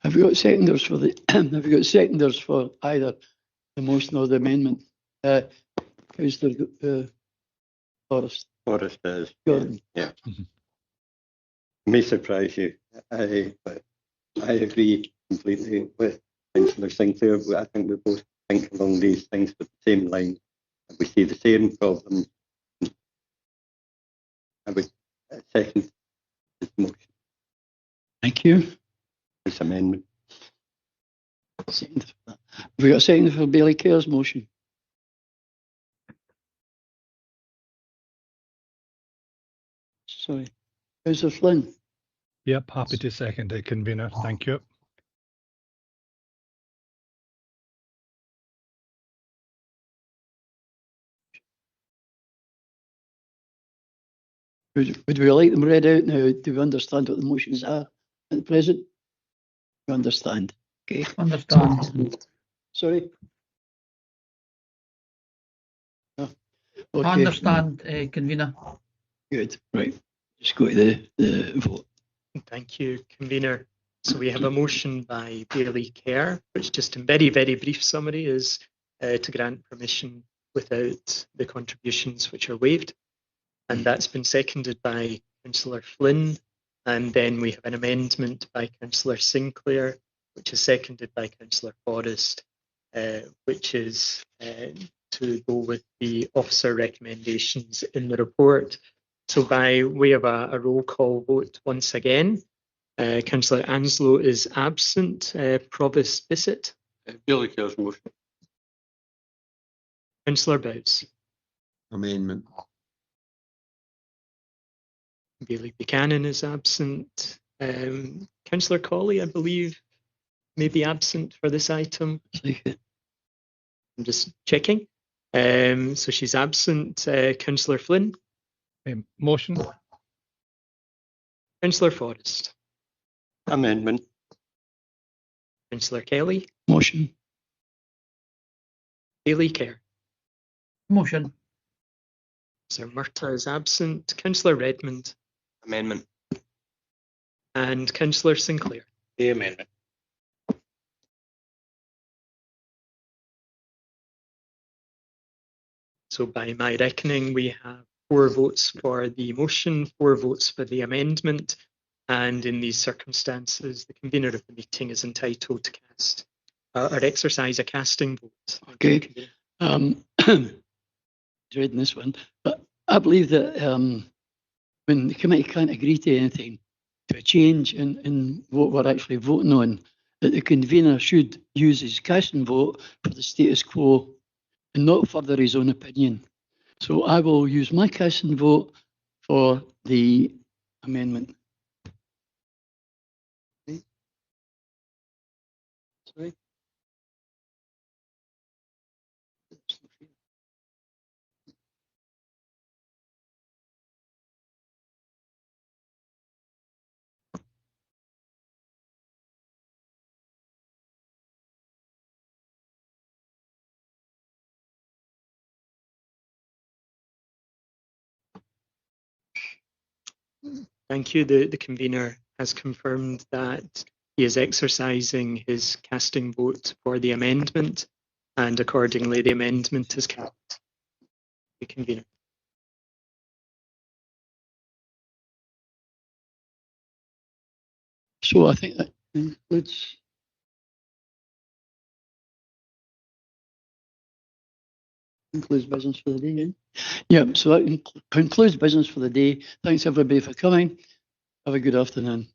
Have you got seconders for the? Have you got seconders for either the motion or the amendment? Councillor Forrest. Forrest is. Gordon. Yeah. May surprise you. I agree completely with Councillor Sinclair. I think we both think along these things with the same line. We see the same problems. I would second this motion. Thank you. This amendment. Have we got a second for Bailey Kerr's motion? Sorry. Councillor Flynn. Yep, happy to second it, convener. Thank you. Would we like them read out now? Do we understand what the motions are at the present? We understand. Okay. Understand. Sorry. Oh, okay. I understand, convener. Good. Right. Just go to the vote. Thank you, convener. So we have a motion by Bailey Kerr, which just in very, very brief summary is to grant permission without the contributions which are waived. And that's been seconded by Councillor Flynn. And then we have an amendment by Councillor Sinclair, which is seconded by Councillor Forrest, which is to go with the officer recommendations in the report. So by way of a roll call vote once again, Councillor Anslow is absent. Provost Bissett. Bailey Kerr's motion. Councillor Bowes. Amendment. Bailey Buchanan is absent. Councillor Colley, I believe, may be absent for this item. I'm just checking. So she's absent. Councillor Flynn. Motion. Councillor Forrest. Amendment. Councillor Kelly. Motion. Bailey Kerr. Motion. Sir Murtagh is absent. Councillor Redmond. Amendment. And Councillor Sinclair. The amendment. So by my reckoning, we have 4 votes for the motion, 4 votes for the amendment, and in these circumstances, the convener of the meeting is entitled to cast or exercise a casting vote. Okay. Reading this one, but I believe that when the committee can't agree to anything, to a change in what we're actually voting on, that the convener should use his casting vote for the status quo and not further his own opinion. So I will use my casting vote for the amendment. Sorry. Thank you. The convener has confirmed that he is exercising his casting vote for the amendment, and accordingly the amendment is carried. The convener. So I think that concludes. Concludes business for the day. Yeah, so that concludes business for the day. Thanks everybody for coming. Have a good afternoon.